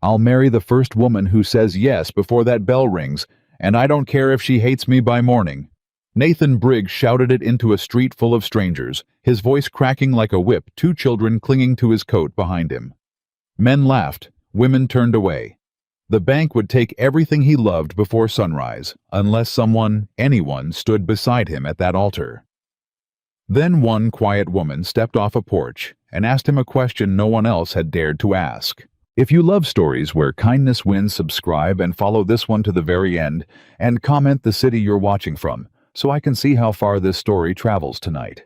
I'll marry the first woman who says yes before that bell rings, and I don't care if she hates me by morning." Nathan Briggs shouted it into a street full of strangers, his voice cracking like a whip, two children clinging to his coat behind him. Men laughed, women turned away. The bank would take everything he loved before sunrise, unless anyone, stood beside him at that altar. Then one quiet woman stepped off a porch and asked him a question no one else had dared to ask. If you love stories where kindness wins, subscribe and follow this one to the very end, and comment the city you're watching from, so I can see how far this story travels tonight.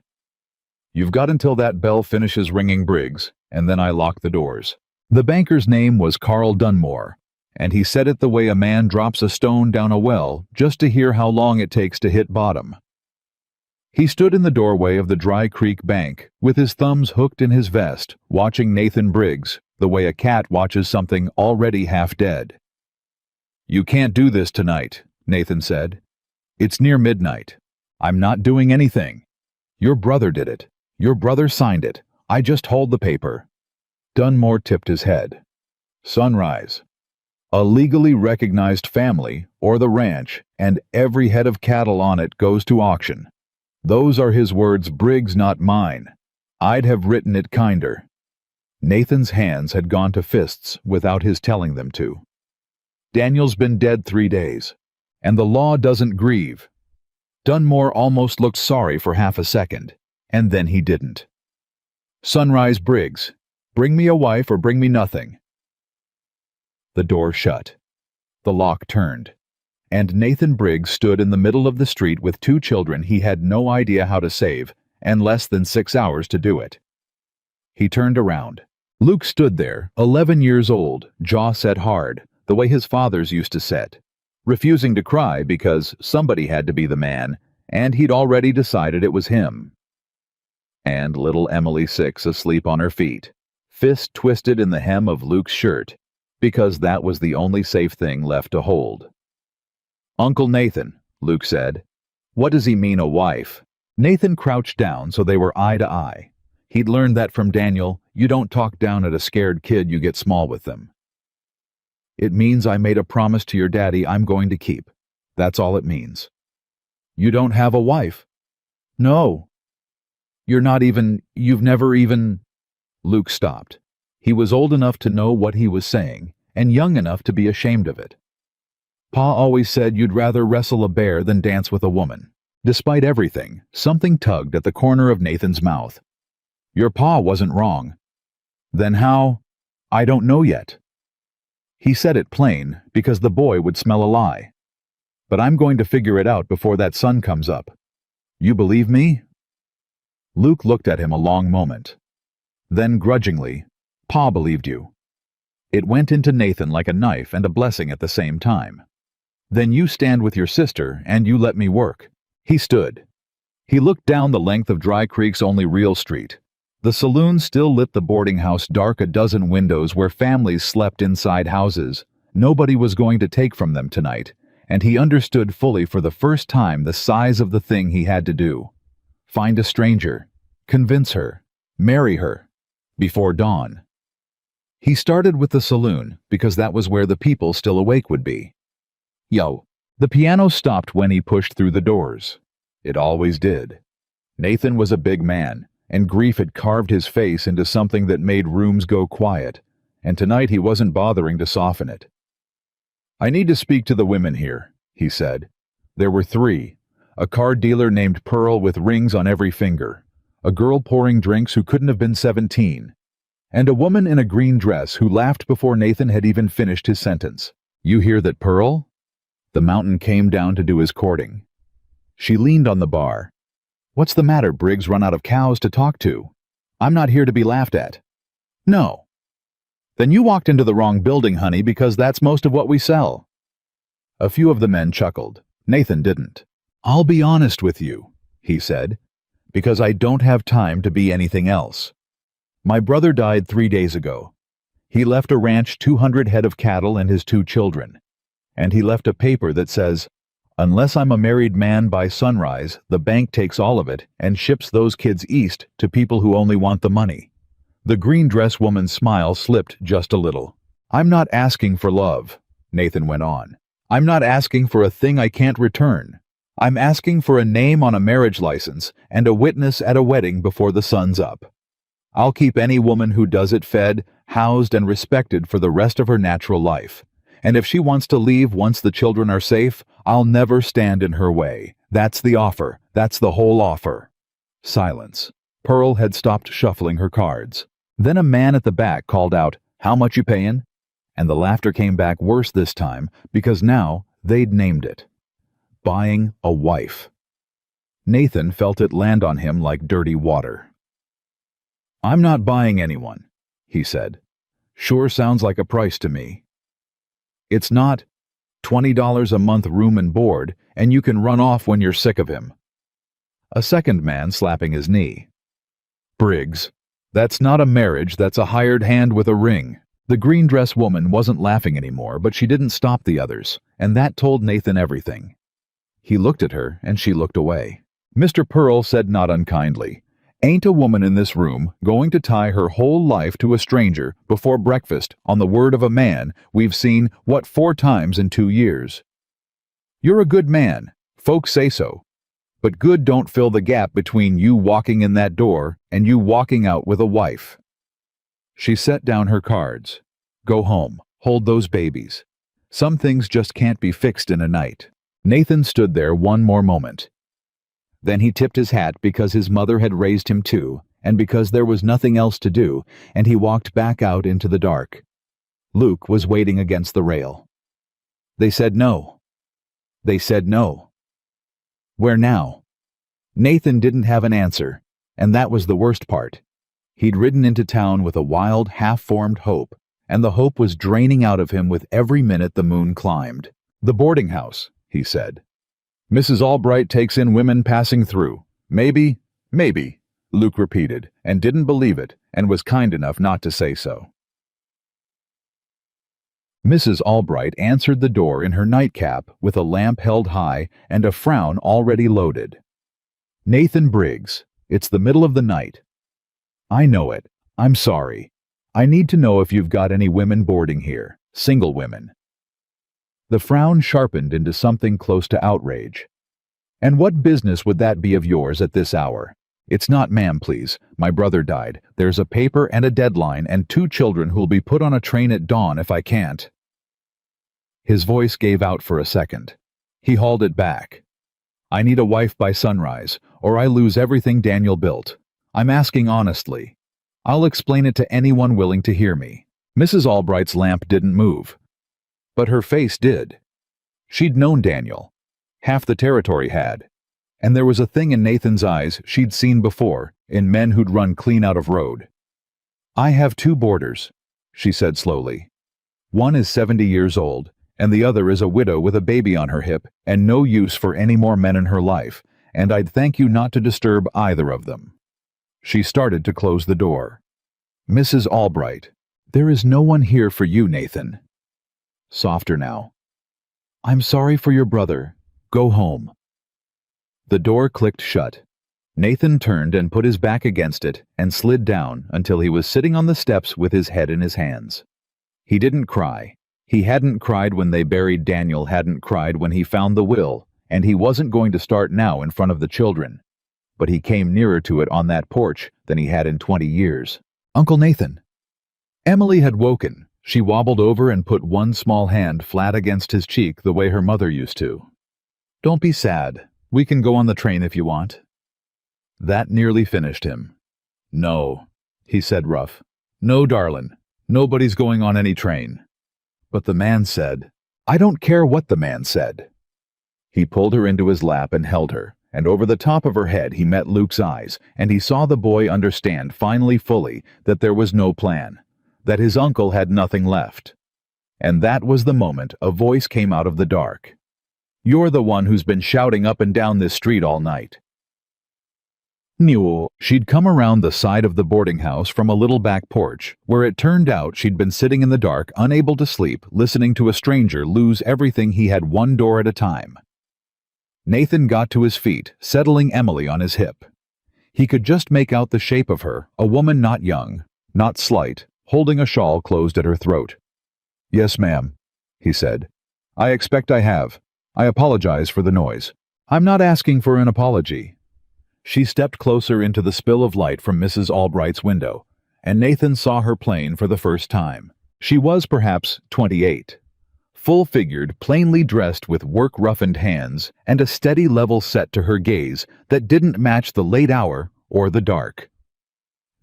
You've got until that bell finishes ringing, Briggs, and then I lock the doors. The banker's name was Carl Dunmore, and he said it the way a man drops a stone down a well just to hear how long it takes to hit bottom. He stood in the doorway of the Dry Creek Bank, with his thumbs hooked in his vest, watching Nathan Briggs, the way a cat watches something already half dead. "You can't do this tonight," Nathan said. "It's near midnight. I'm not doing anything. Your brother did it. Your brother signed it. I just hold the paper." Dunmore tipped his head. "Sunrise. A legally recognized family, or the ranch, and every head of cattle on it goes to auction. Those are his words, Briggs, not mine. I'd have written it kinder." Nathan's hands had gone to fists without his telling them to. "Daniel's been dead 3 days, and the law doesn't grieve." Dunmore almost looked sorry for half a second, and then he didn't. "Sunrise, Briggs. Bring me a wife or bring me nothing." The door shut. The lock turned, and Nathan Briggs stood in the middle of the street with two children he had no idea how to save, and less than 6 hours to do it. He turned around. Luke stood there, 11 years old, jaw set hard, the way his father's used to set, refusing to cry because somebody had to be the man, and he'd already decided it was him. And little Emily, 6, asleep on her feet, fist twisted in the hem of Luke's shirt, because that was the only safe thing left to hold. "Uncle Nathan," Luke said. "What does he mean, a wife?" Nathan crouched down so they were eye to eye. He'd learned that from Daniel, you don't talk down at a scared kid, you get small with them. "It means I made a promise to your daddy I'm going to keep. That's all it means." "You don't have a wife?" "No." You've never even..." Luke stopped. He was old enough to know what he was saying, and young enough to be ashamed of it. "Pa always said you'd rather wrestle a bear than dance with a woman." Despite everything, something tugged at the corner of Nathan's mouth. "Your pa wasn't wrong." "Then how?" "I don't know yet." He said it plain, because the boy would smell a lie. "But I'm going to figure it out before that sun comes up. You believe me?" Luke looked at him a long moment. Then grudgingly, "Pa believed you." It went into Nathan like a knife and a blessing at the same time. "Then you stand with your sister, and you let me work." He stood. He looked down the length of Dry Creek's only real street. The saloon still lit the boarding house dark, a dozen windows where families slept inside houses. Nobody was going to take from them tonight, and he understood fully for the first time the size of the thing he had to do. Find a stranger, convince her, marry her, before dawn. He started with the saloon because that was where the people still awake would be. Yo! The piano stopped when he pushed through the doors. It always did. Nathan was a big man, and grief had carved his face into something that made rooms go quiet, and tonight he wasn't bothering to soften it. "I need to speak to the women here," he said. There were 3. A card dealer named Pearl with rings on every finger, a girl pouring drinks who couldn't have been 17, and a woman in a green dress who laughed before Nathan had even finished his sentence. "You hear that, Pearl?" The mountain came down to do his courting. She leaned on the bar. "What's the matter, Briggs? Run out of cows to talk to? I'm not here to be laughed at." "No." "Then you walked into the wrong building, honey, because that's most of what we sell." A few of the men chuckled. Nathan didn't. "I'll be honest with you," he said, "because I don't have time to be anything else. My brother died 3 days ago. He left a ranch, 200 head of cattle, and his 2 children. And he left a paper that says, 'Unless I'm a married man by sunrise, the bank takes all of it and ships those kids east to people who only want the money.'" The green dress woman's smile slipped just a little. I'm not asking for love, Nathan went on. I'm not asking for a thing I can't return. I'm asking for a name on a marriage license and a witness at a wedding before the sun's up. I'll keep any woman who does it fed, housed, and respected for the rest of her natural life. And if she wants to leave once the children are safe, I'll never stand in her way. That's the offer. That's the whole offer. Silence. Pearl had stopped shuffling her cards. Then a man at the back called out, "How much you payin'?" And the laughter came back worse this time, because now they'd named it. Buying a wife. Nathan felt it land on him like dirty water. "I'm not buying anyone," he said. "Sure sounds like a price to me. It's not $20 a month room and board, and you can run off when you're sick of him." A second man slapping his knee. "Briggs, that's not a marriage, that's a hired hand with a ring." The green dress woman wasn't laughing anymore, but she didn't stop the others, and that told Nathan everything. He looked at her, and she looked away. Mr. Pearl said not unkindly, "Ain't a woman in this room going to tie her whole life to a stranger before breakfast on the word of a man we've seen, 4 times in 2 years? You're a good man, folks say so, but good don't fill the gap between you walking in that door and you walking out with a wife." She set down her cards. "Go home. Hold those babies. Some things just can't be fixed in a night." Nathan stood there one more moment. Then he tipped his hat because his mother had raised him too, and because there was nothing else to do, and he walked back out into the dark. Luke was waiting against the rail. They said no. They said no. Where now? Nathan didn't have an answer, and that was the worst part. He'd ridden into town with a wild, half-formed hope, and the hope was draining out of him with every minute the moon climbed. "The boarding house," he said. "Mrs. Albright takes in women passing through. Maybe, Luke repeated, and didn't believe it, and was kind enough not to say so. Mrs. Albright answered the door in her nightcap with a lamp held high and a frown already loaded. "Nathan Briggs, it's the middle of the night." "I know it. I'm sorry. I need to know if you've got any women boarding here, single women." The frown sharpened into something close to outrage. "And what business would that be of yours at this hour?" "It's not, ma'am, please. My brother died. There's a paper and a deadline and 2 children who'll be put on a train at dawn if I can't." His voice gave out for a second. He hauled it back. "I need a wife by sunrise, or I lose everything Daniel built. I'm asking honestly. I'll explain it to anyone willing to hear me." Mrs. Albright's lamp didn't move. But her face did. She'd known Daniel. Half the territory had. And there was a thing in Nathan's eyes she'd seen before, in men who'd run clean out of road. "I have 2 boarders," she said slowly. "One is 70 years old, and the other is a widow with a baby on her hip and no use for any more men in her life, and I'd thank you not to disturb either of them." She started to close the door. "Mrs. Albright, there is no one here for you, Nathan." Softer now. "I'm sorry for your brother. Go home." The door clicked shut. Nathan turned and put his back against it and slid down until he was sitting on the steps with his head in his hands. He didn't cry. He hadn't cried when they buried Daniel, hadn't cried when he found the will, and he wasn't going to start now in front of the children. But he came nearer to it on that porch than he had in 20 years. "Uncle Nathan." Emily had woken. She wobbled over and put one small hand flat against his cheek the way her mother used to. "Don't be sad. We can go on the train if you want." That nearly finished him. "No," he said rough. "No, darlin'. Nobody's going on any train." But the man said, "I don't care what the man said." He pulled her into his lap and held her, and over the top of her head he met Luke's eyes, and he saw the boy understand finally fully that there was no plan, that his uncle had nothing left. And that was the moment a voice came out of the dark. "You're the one who's been shouting up and down this street all night." She'd come around the side of the boarding house from a little back porch, where it turned out she'd been sitting in the dark, unable to sleep, listening to a stranger lose everything he had one door at a time. Nathan got to his feet, settling Emily on his hip. He could just make out the shape of her, a woman not young, not slight, holding a shawl closed at her throat. "Yes, ma'am," he said. "I expect I have. I apologize for the noise." "I'm not asking for an apology." She stepped closer into the spill of light from Mrs. Albright's window, and Nathan saw her plain for the first time. She was perhaps 28. Full-figured, plainly dressed with work-roughened hands, and a steady level set to her gaze that didn't match the late hour or the dark.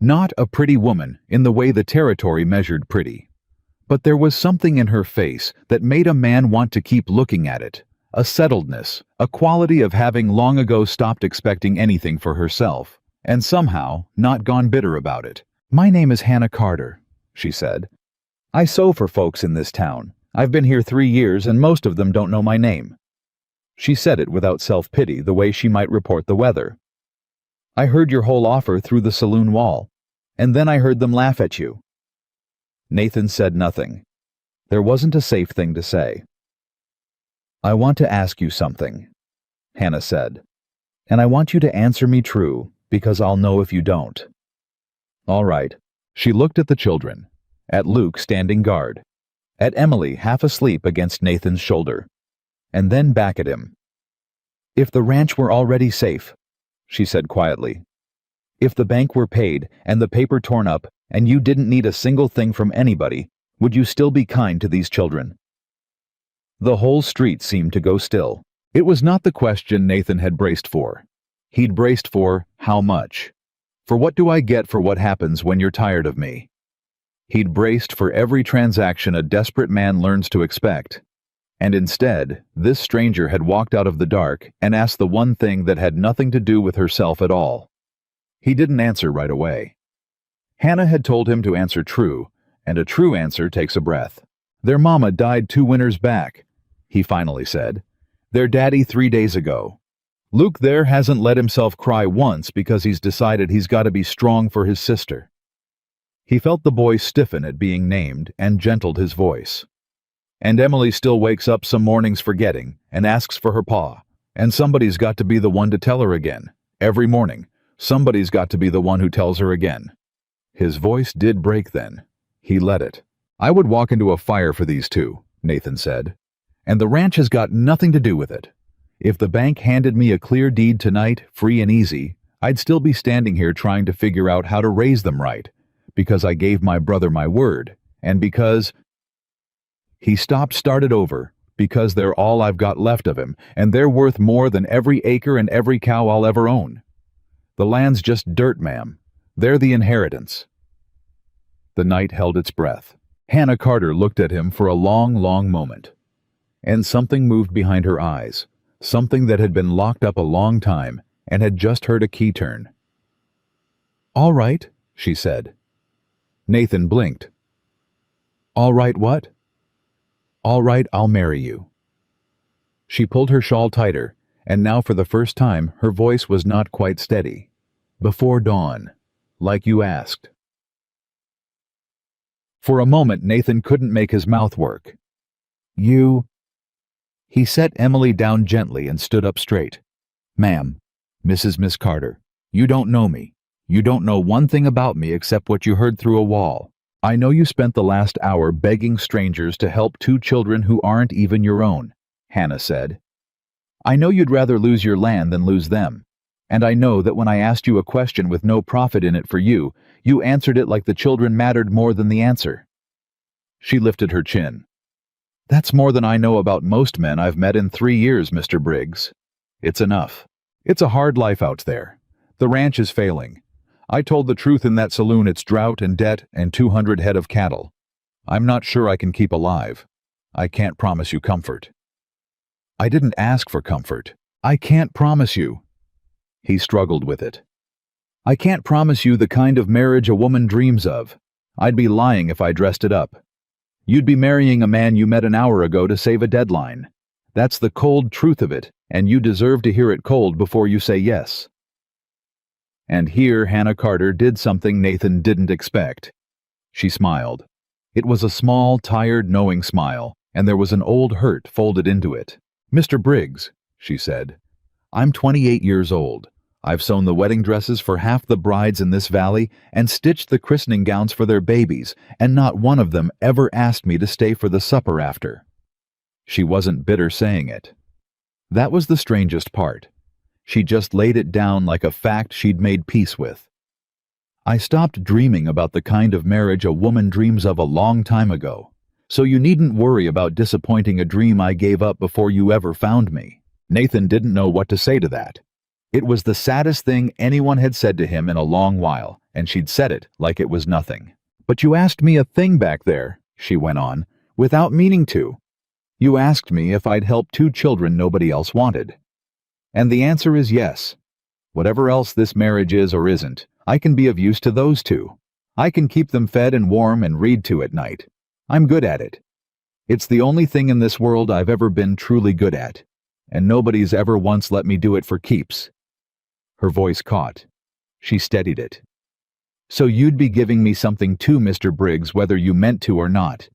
Not a pretty woman in the way the territory measured pretty. But there was something in her face that made a man want to keep looking at it. A settledness, a quality of having long ago stopped expecting anything for herself, and somehow not gone bitter about it. "My name is Hannah Carter," she said. "I sew for folks in this town. I've been here 3 years and most of them don't know my name." She said it without self-pity, the way she might report the weather. "I heard your whole offer through the saloon wall, and then I heard them laugh at you." Nathan said nothing. There wasn't a safe thing to say. "I want to ask you something," Hannah said, "and I want you to answer me true, because I'll know if you don't." "All right." She looked at the children, at Luke standing guard, at Emily half asleep against Nathan's shoulder, and then back at him. "If the ranch were already safe," she said quietly, "if the bank were paid and the paper torn up and you didn't need a single thing from anybody, would you still be kind to these children?" The whole street seemed to go still. It was not the question Nathan had braced for. He'd braced for how much. For what do I get for what happens when you're tired of me? He'd braced for every transaction a desperate man learns to expect. And instead, this stranger had walked out of the dark and asked the one thing that had nothing to do with herself at all. He didn't answer right away. Hannah had told him to answer true, and a true answer takes a breath. "Their mama died 2 winters back," he finally said. "Their daddy 3 days ago. Luke there hasn't let himself cry once because he's decided he's got to be strong for his sister." He felt the boy stiffen at being named and gentled his voice. "And Emily still wakes up some mornings forgetting and asks for her pa, and somebody's got to be the one to tell her again. Every morning, somebody's got to be the one who tells her again." His voice did break then. He let it. "I would walk into a fire for these two," Nathan said. "And the ranch has got nothing to do with it. If the bank handed me a clear deed tonight, free and easy, I'd still be standing here trying to figure out how to raise them right, because I gave my brother my word, and because—" He stopped, started over, "because they're all I've got left of him, and they're worth more than every acre and every cow I'll ever own. The land's just dirt, ma'am. They're the inheritance." The night held its breath. Hannah Carter looked at him for a long, long moment. And something moved behind her eyes, something that had been locked up a long time and had just heard a key turn. "All right," she said. Nathan blinked. "All right what?" "All right, I'll marry you." She pulled her shawl tighter, and now for the first time her voice was not quite steady. "Before dawn, like you asked." For a moment Nathan couldn't make his mouth work. "You—" He set Emily down gently and stood up straight. "Ma'am, Miss Carter, you don't know me. You don't know one thing about me except what you heard through a wall. I know you spent the last hour begging strangers to help 2 children who aren't even your own," Hannah said. "I know you'd rather lose your land than lose them. And I know that when I asked you a question with no profit in it for you, you answered it like the children mattered more than the answer." She lifted her chin. "That's more than I know about most men I've met in 3 years, Mr. Briggs. It's enough. It's a hard life out there. The ranch is failing. I told the truth in that saloon. It's drought and debt and 200 head of cattle. I'm not sure I can keep alive. I can't promise you comfort." "I didn't ask for comfort. I can't promise you." He struggled with it. "I can't promise you the kind of marriage a woman dreams of. I'd be lying if I dressed it up. You'd be marrying a man you met an hour ago to save a deadline. That's the cold truth of it, and you deserve to hear it cold before you say yes." And here Hannah Carter did something Nathan didn't expect. She smiled. It was a small, tired, knowing smile, and there was an old hurt folded into it. "Mr. Briggs," she said, "I'm 28 years old. I've sewn the wedding dresses for half the brides in this valley and stitched the christening gowns for their babies, and not one of them ever asked me to stay for the supper after." She wasn't bitter saying it. That was the strangest part. She just laid it down like a fact she'd made peace with. "I stopped dreaming about the kind of marriage a woman dreams of a long time ago, so you needn't worry about disappointing a dream I gave up before you ever found me." Nathan didn't know what to say to that. It was the saddest thing anyone had said to him in a long while, and she'd said it like it was nothing. "But you asked me a thing back there," she went on, "without meaning to. You asked me if I'd help 2 children nobody else wanted. And the answer is yes. Whatever else this marriage is or isn't, I can be of use to those 2. I can keep them fed and warm and read to at night. I'm good at it. It's the only thing in this world I've ever been truly good at, and nobody's ever once let me do it for keeps." Her voice caught. She steadied it. "So you'd be giving me something too, Mr. Briggs, whether you meant to or not.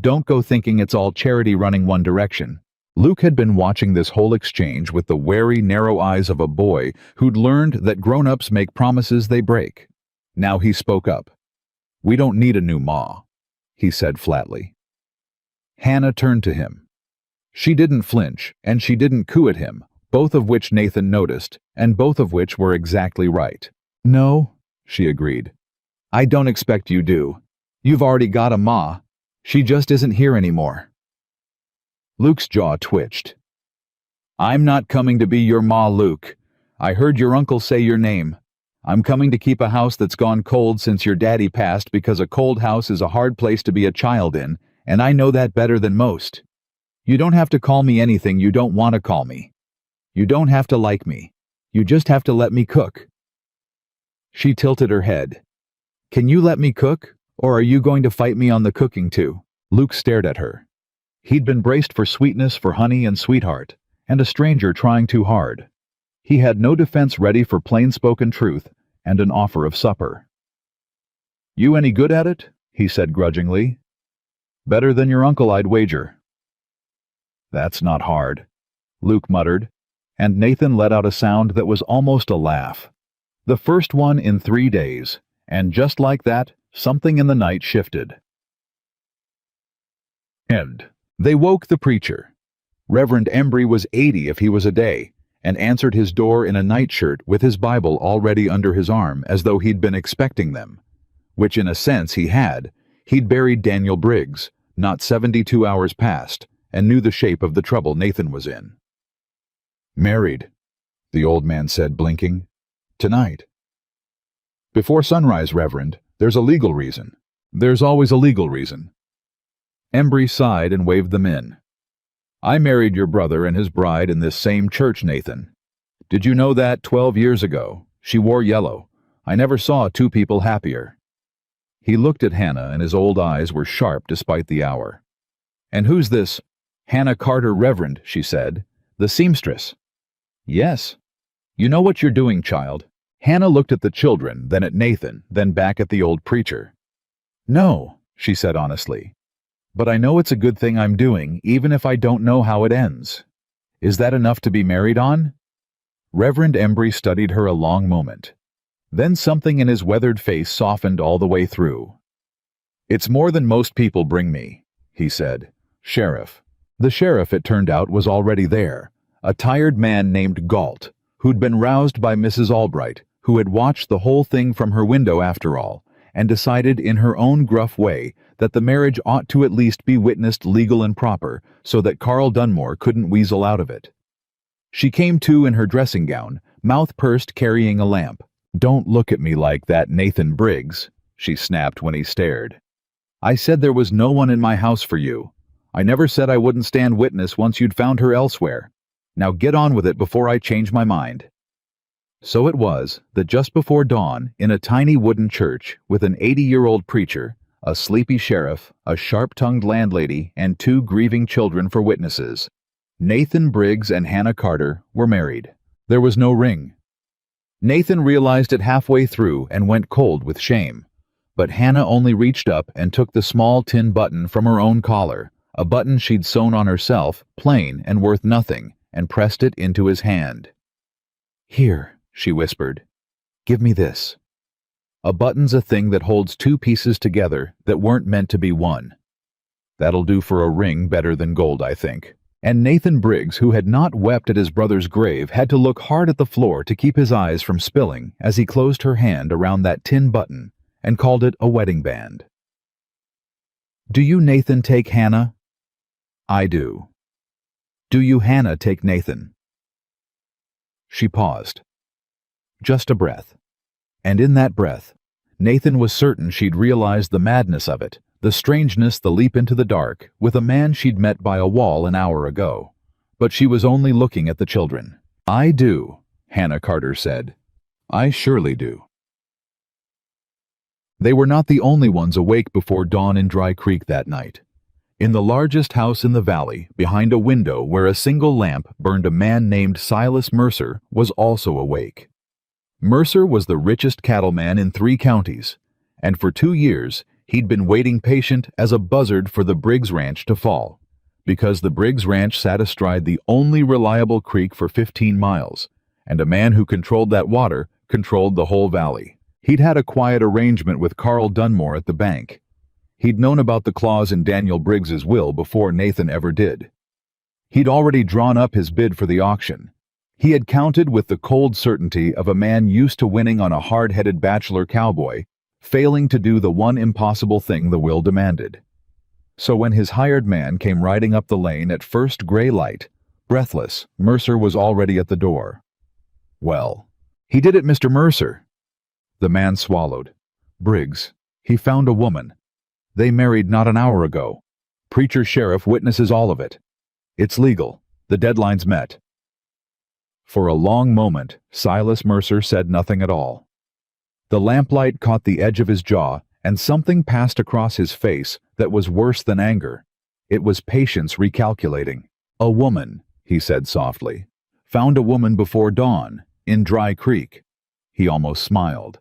Don't go thinking it's all charity running one direction." Luke had been watching this whole exchange with the wary, narrow eyes of a boy who'd learned that grown-ups make promises they break. Now he spoke up. "We don't need a new ma," he said flatly. Hannah turned to him. She didn't flinch, and she didn't coo at him, both of which Nathan noticed, and both of which were exactly right. "No," she agreed. "I don't expect you do. You've already got a ma. She just isn't here anymore." Luke's jaw twitched. "I'm not coming to be your ma, Luke. I heard your uncle say your name. I'm coming to keep a house that's gone cold since your daddy passed, because a cold house is a hard place to be a child in, and I know that better than most. You don't have to call me anything you don't want to call me. You don't have to like me. You just have to let me cook." She tilted her head. "Can you let me cook, or are you going to fight me on the cooking too?" Luke stared at her. He'd been braced for sweetness, for honey and sweetheart, and a stranger trying too hard. He had no defense ready for plain-spoken truth and an offer of supper. "You any good at it?" he said grudgingly. "Better than your uncle, I'd wager." "That's not hard," Luke muttered, and Nathan let out a sound that was almost a laugh. The first one in 3 days, and just like that, something in the night shifted. End. They woke the preacher. Reverend Embry was 80 if he was a day, and answered his door in a nightshirt with his Bible already under his arm as though he'd been expecting them. Which in a sense he had. He'd buried Daniel Briggs, not 72 hours past, and knew the shape of the trouble Nathan was in. "Married," the old man said, blinking. "Tonight." "Before sunrise, Reverend. There's a legal reason." "There's always a legal reason." Embry sighed and waved them in. "I married your brother and his bride in this same church, Nathan. Did you know that 12 years ago? She wore yellow. I never saw 2 people happier." He looked at Hannah, and his old eyes were sharp despite the hour. "And who's this?" "Hannah Carter, Reverend," she said. "The seamstress." "Yes." "You know what you're doing, child." Hannah looked at the children, then at Nathan, then back at the old preacher. "No," she said honestly. "But I know it's a good thing I'm doing, even if I don't know how it ends. Is that enough to be married on?" Reverend Embry studied her a long moment. Then something in his weathered face softened all the way through. "It's more than most people bring me," he said. "Sheriff." The sheriff, it turned out, was already there, a tired man named Galt, who'd been roused by Mrs. Albright, who had watched the whole thing from her window after all, and decided in her own gruff way that the marriage ought to at least be witnessed legal and proper, so that Carl Dunmore couldn't weasel out of it. She came to in her dressing gown, mouth pursed, carrying a lamp. "Don't look at me like that, Nathan Briggs," she snapped when he stared. "I said there was no one in my house for you. I never said I wouldn't stand witness once you'd found her elsewhere. Now get on with it before I change my mind." So it was that just before dawn, in a tiny wooden church with an 80-year-old preacher, a sleepy sheriff, a sharp-tongued landlady, and 2 grieving children for witnesses, Nathan Briggs and Hannah Carter were married. There was no ring. Nathan realized it halfway through and went cold with shame. But Hannah only reached up and took the small tin button from her own collar, a button she'd sewn on herself, plain and worth nothing, and pressed it into his hand. "Here," she whispered. "Give me this." "A button's a thing that holds two pieces together that weren't meant to be one. That'll do for a ring better than gold, I think." And Nathan Briggs, who had not wept at his brother's grave, had to look hard at the floor to keep his eyes from spilling as he closed her hand around that tin button and called it a wedding band. "Do you, Nathan, take Hannah?" "I do." "Do you, Hannah, take Nathan?" She paused. Just a breath. And in that breath, Nathan was certain she'd realized the madness of it, the strangeness, the leap into the dark, with a man she'd met by a wall an hour ago. But she was only looking at the children. "I do," Hannah Carter said. "I surely do." They were not the only ones awake before dawn in Dry Creek that night. In the largest house in the valley, behind a window where a single lamp burned, a man named Silas Mercer was also awake. Mercer was the richest cattleman in 3 counties, and for 2 years he'd been waiting patient as a buzzard for the Briggs Ranch to fall, because the Briggs Ranch sat astride the only reliable creek for 15 miles, and a man who controlled that water controlled the whole valley. He'd had a quiet arrangement with Carl Dunmore at the bank. He'd known about the clause in Daniel Briggs's will before Nathan ever did. He'd already drawn up his bid for the auction. He had counted with the cold certainty of a man used to winning on a hard-headed bachelor cowboy, failing to do the one impossible thing the will demanded. So when his hired man came riding up the lane at first gray light, breathless, Mercer was already at the door. "Well, he did it, Mr. Mercer." The man swallowed. "Briggs, he found a woman. They married not an hour ago. Preacher Sheriff witnesses all of it. It's legal. The deadline's met." For a long moment, Silas Mercer said nothing at all. The lamplight caught the edge of his jaw, and something passed across his face that was worse than anger. It was patience recalculating. "A woman," he said softly. "Found a woman before dawn, in Dry Creek." He almost smiled.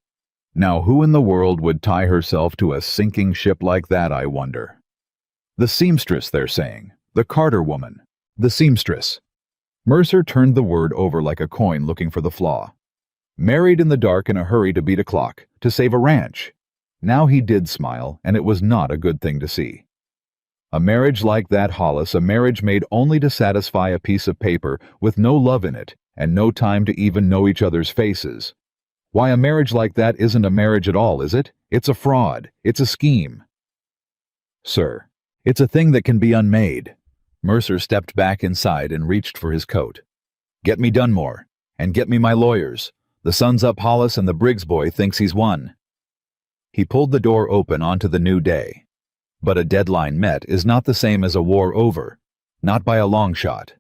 "Now who in the world would tie herself to a sinking ship like that, I wonder?" "The seamstress, they're saying. The Carter woman. The seamstress." Mercer turned the word over like a coin looking for the flaw. Married in the dark in a hurry to beat a clock, to save a ranch. Now he did smile, and it was not a good thing to see. A marriage like that, Hollis, a marriage made only to satisfy a piece of paper with no love in it and no time to even know each other's faces. Why, a marriage like that isn't a marriage at all, is it? It's a fraud. It's a scheme. "Sir, it's a thing that can be unmade." Mercer stepped back inside and reached for his coat. "Get me Dunmore, and get me my lawyers. The sun's up, Hollis, and the Briggs boy thinks he's won." He pulled the door open onto the new day. But a deadline met is not the same as a war over. Not by a long shot.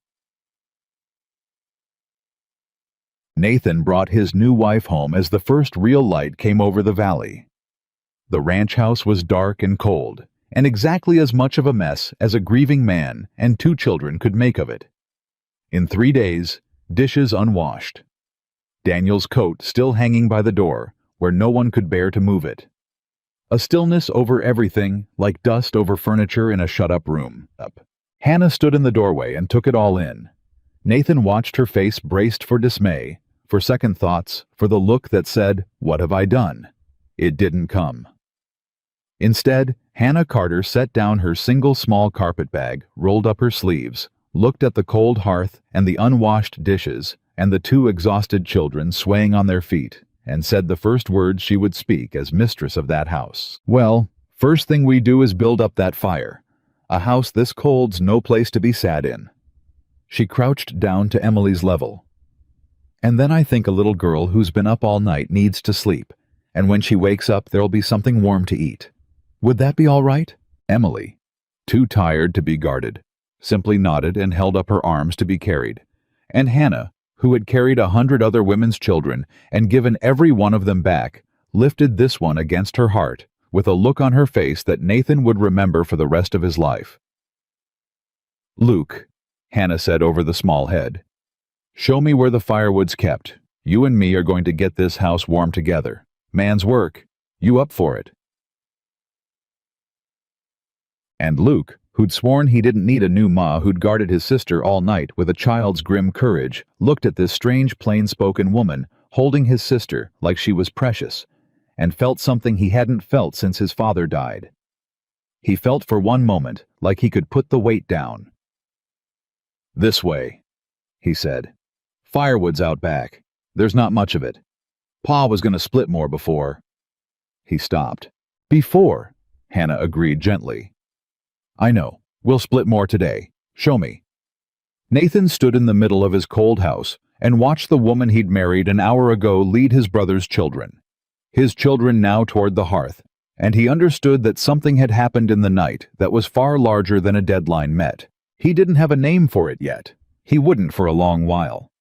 Nathan brought his new wife home as the first real light came over the valley. The ranch house was dark and cold, and exactly as much of a mess as a grieving man and 2 children could make of it. In 3 days, dishes unwashed. Daniel's coat still hanging by the door, where no one could bear to move it. A stillness over everything, like dust over furniture in a shut-up room. Hannah stood in the doorway and took it all in. Nathan watched her face braced for dismay, for second thoughts, for the look that said, "What have I done?" It didn't come. Instead, Hannah Carter set down her single small carpet bag, rolled up her sleeves, looked at the cold hearth and the unwashed dishes, and the 2 exhausted children swaying on their feet, and said the first words she would speak as mistress of that house. "Well, first thing we do is build up that fire. A house this cold's no place to be sat in." She crouched down to Emily's level. "And then I think a little girl who's been up all night needs to sleep, and when she wakes up there'll be something warm to eat. Would that be all right?" Emily, too tired to be guarded, simply nodded and held up her arms to be carried. And Hannah, who had carried 100 other women's children and given every one of them back, lifted this one against her heart with a look on her face that Nathan would remember for the rest of his life. "Luke," Hannah said over the small head, "show me where the firewood's kept. You and me are going to get this house warm together. Man's work. You up for it?" And Luke, who'd sworn he didn't need a new ma who'd guarded his sister all night with a child's grim courage, looked at this strange plain-spoken woman, holding his sister like she was precious, and felt something he hadn't felt since his father died. He felt for one moment like he could put the weight down. "This way," he said. "Firewood's out back. There's not much of it. Pa was going to split more before." He stopped. "Before," Hannah agreed gently. "I know. We'll split more today. Show me." Nathan stood in the middle of his cold house and watched the woman he'd married an hour ago lead his brother's children. His children now toward the hearth, and he understood that something had happened in the night that was far larger than a deadline met. He didn't have a name for it yet. He wouldn't for a long while.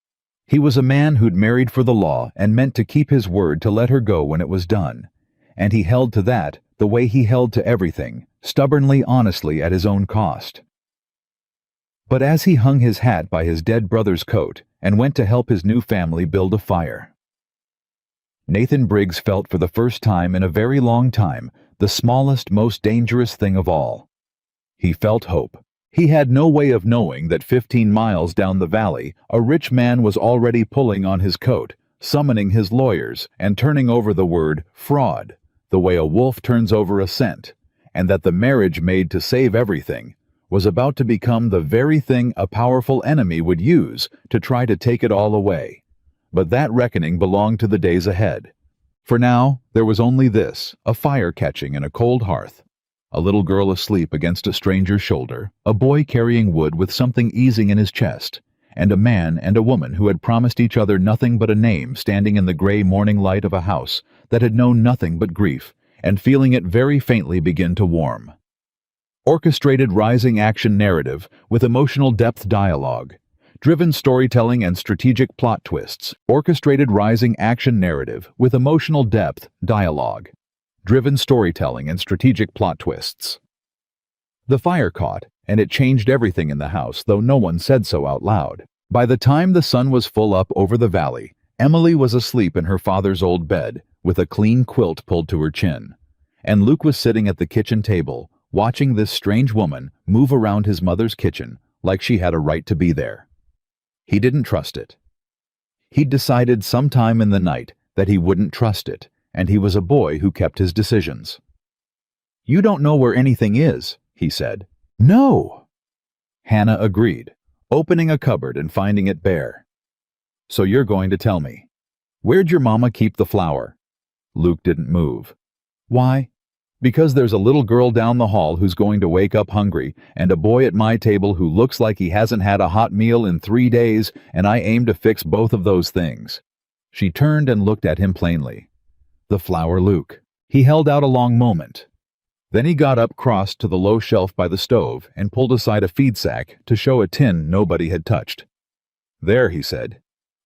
He was a man who'd married for the law and meant to keep his word to let her go when it was done. And he held to that the way he held to everything, stubbornly, honestly, at his own cost. But as he hung his hat by his dead brother's coat and went to help his new family build a fire, Nathan Briggs felt for the first time in a very long time the smallest, most dangerous thing of all. He felt hope. He had no way of knowing that 15 miles down the valley a rich man was already pulling on his coat, summoning his lawyers, and turning over the word fraud, the way a wolf turns over a scent, and that the marriage made to save everything was about to become the very thing a powerful enemy would use to try to take it all away. But that reckoning belonged to the days ahead. For now, there was only this, a fire catching in a cold hearth, a little girl asleep against a stranger's shoulder, a boy carrying wood with something easing in his chest, and a man and a woman who had promised each other nothing but a name standing in the gray morning light of a house that had known nothing but grief, and feeling it very faintly begin to warm. Orchestrated rising action narrative with emotional depth dialogue. Driven storytelling and strategic plot twists. Orchestrated rising action narrative with emotional depth dialogue. Driven storytelling and strategic plot twists. The fire caught, and it changed everything in the house, though no one said so out loud. By the time the sun was full up over the valley, Emily was asleep in her father's old bed, with a clean quilt pulled to her chin. And Luke was sitting at the kitchen table, watching this strange woman move around his mother's kitchen like she had a right to be there. He didn't trust it. He'd decided sometime in the night that he wouldn't trust it, and he was a boy who kept his decisions. "You don't know where anything is," he said. "No." Hannah agreed, opening a cupboard and finding it bare. "So you're going to tell me. Where'd your mama keep the flour?" Luke didn't move. "Why?" "Because there's a little girl down the hall who's going to wake up hungry, and a boy at my table who looks like he hasn't had a hot meal in 3 days, and I aim to fix both of those things." She turned and looked at him plainly. "The flour, Luke." He held out a long moment. Then he got up, crossed to the low shelf by the stove, and pulled aside a feed sack to show a tin nobody had touched. "There," he said.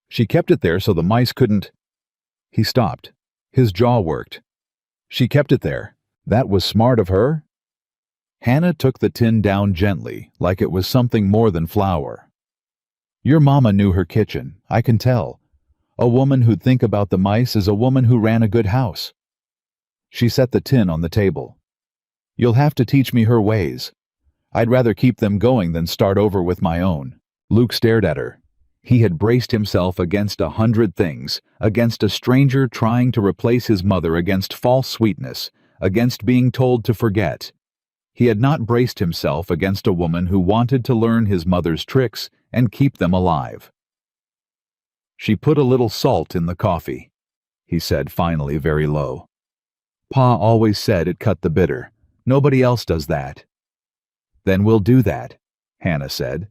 "She kept it there so the mice couldn't—" He stopped. His jaw worked. "She kept it there. That was smart of her?" Hannah took the tin down gently, like it was something more than flour. "Your mama knew her kitchen, I can tell. A woman who'd think about the mice is a woman who ran a good house." She set the tin on the table. "You'll have to teach me her ways. I'd rather keep them going than start over with my own." Luke stared at her. He had braced himself against 100 things, against a stranger trying to replace his mother, against false sweetness, against being told to forget. He had not braced himself against a woman who wanted to learn his mother's tricks and keep them alive. "She put a little salt in the coffee," he said finally, very low. "Pa always said it cut the bitter. Nobody else does that." "Then we'll do that," Hannah said.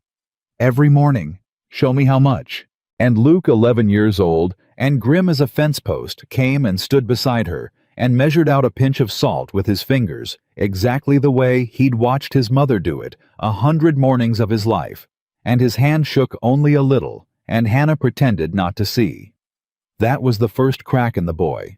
"Every morning. Show me how much." And Luke, 11 years old, and grim as a fence post, came and stood beside her, and measured out a pinch of salt with his fingers, exactly the way he'd watched his mother do it 100 mornings of his life, and his hand shook only a little, and Hannah pretended not to see. That was the first crack in the boy.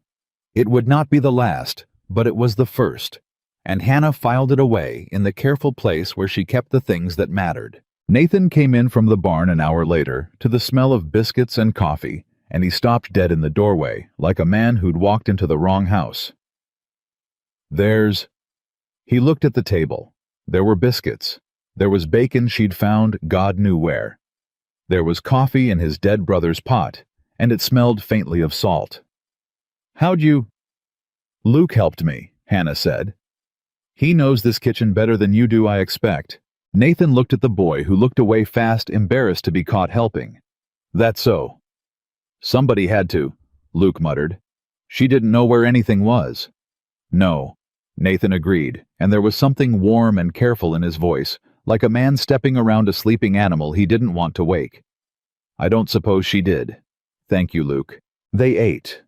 It would not be the last, but it was the first, and Hannah filed it away in the careful place where she kept the things that mattered. Nathan came in from the barn an hour later to the smell of biscuits and coffee, and he stopped dead in the doorway, like a man who'd walked into the wrong house. "There's—" He looked at the table. There were biscuits. There was bacon she'd found God knew where. There was coffee in his dead brother's pot, and it smelled faintly of salt. "How'd you—" "Luke helped me," Hannah said. "He knows this kitchen better than you do, I expect." Nathan looked at the boy, who looked away fast, embarrassed to be caught helping. "That's so." "Somebody had to," Luke muttered. "She didn't know where anything was." "No," Nathan agreed, and there was something warm and careful in his voice, like a man stepping around a sleeping animal he didn't want to wake. "I don't suppose she did. Thank you, Luke." They ate.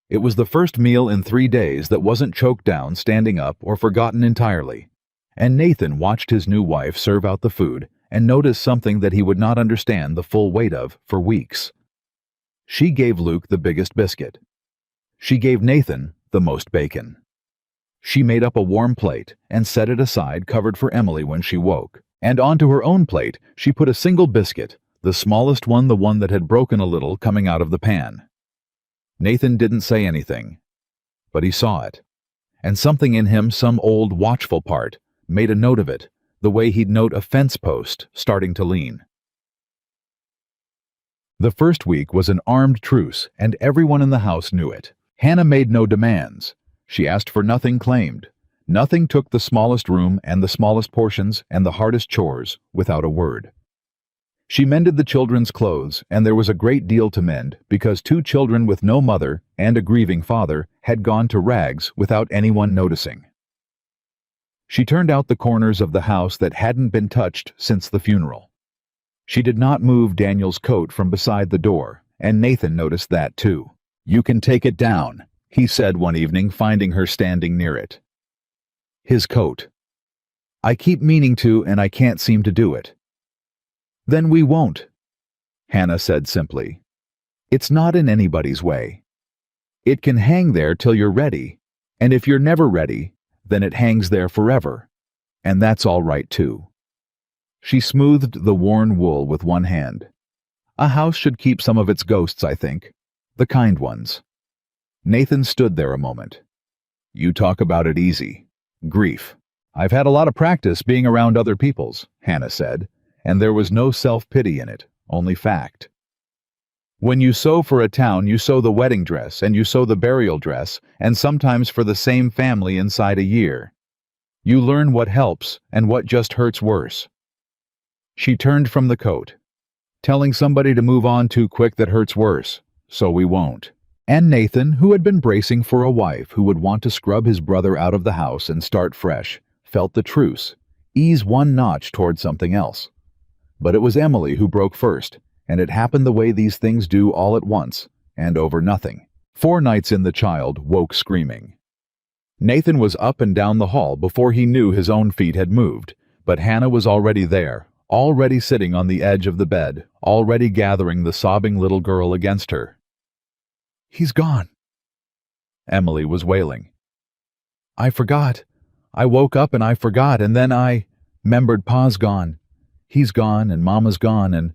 It was the first meal in 3 days that wasn't choked down standing up or forgotten entirely, and Nathan watched his new wife serve out the food and noticed something that he would not understand the full weight of for weeks. She gave Luke the biggest biscuit. She gave Nathan the most bacon. She made up a warm plate and set it aside covered for Emily when she woke, and onto her own plate she put a single biscuit, the smallest one, the one that had broken a little coming out of the pan. Nathan didn't say anything, but he saw it, and something in him, some old watchful part, made a note of it, the way he'd note a fence post starting to lean. The first week was an armed truce, and everyone in the house knew it. Hannah made no demands. She asked for nothing, claimed. Nothing, took the smallest room and the smallest portions and the hardest chores without a word. She mended the children's clothes, and there was a great deal to mend because 2 children with no mother and a grieving father had gone to rags without anyone noticing. She turned out the corners of the house that hadn't been touched since the funeral. She did not move Daniel's coat from beside the door, and Nathan noticed that too. "You can take it down," he said one evening, finding her standing near it. His coat. "I keep meaning to, and I can't seem to do it." "Then we won't," Hannah said simply. "It's not in anybody's way. It can hang there till you're ready, and if you're never ready, then it hangs there forever, and that's all right too." She smoothed the worn wool with one hand. "A house should keep some of its ghosts, I think. The kind ones." Nathan stood there a moment. "You talk about it easy. Grief. I've had a lot of practice being around other people's," Hannah said, and there was no self-pity in it, only fact. "When you sew for a town, you sew the wedding dress, and you sew the burial dress, and sometimes for the same family inside a year. You learn what helps and what just hurts worse." She turned from the coat. "Telling somebody to move on too quick, that hurts worse, so we won't." And Nathan, who had been bracing for a wife who would want to scrub his brother out of the house and start fresh, felt the truce, ease one notch toward something else. But it was Emily who broke first, and it happened the way these things do, all at once, and over nothing. 4 nights in, the child woke screaming. Nathan was up and down the hall before he knew his own feet had moved, but Hannah was already there, already sitting on the edge of the bed, already gathering the sobbing little girl against her. "He's gone," Emily was wailing. "I forgot. I woke up and I forgot, and then I 'membered Pa's gone. He's gone, and Mama's gone, and—"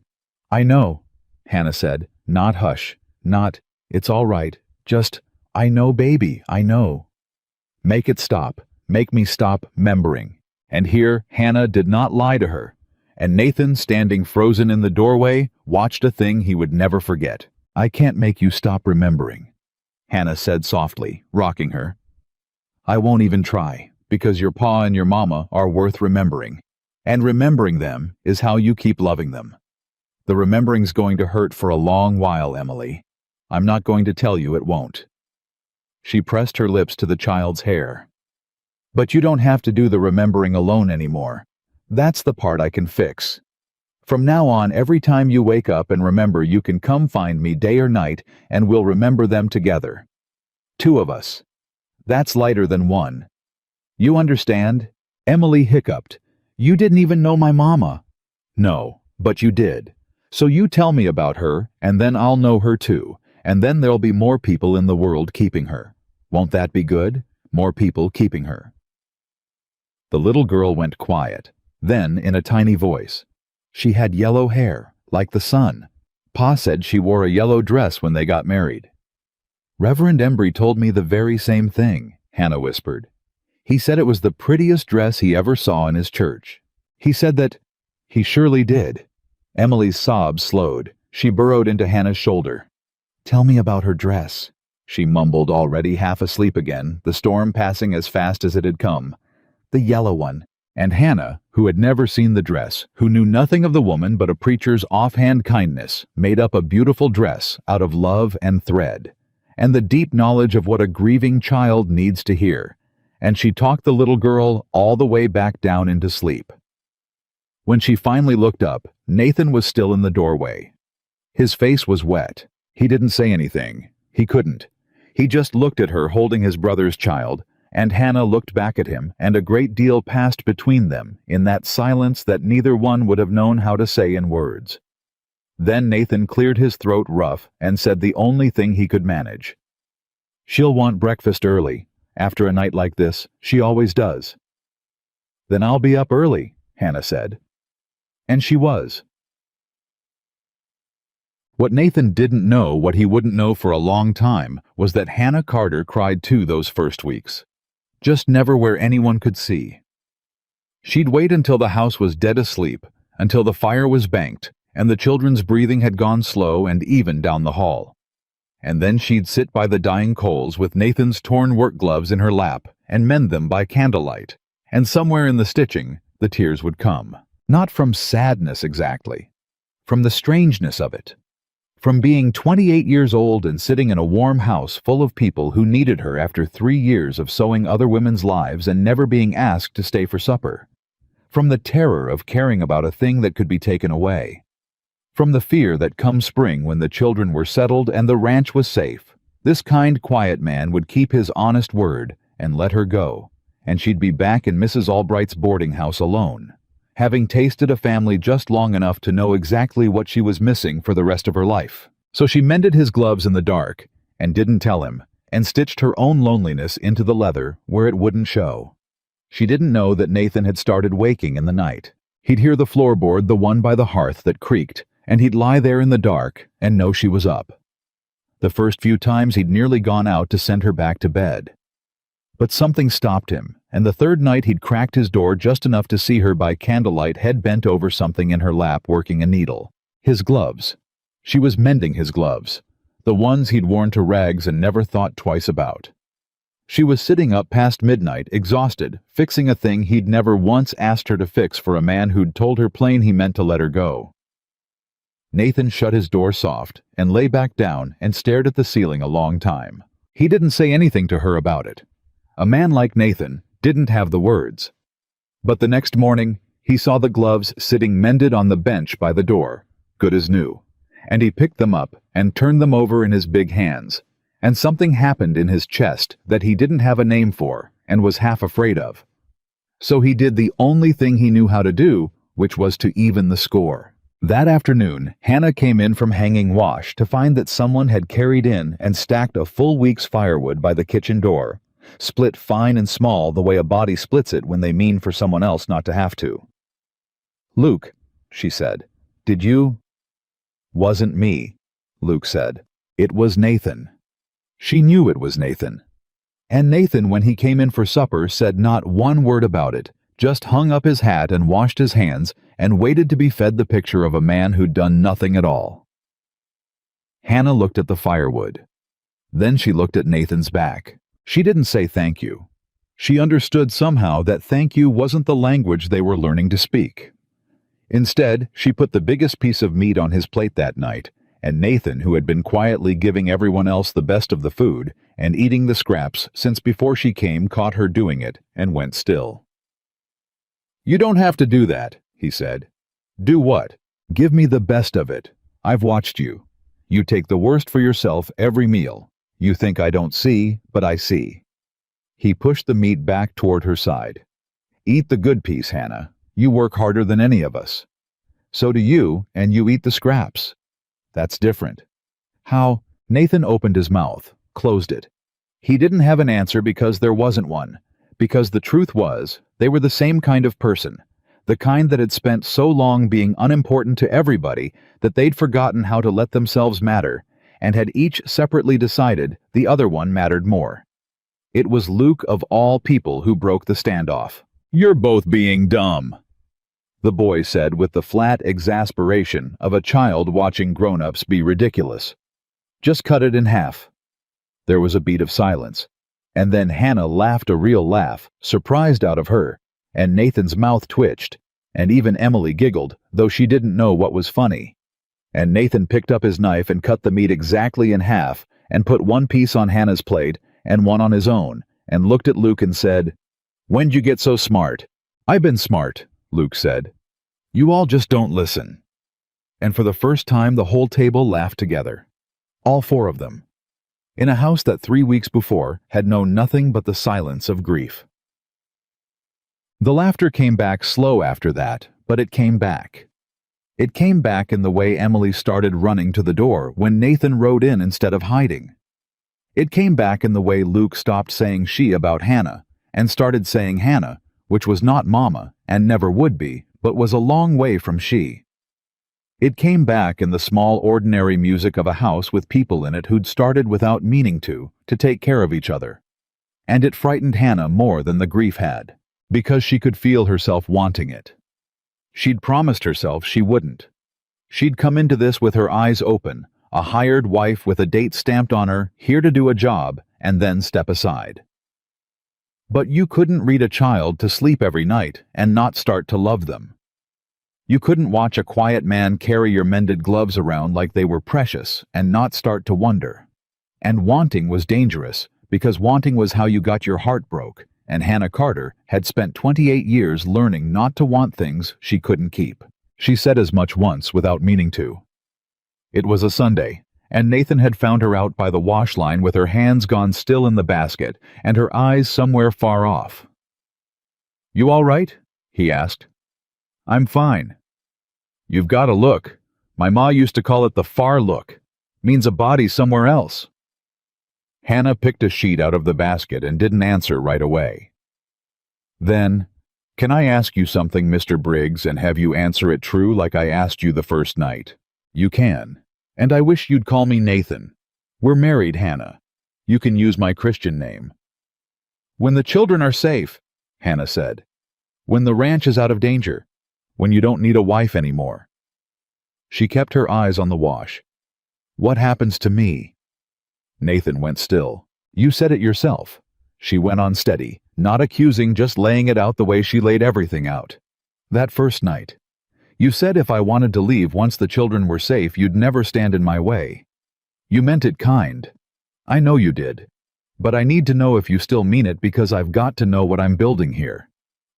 "I know," Hannah said, not hush, not, "It's all right, just, I know, baby, I know." Make it stop. Make me stop 'membering. And here Hannah did not lie to her, and Nathan, standing frozen in the doorway, watched a thing he would never forget. "I can't make you stop remembering," Hannah said softly, rocking her. "I won't even try, because your pa and your mama are worth remembering. And remembering them is how you keep loving them. The remembering's going to hurt for a long while, Emily. I'm not going to tell you it won't." She pressed her lips to the child's hair. "But you don't have to do the remembering alone anymore. That's the part I can fix. From now on, every time you wake up and remember, you can come find me day or night, and we'll remember them together. 2 of us. That's lighter than 1. You understand?" Emily hiccuped. "You didn't even know my mama." "No, but you did. So you tell me about her, and then I'll know her too, and then there'll be more people in the world keeping her. Won't that be good? More people keeping her." The little girl went quiet. Then, in a tiny voice, "She had yellow hair, like the sun. Pa said she wore a yellow dress when they got married." "Reverend Embry told me the very same thing," Hannah whispered. "He said it was the prettiest dress he ever saw in his church. He said that—" "He surely did." Emily's sobs slowed. She burrowed into Hannah's shoulder. "Tell me about her dress," she mumbled, already half asleep again, the storm passing as fast as it had come. "The yellow one." And Hannah, who had never seen the dress, who knew nothing of the woman but a preacher's offhand kindness, made up a beautiful dress out of love and thread, and the deep knowledge of what a grieving child needs to hear, and she talked the little girl all the way back down into sleep. When she finally looked up, Nathan was still in the doorway. His face was wet. He didn't say anything. He couldn't. He just looked at her holding his brother's child, and Hannah looked back at him, and a great deal passed between them in that silence that neither one would have known how to say in words. Then Nathan cleared his throat rough and said the only thing he could manage. "She'll want breakfast early. After a night like this, she always does." "Then I'll be up early," Hannah said. And she was. What Nathan didn't know, what he wouldn't know for a long time, was that Hannah Carter cried too those first weeks. Just never where anyone could see. She'd wait until the house was dead asleep, until the fire was banked, and the children's breathing had gone slow and even down the hall. And then she'd sit by the dying coals with Nathan's torn work gloves in her lap and mend them by candlelight, and somewhere in the stitching, the tears would come. Not from sadness exactly, from the strangeness of it. From being 28 years old and sitting in a warm house full of people who needed her after 3 years of sewing other women's lives and never being asked to stay for supper. From the terror of caring about a thing that could be taken away. From the fear that come spring when the children were settled and the ranch was safe, this kind, quiet man would keep his honest word and let her go, and she'd be back in Mrs. Albright's boarding house alone, having tasted a family just long enough to know exactly what she was missing for the rest of her life. So she mended his gloves in the dark, and didn't tell him, and stitched her own loneliness into the leather where it wouldn't show. She didn't know that Nathan had started waking in the night. He'd hear the floorboard, the one by the hearth, that creaked, and he'd lie there in the dark and know she was up. The first few times he'd nearly gone out to send her back to bed. But something stopped him, and the third night he'd cracked his door just enough to see her by candlelight, head bent over something in her lap, working a needle. His gloves. She was mending his gloves, the ones he'd worn to rags and never thought twice about. She was sitting up past midnight, exhausted, fixing a thing he'd never once asked her to fix for a man who'd told her plain he meant to let her go. Nathan shut his door soft and lay back down and stared at the ceiling a long time. He didn't say anything to her about it. A man like Nathan didn't have the words. But the next morning, he saw the gloves sitting mended on the bench by the door, good as new, and he picked them up and turned them over in his big hands, and something happened in his chest that he didn't have a name for and was half afraid of. So he did the only thing he knew how to do, which was to even the score. That afternoon, Hannah came in from hanging wash to find that someone had carried in and stacked a full week's firewood by the kitchen door, split fine and small the way a body splits it when they mean for someone else not to have to. "Luke," she said, "did you—" "Wasn't me," Luke said. "It was Nathan." She knew it was Nathan. And Nathan, when he came in for supper, said not one word about it, just hung up his hat and washed his hands and waited to be fed the picture of a man who'd done nothing at all. Hannah looked at the firewood. Then she looked at Nathan's back. She didn't say thank you. She understood somehow that thank you wasn't the language they were learning to speak. Instead, she put the biggest piece of meat on his plate that night, and Nathan, who had been quietly giving everyone else the best of the food and eating the scraps since before she came, caught her doing it and went still. "You don't have to do that," he said. "Do what? Give me the best of it. I've watched you. You take the worst for yourself every meal. You think I don't see, but I see." He pushed the meat back toward her side. "Eat the good piece, Hannah. You work harder than any of us. So do you, and you eat the scraps. That's different." "How?" Nathan opened his mouth, closed it. He didn't have an answer because there wasn't one, because the truth was, they were the same kind of person, the kind that had spent so long being unimportant to everybody that they'd forgotten how to let themselves matter, and had each separately decided the other one mattered more. It was Luke of all people who broke the standoff. "You're both being dumb," the boy said with the flat exasperation of a child watching grown-ups be ridiculous. Just cut it in half." There was a beat of silence, and then Hannah laughed a real laugh, surprised out of her, and Nathan's mouth twitched, and even Emily giggled, though she didn't know what was funny. And Nathan picked up his knife and cut the meat exactly in half, and put one piece on Hannah's plate and one on his own, and looked at Luke and said, "When'd you get so smart?" "I've been smart," Luke said. "You all just don't listen." And for the first time the whole table laughed together. All four of them. In a house that 3 weeks before had known nothing but the silence of grief. The laughter came back slow after that, but it came back. It came back in the way Emily started running to the door when Nathan rode in instead of hiding. It came back in the way Luke stopped saying she about Hannah and started saying Hannah, which was not Mama and never would be, but was a long way from she. It came back in the small ordinary music of a house with people in it who'd started without meaning to take care of each other. And it frightened Hannah more than the grief had, because she could feel herself wanting it. She'd promised herself she wouldn't. She'd come into this with her eyes open, a hired wife with a date stamped on her, here to do a job, and then step aside. But you couldn't read a child to sleep every night and not start to love them. You couldn't watch a quiet man carry your mended gloves around like they were precious and not start to wonder. And wanting was dangerous, because wanting was how you got your heart broke, and Hannah Carter had spent 28 years learning not to want things she couldn't keep. She said as much once without meaning to. It was a Sunday, and Nathan had found her out by the wash line with her hands gone still in the basket and her eyes somewhere far off. "You all right?" he asked. "I'm fine." "You've got a look. My ma used to call it the far look. Means a body somewhere else." Hannah picked a sheet out of the basket and didn't answer right away. Then, "Can I ask you something, Mr. Briggs, and have you answer it true like I asked you the first night?" "You can. And I wish you'd call me Nathan. We're married, Hannah. You can use my Christian name." "When the children are safe," Hannah said. "When the ranch is out of danger. When you don't need a wife anymore." She kept her eyes on the wash. "What happens to me?" Nathan went still. "You said it yourself." She went on steady, not accusing, just laying it out the way she laid everything out. "That first night. You said if I wanted to leave once the children were safe, you'd never stand in my way. You meant it kind. I know you did. But I need to know if you still mean it, because I've got to know what I'm building here.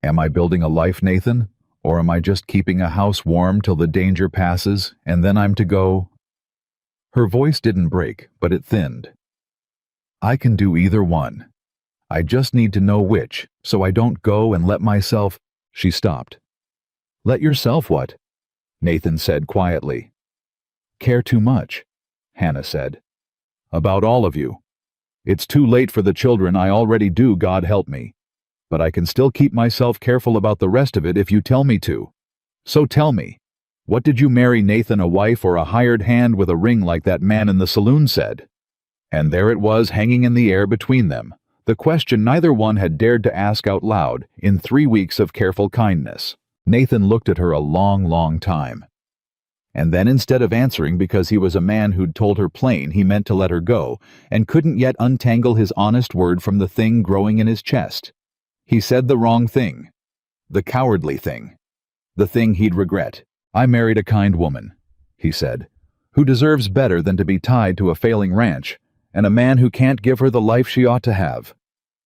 Am I building a life, Nathan? Or am I just keeping a house warm till the danger passes, and then I'm to go?" Her voice didn't break, but it thinned. "I can do either one. I just need to know which, so I don't go and let myself—" She stopped. "Let yourself what?" Nathan said quietly. "Care too much," Hannah said. "About all of you. It's too late for the children, I already do, God help me. But I can still keep myself careful about the rest of it if you tell me to. So tell me, what did you marry Nathan, a wife or a hired hand with a ring like that man in the saloon said?" And there it was hanging in the air between them, the question neither one had dared to ask out loud in 3 weeks of careful kindness. Nathan looked at her a long, long time. And then, instead of answering because he was a man who'd told her plain he meant to let her go and couldn't yet untangle his honest word from the thing growing in his chest, he said the wrong thing. The cowardly thing. The thing he'd regret. "I married a kind woman," he said, "who deserves better than to be tied to a failing ranch, and a man who can't give her the life she ought to have.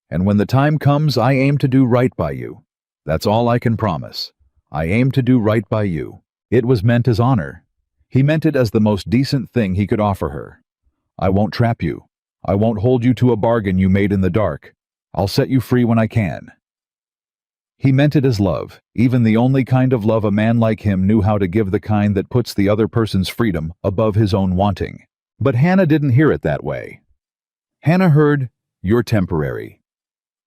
And when the time comes, I aim to do right by you. That's all I can promise. I aim to do right by you." It was meant as honor. He meant it as the most decent thing he could offer her. "I won't trap you. I won't hold you to a bargain you made in the dark. I'll set you free when I can." He meant it as love, even the only kind of love a man like him knew how to give, the kind that puts the other person's freedom above his own wanting. But Hannah didn't hear it that way. Hannah heard, "You're temporary."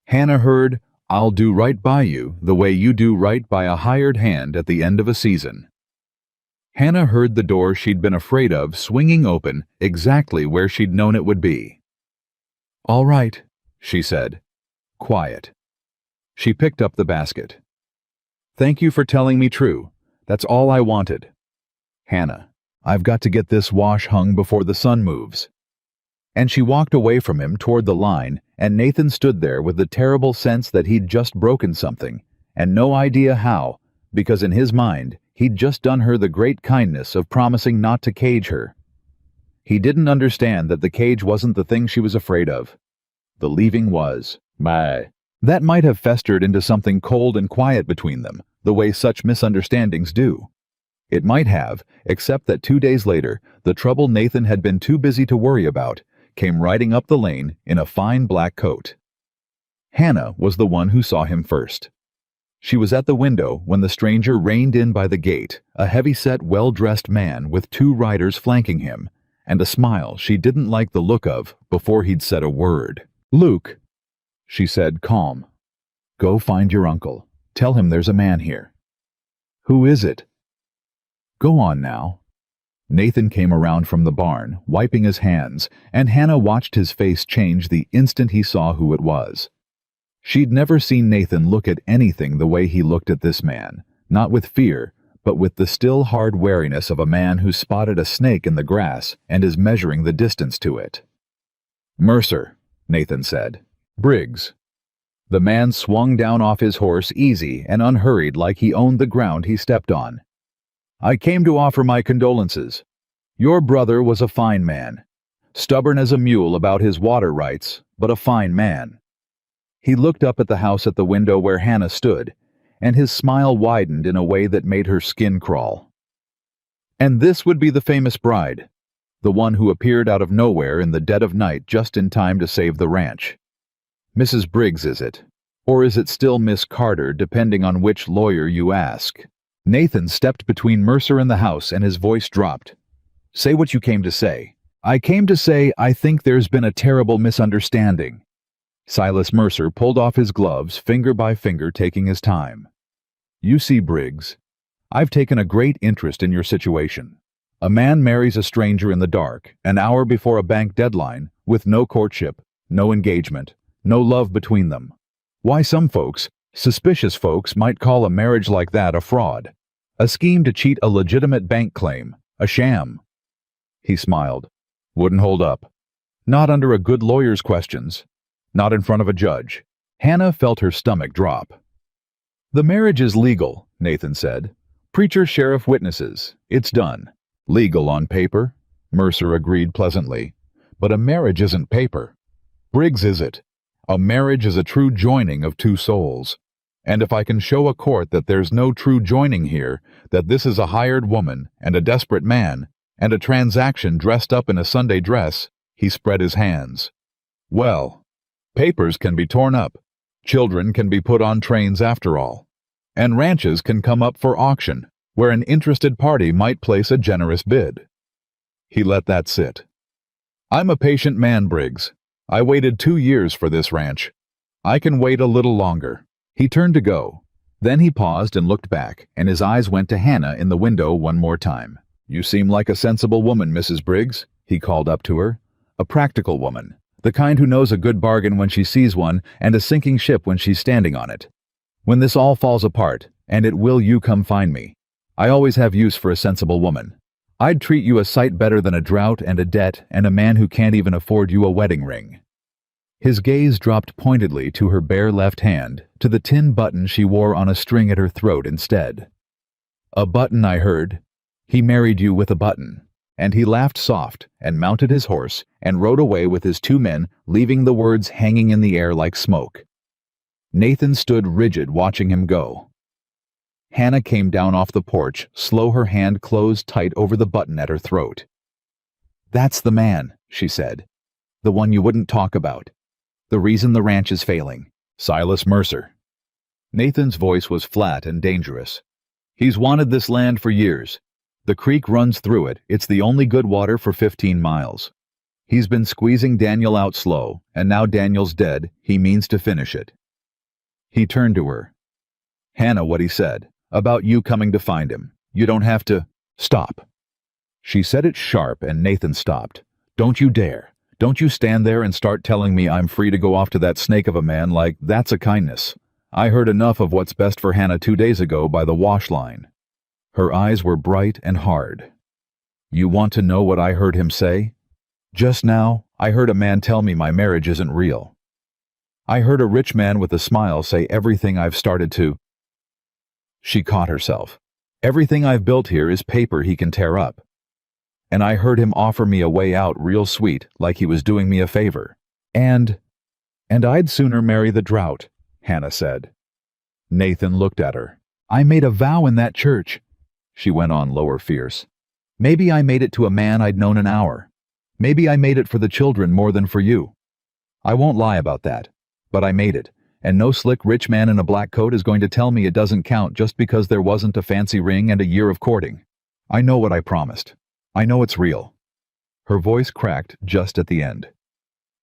Hannah heard, "I'll do right by you the way you do right by a hired hand at the end of a season." Hannah heard the door she'd been afraid of swinging open exactly where she'd known it would be. "All right," she said. Quiet. She picked up the basket. "Thank you for telling me true. That's all I wanted." "Hannah, I've got to get this wash hung before the sun moves." And she walked away from him toward the line, and Nathan stood there with the terrible sense that he'd just broken something, and no idea how, because in his mind, he'd just done her the great kindness of promising not to cage her. He didn't understand that the cage wasn't the thing she was afraid of. The leaving was. That might have festered into something cold and quiet between them, the way such misunderstandings do. It might have, except that 2 days later, the trouble Nathan had been too busy to worry about came riding up the lane in a fine black coat. Hannah was the one who saw him first. She was at the window when the stranger reined in by the gate, a heavy-set, well-dressed man with 2 riders flanking him, and a smile she didn't like the look of before he'd said a word. "Luke," she said, calm. "Go find your uncle. Tell him there's a man here." "Who is it?" "Go on now." Nathan came around from the barn, wiping his hands, and Hannah watched his face change the instant he saw who it was. She'd never seen Nathan look at anything the way he looked at this man, not with fear, but with the still hard wariness of a man who spotted a snake in the grass and is measuring the distance to it. "Mercer," Nathan said. "Briggs." The man swung down off his horse easy and unhurried like he owned the ground he stepped on. "I came to offer my condolences. Your brother was a fine man. Stubborn as a mule about his water rights, but a fine man." He looked up at the house at the window where Hannah stood, and his smile widened in a way that made her skin crawl. And this would be the famous bride, the one who appeared out of nowhere in the dead of night just in time to save the ranch. "Mrs. Briggs, is it? Or is it still Miss Carter, depending on which lawyer you ask?" Nathan stepped between Mercer and the house, and his voice dropped. "Say what you came to say." "I came to say I think there's been a terrible misunderstanding." Silas Mercer pulled off his gloves, finger by finger, taking his time. "You see, Briggs, I've taken a great interest in your situation. A man marries a stranger in the dark, an hour before a bank deadline, with no courtship, no engagement, no love between them. Why, some folks, suspicious folks, might call a marriage like that a fraud, a scheme to cheat a legitimate bank claim, a sham." He smiled. "Wouldn't hold up. Not under a good lawyer's questions. Not in front of a judge." Hannah felt her stomach drop. "The marriage is legal," Nathan said. "Preacher, sheriff, witnesses. It's done." "Legal on paper," Mercer agreed pleasantly. "But a marriage isn't paper. Briggs, is it? A marriage is a true joining of 2 souls. And if I can show a court that there's no true joining here, that this is a hired woman and a desperate man, and a transaction dressed up in a Sunday dress," he spread his hands. "Well, papers can be torn up, children can be put on trains after all, and ranches can come up for auction, where an interested party might place a generous bid." He let that sit. "I'm a patient man, Briggs. I waited 2 years for this ranch. I can wait a little longer." He turned to go. Then he paused and looked back, and his eyes went to Hannah in the window one more time. "You seem like a sensible woman, Mrs. Briggs," he called up to her. "A practical woman. The kind who knows a good bargain when she sees one and a sinking ship when she's standing on it. When this all falls apart, and it will, you come find me. I always have use for a sensible woman. I'd treat you a sight better than a drought and a debt and a man who can't even afford you a wedding ring." His gaze dropped pointedly to her bare left hand, to the tin button she wore on a string at her throat instead. "A button, I heard. He married you with a button." And he laughed soft and mounted his horse and rode away with his 2 men, leaving the words hanging in the air like smoke. Nathan stood rigid, watching him go. Hannah came down off the porch, slow, her hand closed tight over the button at her throat. "That's the man," she said. "The one you wouldn't talk about. The reason the ranch is failing. Silas Mercer." Nathan's voice was flat and dangerous. "He's wanted this land for years. The creek runs through it. It's the only good water for 15 miles. He's been squeezing Daniel out slow, and now Daniel's dead, he means to finish it." He turned to her. "Hannah, what he said, about you coming to find him. You don't have to—" "Stop." She said it sharp, and Nathan stopped. "Don't you dare. Don't you stand there and start telling me I'm free to go off to that snake of a man like that's a kindness. I heard enough of what's best for Hannah 2 days ago by the wash line." Her eyes were bright and hard. "You want to know what I heard him say? Just now, I heard a man tell me my marriage isn't real. I heard a rich man with a smile say everything I've started to. She caught herself. Everything I've built here is paper he can tear up. And I heard him offer me a way out real sweet, like he was doing me a favor. And I'd sooner marry the drought, Hannah said. Nathan looked at her. I made a vow in that church, she went on lower fierce. Maybe I made it to a man I'd known an hour. Maybe I made it for the children more than for you. I won't lie about that, but I made it, and no slick rich man in a black coat is going to tell me it doesn't count just because there wasn't a fancy ring and a year of courting. I know what I promised. I know it's real. Her voice cracked just at the end.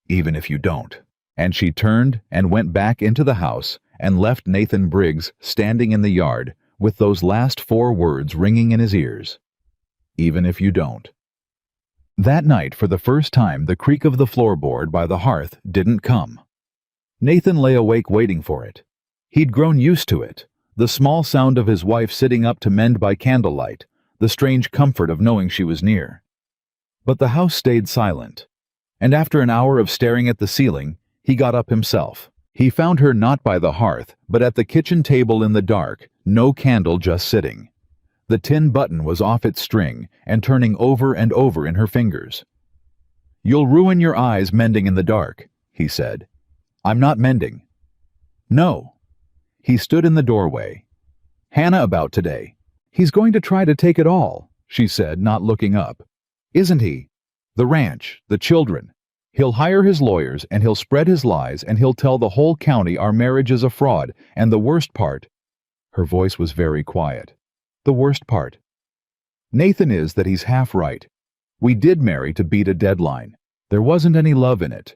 Even if you don't. And she turned and went back into the house and left Nathan Briggs standing in the yard with those last 4 words ringing in his ears. Even if you don't. That night, for the first time, the creak of the floorboard by the hearth didn't come. Nathan lay awake waiting for it. He'd grown used to it, the small sound of his wife sitting up to mend by candlelight, the strange comfort of knowing she was near. But the house stayed silent, and after an hour of staring at the ceiling, he got up himself. He found her not by the hearth, but at the kitchen table in the dark, no candle, just sitting. The tin button was off its string and turning over and over in her fingers. You'll ruin your eyes mending in the dark, he said. I'm not mending. No. He stood in the doorway. Hannah about today. He's going to try to take it all, she said, not looking up. Isn't he? The ranch, the children. He'll hire his lawyers and he'll spread his lies and he'll tell the whole county our marriage is a fraud, and the worst part— her voice was very quiet. The worst part, Nathan, is that he's half right. We did marry to beat a deadline. There wasn't any love in it.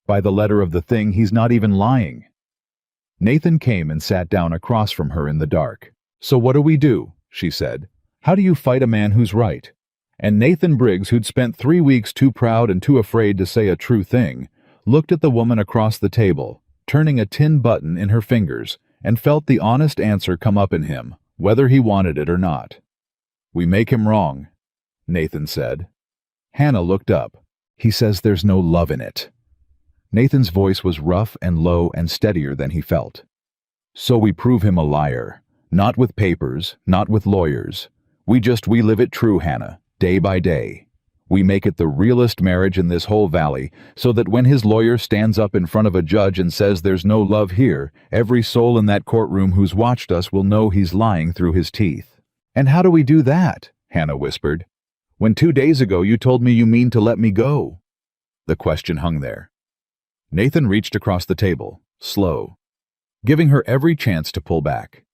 By the letter of the thing, he's not even lying. Nathan came and sat down across from her in the dark. So what do we do? She said. How do you fight a man who's right? And Nathan Briggs, who'd spent 3 weeks too proud and too afraid to say a true thing, looked at the woman across the table, turning a tin button in her fingers, and felt the honest answer come up in him, whether he wanted it or not. We make him wrong, Nathan said. Hannah looked up. He says there's no love in it. Nathan's voice was rough and low and steadier than he felt. So we prove him a liar. Not with papers, not with lawyers. We live it true, Hannah, day by day. We make it the realest marriage in this whole valley, so that when his lawyer stands up in front of a judge and says there's no love here, every soul in that courtroom who's watched us will know he's lying through his teeth. And how do we do that? Hannah whispered. When 2 days ago you told me you mean to let me go. The question hung there. Nathan reached across the table, slow, giving her every chance to pull back.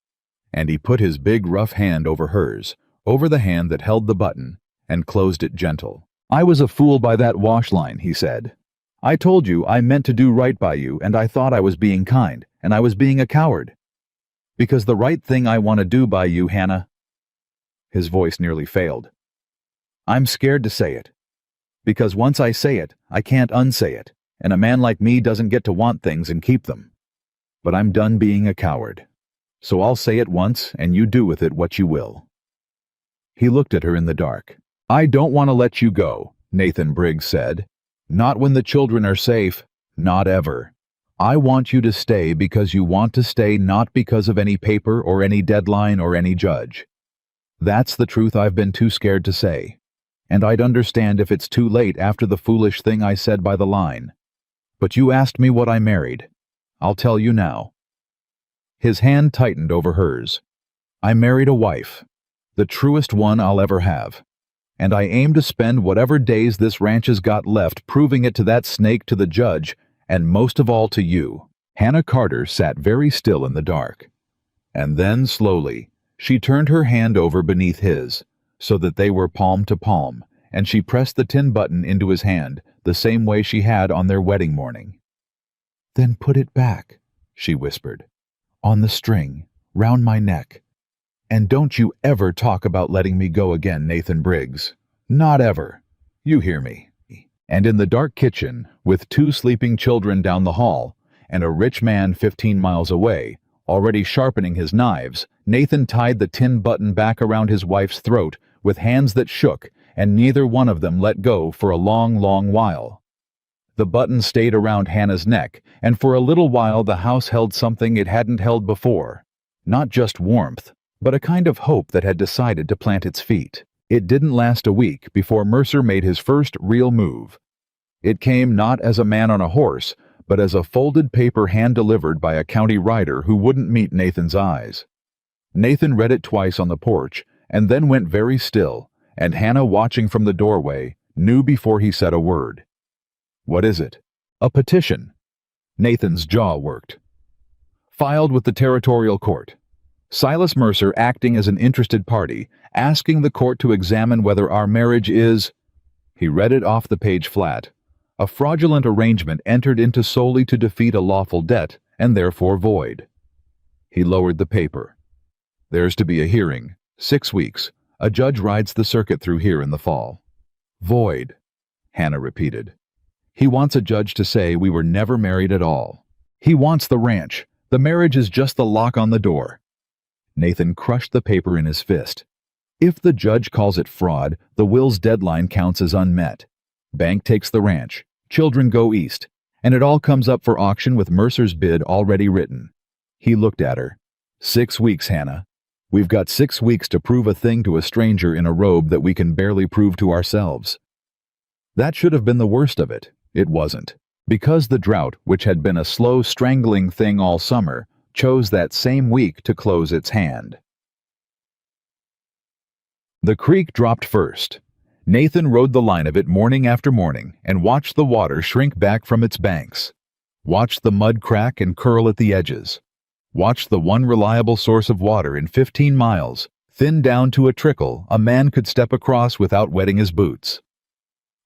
And he put his big rough hand over hers, over the hand that held the button, and closed it gentle. I was a fool by that wash line, he said. I told you I meant to do right by you, and I thought I was being kind, and I was being a coward. Because the right thing I want to do by you, Hannah— his voice nearly failed. I'm scared to say it. Because once I say it, I can't unsay it, and a man like me doesn't get to want things and keep them. But I'm done being a coward. So I'll say it once, and you do with it what you will. He looked at her in the dark. I don't want to let you go, Nathan Briggs said. Not when the children are safe. Not ever. I want you to stay because you want to stay, not because of any paper or any deadline or any judge. That's the truth I've been too scared to say. And I'd understand if it's too late after the foolish thing I said by the line. But you asked me what I married. I'll tell you now. His hand tightened over hers. I married a wife. The truest one I'll ever have. And I aim to spend whatever days this ranch has got left proving it to that snake, to the judge, and most of all to you. Hannah Carter sat very still in the dark. And then, slowly, she turned her hand over beneath his, so that they were palm to palm, and she pressed the tin button into his hand, the same way she had on their wedding morning. Then put it back, she whispered, on the string, round my neck. And don't you ever talk about letting me go again, Nathan Briggs. Not ever. You hear me. And in the dark kitchen, with 2 sleeping children down the hall, and a rich man 15 miles away, already sharpening his knives, Nathan tied the tin button back around his wife's throat with hands that shook, and neither one of them let go for a long, long while. The button stayed around Hannah's neck, and for a little while the house held something it hadn't held before. Not just warmth, but a kind of hope that had decided to plant its feet. It didn't last a week before Mercer made his first real move. It came not as a man on a horse, but as a folded paper hand-delivered by a county rider who wouldn't meet Nathan's eyes. Nathan read it twice on the porch, and then went very still, and Hannah, watching from the doorway, knew before he said a word. "What is it?" "A petition." Nathan's jaw worked. "Filed with the territorial court. Silas Mercer acting as an interested party, asking the court to examine whether our marriage is—" He read it off the page flat. "A fraudulent arrangement entered into solely to defeat a lawful debt, and therefore void." He lowered the paper. "There's to be a hearing. 6 weeks. A judge rides the circuit through here in the fall." "Void," Hannah repeated. "He wants a judge to say we were never married at all. He wants the ranch. The marriage is just the lock on the door." Nathan crushed the paper in his fist. "If the judge calls it fraud, the will's deadline counts as unmet. Bank takes the ranch, children go east, and it all comes up for auction with Mercer's bid already written." He looked at her. 6 weeks, Hannah. We've got 6 weeks to prove a thing to a stranger in a robe that we can barely prove to ourselves. That should have been the worst of it. It wasn't. Because the drought, which had been a slow, strangling thing all summer, chose that same week to close its hand. The creek dropped first. Nathan rode the line of it morning after morning and watched the water shrink back from its banks. Watched the mud crack and curl at the edges. Watched the one reliable source of water in 15 miles, thin down to a trickle a man could step across without wetting his boots.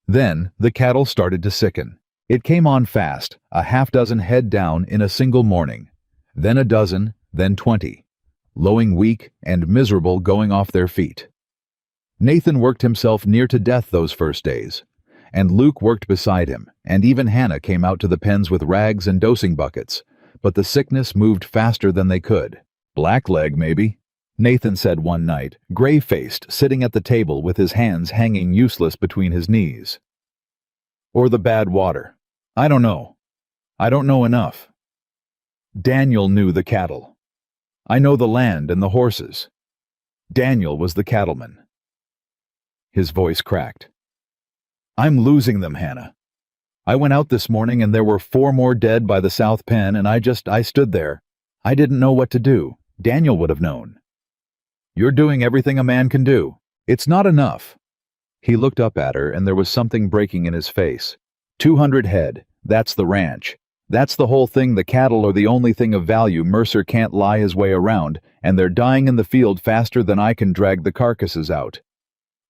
Then the cattle started to sicken. It came on fast, a half-dozen head down in a single morning. Then a dozen, then 20. Lowing weak and miserable, going off their feet. Nathan worked himself near to death those first days, and Luke worked beside him, and even Hannah came out to the pens with rags and dosing buckets, but the sickness moved faster than they could. "Blackleg, maybe," Nathan said one night, gray-faced, sitting at the table with his hands hanging useless between his knees. "Or the bad water. I don't know. I don't know enough. Daniel knew the cattle. I know the land and the horses. Daniel was the cattleman." His voice cracked. "I'm losing them, Hannah. I went out this morning and there were 4 more dead by the south pen, and I stood there. I didn't know what to do. Daniel would have known." "You're doing everything a man can do. It's not enough." He looked up at her, and there was something breaking in his face. 200 head. That's the ranch. That's the whole thing. The cattle are the only thing of value Mercer can't lie his way around, and they're dying in the field faster than I can drag the carcasses out.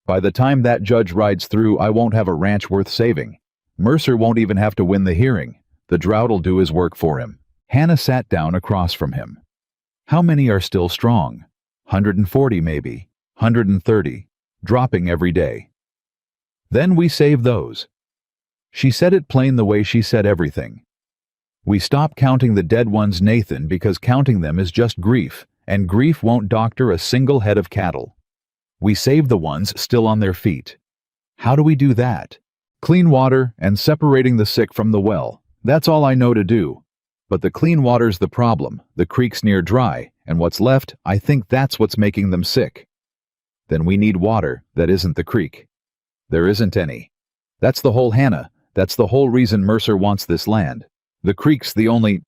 By the time that judge rides through, I won't have a ranch worth saving. Mercer won't even have to win the hearing. The drought'll do his work for him." Hannah sat down across from him. "How many are still strong? 140 maybe, 130, dropping every day. Then we save those." She said it plain the way she said everything. "We stop counting the dead ones, Nathan, because counting them is just grief, and grief won't doctor a single head of cattle. We save the ones still on their feet. How do we do that? Clean water and separating the sick from the well. That's all I know to do. But the clean water's the problem. The creek's near dry, and what's left, I think that's what's making them sick. Then we need water that isn't the creek. There isn't any. That's the whole Hannah. That's the whole reason Mercer wants this land. The creek's the only—"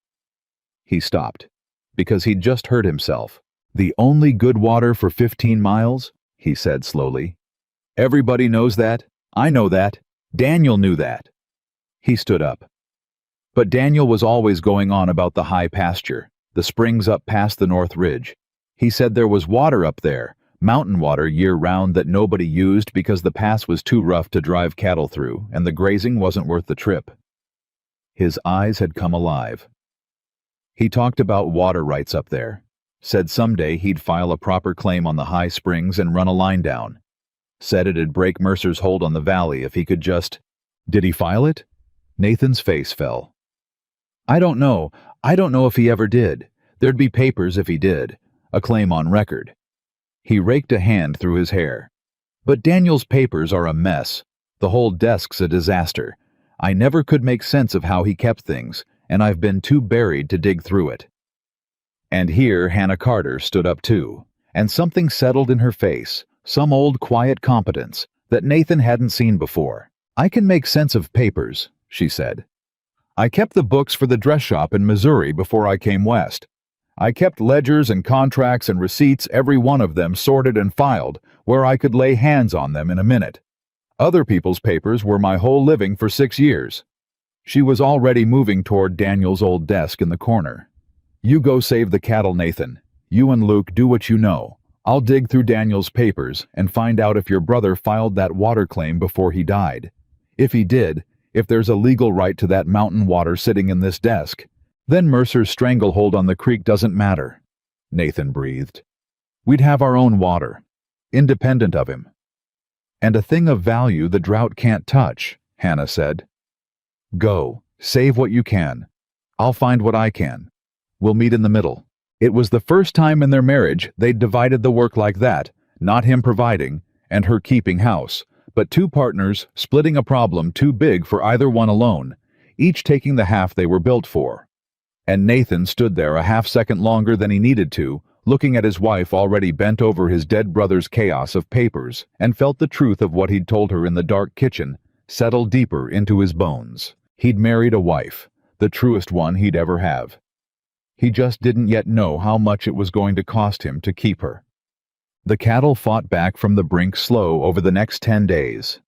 He stopped, because he'd just heard himself. "The only good water for 15 miles?" he said slowly. "Everybody knows that. I know that. Daniel knew that." He stood up. But Daniel was always going on about the high pasture, the springs up past the North Ridge. He said there was water up there, mountain water year-round that nobody used because the pass was too rough to drive cattle through, and the grazing wasn't worth the trip. His eyes had come alive. He talked about water rights up there, said someday he'd file a proper claim on the high springs and run a line down. Said it'd break Mercer's hold on the valley if he could just— Did he file it? Nathan's face fell. I don't know if he ever did. There'd be papers if he did, a claim on record. He raked a hand through his hair. But Daniel's papers are a mess. The whole desk's a disaster. I never could make sense of how he kept things, and I've been too buried to dig through it." And here Hannah Carter stood up too, and something settled in her face, some old quiet competence that Nathan hadn't seen before. "I can make sense of papers," she said. "I kept the books for the dress shop in Missouri before I came west. I kept ledgers and contracts and receipts, every one of them sorted and filed, where I could lay hands on them in a minute. Other people's papers were my whole living for 6 years." She was already moving toward Daniel's old desk in the corner. "You go save the cattle, Nathan. You and Luke do what you know. I'll dig through Daniel's papers and find out if your brother filed that water claim before he died. If he did, if there's a legal right to that mountain water sitting in this desk, then Mercer's stranglehold on the creek doesn't matter," Nathan breathed. "We'd have our own water, independent of him." "And a thing of value the drought can't touch," Hannah said. "Go, save what you can. I'll find what I can. We'll meet in the middle." It was the first time in their marriage they'd divided the work like that, not him providing and her keeping house, but two partners splitting a problem too big for either one alone, each taking the half they were built for. And Nathan stood there a half-second longer than he needed to, looking at his wife already bent over his dead brother's chaos of papers, and felt the truth of what he'd told her in the dark kitchen settle deeper into his bones. He'd married a wife, the truest one he'd ever have. He just didn't yet know how much it was going to cost him to keep her. The cattle fought back from the brink slow over the next 10 days.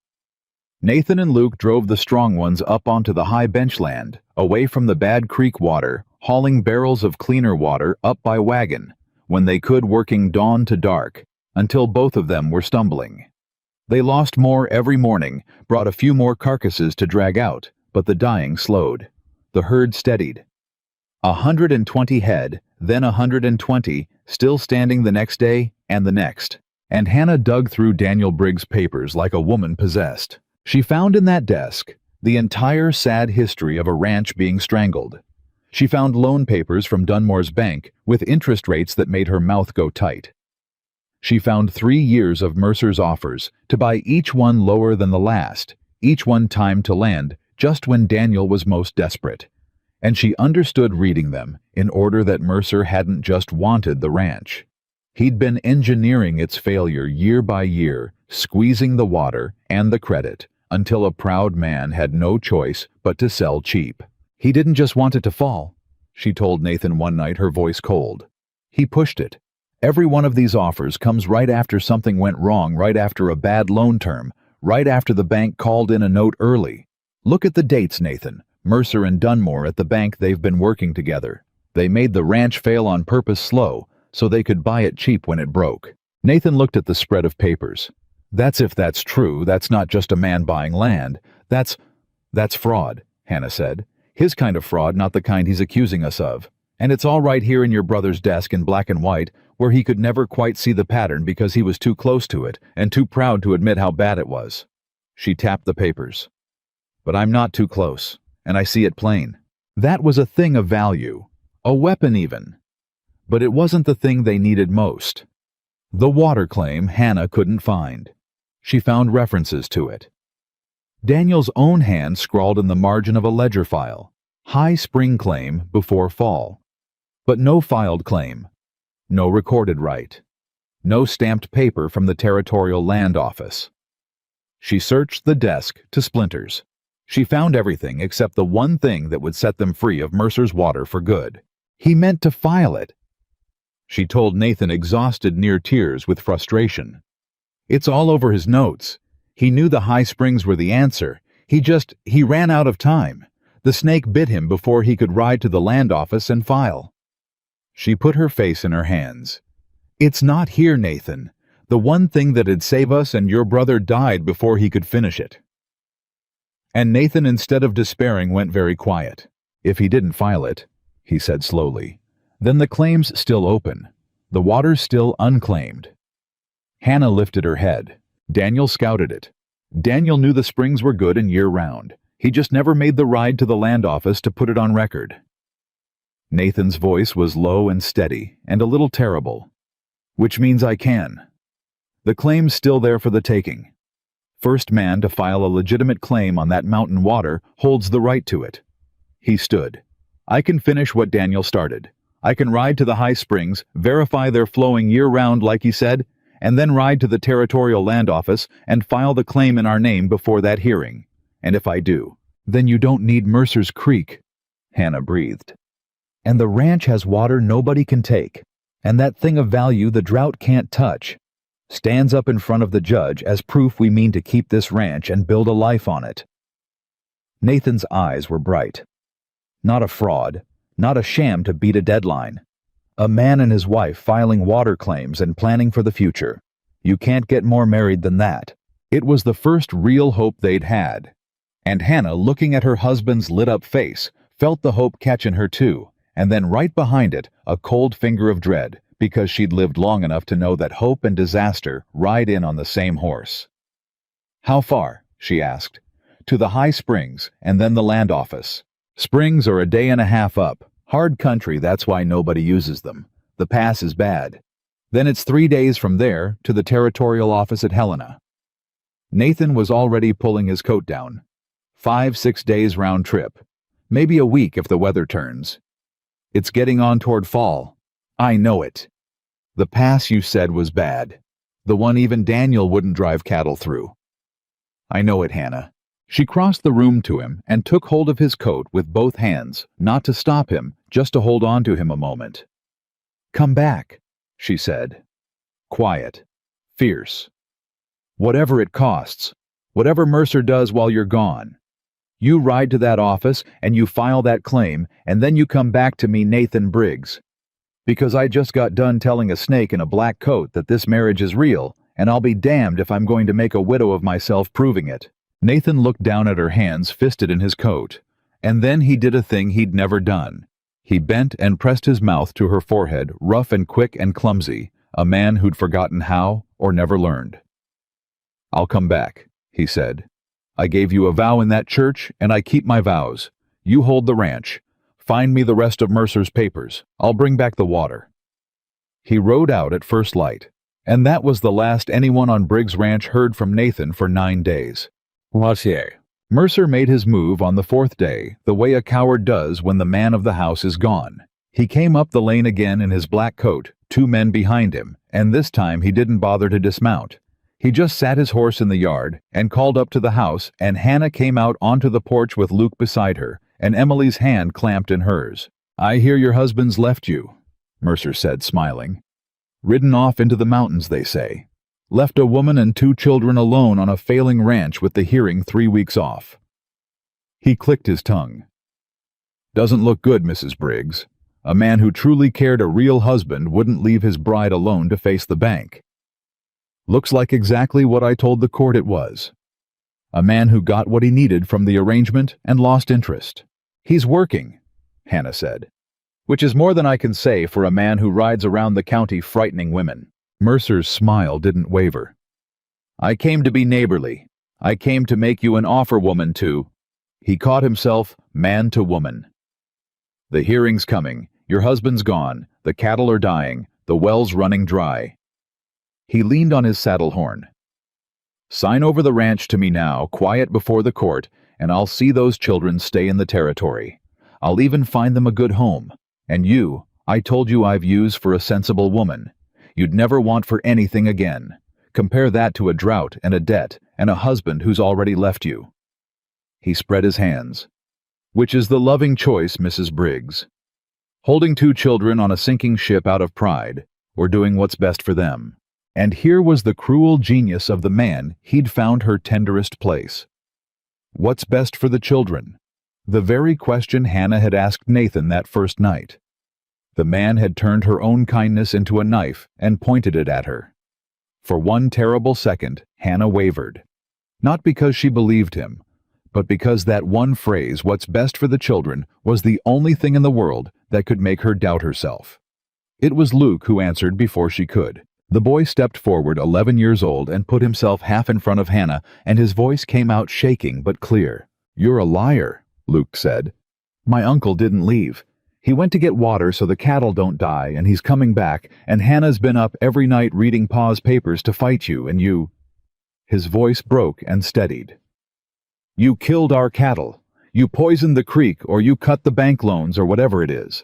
Nathan and Luke drove the strong ones up onto the high benchland, away from the bad creek water, hauling barrels of cleaner water up by wagon, when they could, working dawn to dark, until both of them were stumbling. They lost more every morning, brought a few more carcasses to drag out, but the dying slowed. The herd steadied. 120 head, then 120, still standing the next day and the next. And Hannah dug through Daniel Briggs' papers like a woman possessed. She found in that desk the entire sad history of a ranch being strangled. She found loan papers from Dunmore's bank with interest rates that made her mouth go tight. She found 3 years of Mercer's offers, to buy each one lower than the last, each one timed to land just when Daniel was most desperate. And she understood reading them in order that Mercer hadn't just wanted the ranch. He'd been engineering its failure year by year, squeezing the water and the credit, until a proud man had no choice but to sell cheap. "He didn't just want it to fall," she told Nathan one night, her voice cold. "He pushed it. Every one of these offers comes right after something went wrong, right after a bad loan term, right after the bank called in a note early. Look at the dates, Nathan. Mercer and Dunmore at the bank, they've been working together. They made the ranch fail on purpose slow, so they could buy it cheap when it broke." Nathan looked at the spread of papers. "That's if that's true. That's not just a man buying land. That's fraud," Hannah said. "His kind of fraud, not the kind he's accusing us of. And it's all right here in your brother's desk in black and white, where he could never quite see the pattern because he was too close to it and too proud to admit how bad it was." She tapped the papers. "But I'm not too close, and I see it plain. That was a thing of value, a weapon even. But it wasn't the thing they needed most. The water claim Hannah couldn't find. She found references to it. Daniel's own hand scrawled in the margin of a ledger file, high spring claim before fall. But no filed claim, no recorded right, no stamped paper from the Territorial Land Office. She searched the desk to splinters. She found everything except the one thing that would set them free of Mercer's water for good. He meant to file it. She told Nathan, exhausted near tears with frustration. "It's all over his notes. He knew the high springs were the answer. He ran out of time. The snake bit him before he could ride to the land office and file." She put her face in her hands. "It's not here, Nathan. The one thing that'd save us, and your brother died before he could finish it." And Nathan, instead of despairing, went very quiet. "If he didn't file it," he said slowly, "then the claim's still open. The water's still unclaimed." Hannah lifted her head. Daniel scouted it. Daniel knew the springs were good and year-round. He just never made the ride to the land office to put it on record. Nathan's voice was low and steady, and a little terrible. "Which means I can. The claim's still there for the taking. First man to file a legitimate claim on that mountain water holds the right to it. He stood. I can finish what Daniel started. I can ride to the high springs, verify they're flowing year-round like he said, and then ride to the territorial land office and file the claim in our name before that hearing. And if I do, then you don't need Mercer's Creek, Hannah breathed. And the ranch has water nobody can take, and that thing of value the drought can't touch. Stands up in front of the judge as proof we mean to keep this ranch and build a life on it. Nathan's eyes were bright. Not a fraud, not a sham to beat a deadline. A man and his wife filing water claims and planning for the future. You can't get more married than that. It was the first real hope they'd had. And Hannah, looking at her husband's lit-up face, felt the hope catch in her too, and then right behind it, a cold finger of dread, because she'd lived long enough to know that hope and disaster ride in on the same horse. How far? She asked. To the high springs, and then the land office. Springs are a day and a half up. Hard country, that's why nobody uses them. The pass is bad. Then it's 3 days from there to the territorial office at Helena. Nathan was already pulling his coat down. 5-6 days round trip. Maybe a week if the weather turns. It's getting on toward fall. I know it. The pass you said was bad. The one even Daniel wouldn't drive cattle through. I know it, Hannah. She crossed the room to him and took hold of his coat with both hands, not to stop him, just to hold on to him a moment. Come back, she said. Quiet. Fierce. Whatever it costs. Whatever Mercer does while you're gone. You ride to that office and you file that claim, and then you come back to me, Nathan Briggs. Because I just got done telling a snake in a black coat that this marriage is real, and I'll be damned if I'm going to make a widow of myself proving it. Nathan looked down at her hands fisted in his coat, and then he did a thing he'd never done. He bent and pressed his mouth to her forehead, rough and quick and clumsy, a man who'd forgotten how or never learned. I'll come back, he said. I gave you a vow in that church, and I keep my vows. You hold the ranch. Find me the rest of Mercer's papers. I'll bring back the water. He rode out at first light, and that was the last anyone on Briggs Ranch heard from Nathan for 9 days. Mercer made his move on the 4th day, the way a coward does when the man of the house is gone. He came up the lane again in his black coat, 2 men behind him, and this time he didn't bother to dismount. He just sat his horse in the yard and called up to the house, and Hannah came out onto the porch with Luke beside her, and Emily's hand clamped in hers. I hear your husband's left you, Mercer said, smiling. Ridden off into the mountains, they say. Left a woman and 2 children alone on a failing ranch with the hearing 3 weeks off. He clicked his tongue. Doesn't look good, Mrs. Briggs. A man who truly cared a real husband wouldn't leave his bride alone to face the bank. Looks like exactly what I told the court it was. A man who got what he needed from the arrangement and lost interest. He's working, Hannah said. Which is more than I can say for a man who rides around the county frightening women. Mercer's smile didn't waver. I came to be neighborly. I came to make you an offer, woman, too. He caught himself man to woman. The hearing's coming. Your husband's gone. The cattle are dying. The well's running dry. He leaned on his saddle horn. Sign over the ranch to me now, quiet before the court, and I'll see those children stay in the territory. I'll even find them a good home. And you, I told you I've used for a sensible woman. You'd never want for anything again. Compare that to a drought and a debt and a husband who's already left you. He spread his hands. Which is the loving choice, Mrs. Briggs? Holding 2 children on a sinking ship out of pride, or doing what's best for them? And here was the cruel genius of the man he'd found her tenderest place. What's best for the children? The very question Hannah had asked Nathan that first night. The man had turned her own kindness into a knife and pointed it at her. For one terrible second, Hannah wavered. Not because she believed him, but because that one phrase, what's best for the children, was the only thing in the world that could make her doubt herself. It was Luke who answered before she could. The boy stepped forward, 11 years old, and put himself half in front of Hannah, and his voice came out shaking but clear. You're a liar, Luke said. My uncle didn't leave. He went to get water so the cattle don't die, and he's coming back, and Hannah's been up every night reading Pa's papers to fight you, and you... His voice broke and steadied. "You killed our cattle. You poisoned the creek, or you cut the bank loans, or whatever it is.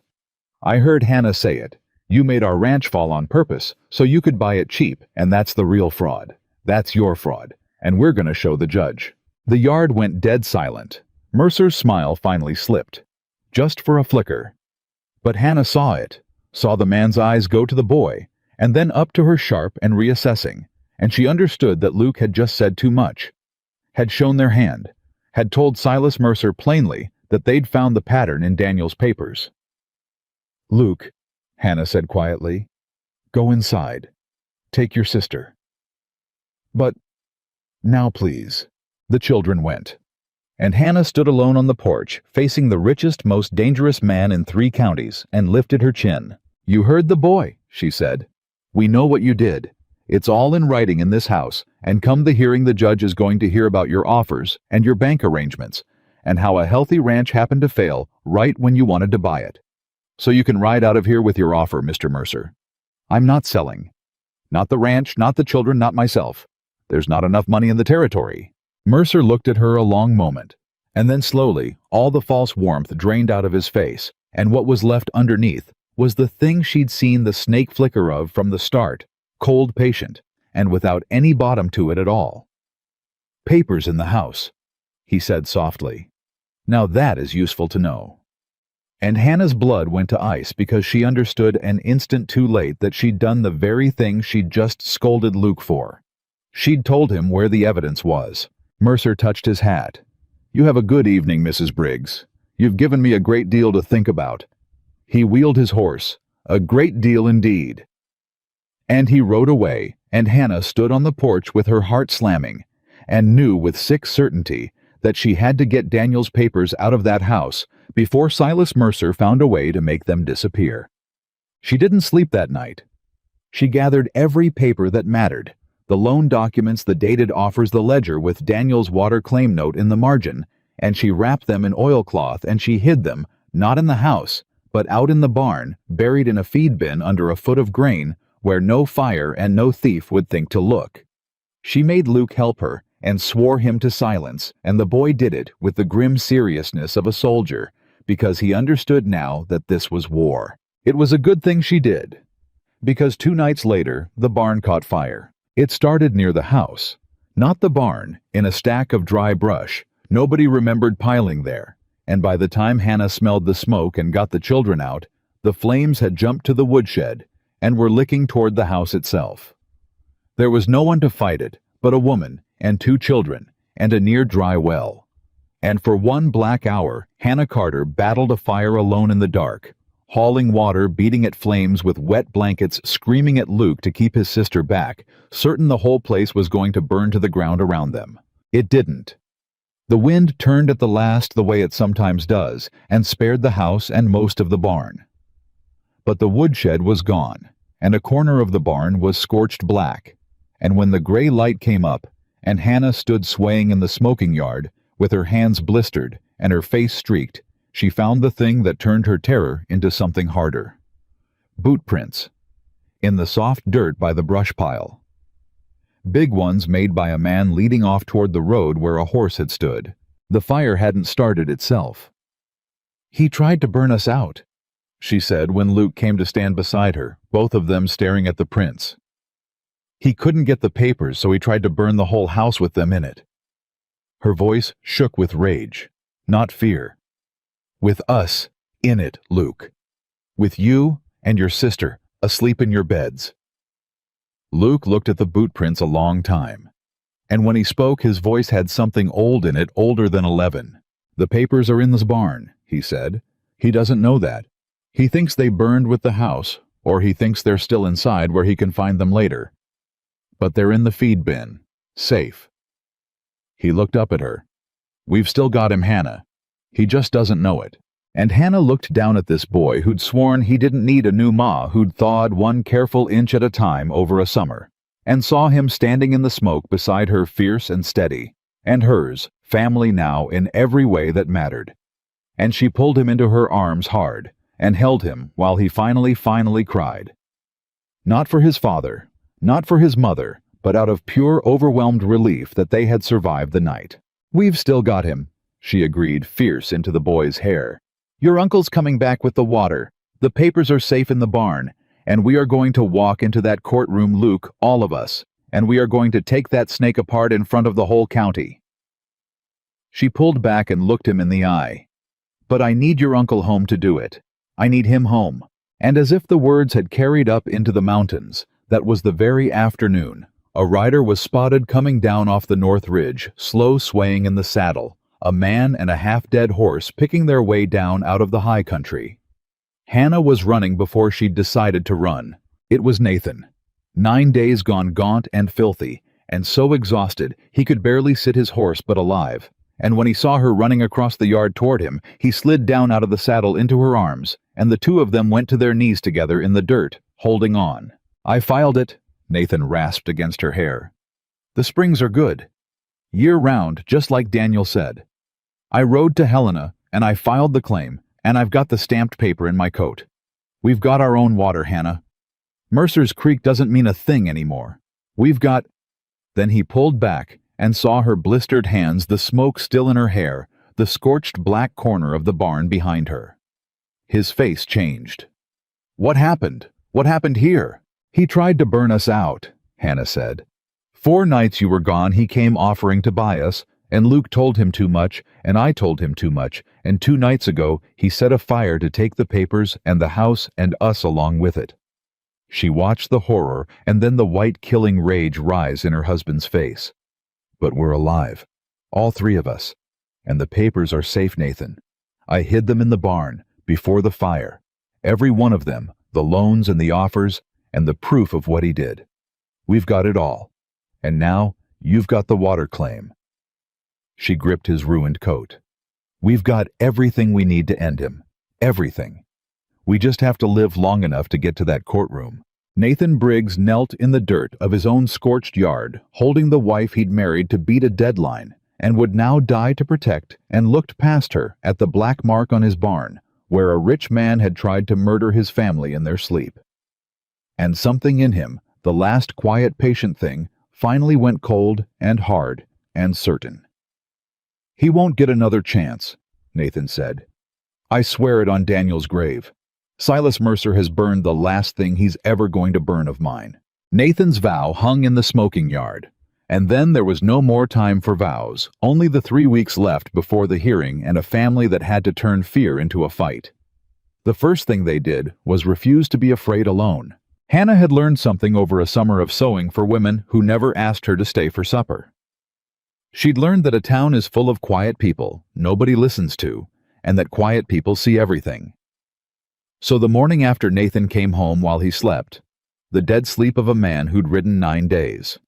I heard Hannah say it. You made our ranch fall on purpose, so you could buy it cheap, and that's the real fraud. That's your fraud, and we're going to show the judge." The yard went dead silent. Mercer's smile finally slipped. Just for a flicker. But Hannah saw it, saw the man's eyes go to the boy, and then up to her sharp and reassessing, and she understood that Luke had just said too much, had shown their hand, had told Silas Mercer plainly that they'd found the pattern in Daniel's papers. "Luke," Hannah said quietly, "go inside. Take your sister." "But now, please." The children went. And Hannah stood alone on the porch, facing the richest, most dangerous man in 3 counties, and lifted her chin. "You heard the boy," she said. "We know what you did. It's all in writing in this house, and come the hearing the judge is going to hear about your offers and your bank arrangements, and how a healthy ranch happened to fail right when you wanted to buy it. So you can ride out of here with your offer, Mr. Mercer. I'm not selling. Not the ranch, not the children, not myself. There's not enough money in the territory." Mercer looked at her a long moment, and then slowly all the false warmth drained out of his face, and what was left underneath was the thing she'd seen the snake flicker of from the start, cold patient, and without any bottom to it at all. "Papers in the house," he said softly. "Now that is useful to know." And Hannah's blood went to ice because she understood an instant too late that she'd done the very thing she'd just scolded Luke for. She'd told him where the evidence was. Mercer touched his hat. "You have a good evening, Mrs. Briggs. You've given me a great deal to think about." He wheeled his horse. "A great deal indeed." And he rode away, and Hannah stood on the porch with her heart slamming, and knew with sick certainty that she had to get Daniel's papers out of that house before Silas Mercer found a way to make them disappear. She didn't sleep that night. She gathered every paper that mattered, the loan documents, the dated offers, the ledger with Daniel's water claim note in the margin, and she wrapped them in oilcloth and she hid them, not in the house, but out in the barn, buried in a feed bin under a foot of grain, where no fire and no thief would think to look. She made Luke help her, and swore him to silence, and the boy did it with the grim seriousness of a soldier, because he understood now that this was war. It was a good thing she did, because 2 nights later the barn caught fire. It started near the house, not the barn, in a stack of dry brush. Nobody remembered piling there, and by the time Hannah smelled the smoke and got the children out, the flames had jumped to the woodshed and were licking toward the house itself. There was no one to fight it but a woman and 2 children and a near-dry well. And for 1 black hour, Hannah Carter battled a fire alone in the dark, hauling water, beating at flames with wet blankets, screaming at Luke to keep his sister back, certain the whole place was going to burn to the ground around them. It didn't. The wind turned at the last the way it sometimes does, and spared the house and most of the barn. But the woodshed was gone, and a corner of the barn was scorched black, and when the gray light came up, and Hannah stood swaying in the smoking yard, with her hands blistered and her face streaked, she found the thing that turned her terror into something harder. Boot prints. In the soft dirt by the brush pile. Big ones made by a man leading off toward the road where a horse had stood. The fire hadn't started itself. "He tried to burn us out," she said when Luke came to stand beside her, both of them staring at the prints. "He couldn't get the papers, so he tried to burn the whole house with them in it." Her voice shook with rage, not fear. "With us in it, Luke. With you and your sister asleep in your beds." Luke looked at the boot prints a long time, and when he spoke his voice had something old in it, older than 11. "The papers are in this barn," he said. "He doesn't know that. He thinks they burned with the house, or he thinks they're still inside where he can find them later. But they're in the feed bin, safe." He looked up at her. "We've still got him, Hannah. He just doesn't know it." And Hannah looked down at this boy who'd sworn he didn't need a new ma, who'd thawed 1 careful inch at a time over a summer, and saw him standing in the smoke beside her, fierce and steady, and hers, family now in every way that mattered. And she pulled him into her arms hard, and held him while he finally cried. Not for his father, not for his mother, but out of pure overwhelmed relief that they had survived the night. "We've still got him," she agreed, fierce into the boy's hair. "Your uncle's coming back with the water. The papers are safe in the barn, and we are going to walk into that courtroom, Luke, all of us, and we are going to take that snake apart in front of the whole county." She pulled back and looked him in the eye. "But I need your uncle home to do it. I need him home." And as if the words had carried up into the mountains, that was the very afternoon, a rider was spotted coming down off the north ridge, slow swaying in the saddle, a man and a half-dead horse picking their way down out of the high country. Hannah was running before she'd decided to run. It was Nathan. 9 days gone gaunt and filthy, and so exhausted he could barely sit his horse but alive. And when he saw her running across the yard toward him, he slid down out of the saddle into her arms, and the two of them went to their knees together in the dirt, holding on. "I filed it," Nathan rasped against her hair. "The springs are good. Year-round, just like Daniel said. I rode to Helena, and I filed the claim, and I've got the stamped paper in my coat. We've got our own water, Hannah. Mercer's Creek doesn't mean a thing anymore. We've got—" Then he pulled back and saw her blistered hands, the smoke still in her hair, the scorched black corner of the barn behind her. His face changed. "What happened? What happened here?" "He tried to burn us out," Hannah said. 4 nights you were gone he came offering to buy us, and Luke told him too much, and I told him too much, and 2 nights ago he set a fire to take the papers and the house and us along with it." She watched the horror and then the white killing rage rise in her husband's face. "But we're alive, all 3 of us, and the papers are safe, Nathan. I hid them in the barn, before the fire. Every one of them, the loans and the offers, and the proof of what he did. We've got it all. And now, you've got the water claim." She gripped his ruined coat. "We've got everything we need to end him. Everything. We just have to live long enough to get to that courtroom." Nathan Briggs knelt in the dirt of his own scorched yard, holding the wife he'd married to beat a deadline, and would now die to protect, and looked past her at the black mark on his barn, where a rich man had tried to murder his family in their sleep. And something in him, the last quiet patient thing, finally went cold and hard and certain. "He won't get another chance," Nathan said. "I swear it on Daniel's grave. Silas Mercer has burned the last thing he's ever going to burn of mine." Nathan's vow hung in the smoking yard, and then there was no more time for vows, only the 3 weeks left before the hearing and a family that had to turn fear into a fight. The first thing they did was refuse to be afraid alone. Hannah had learned something over a summer of sewing for women who never asked her to stay for supper. She'd learned that a town is full of quiet people nobody listens to, and that quiet people see everything. So the morning after Nathan came home while he slept, the dead sleep of a man who'd ridden 9 days,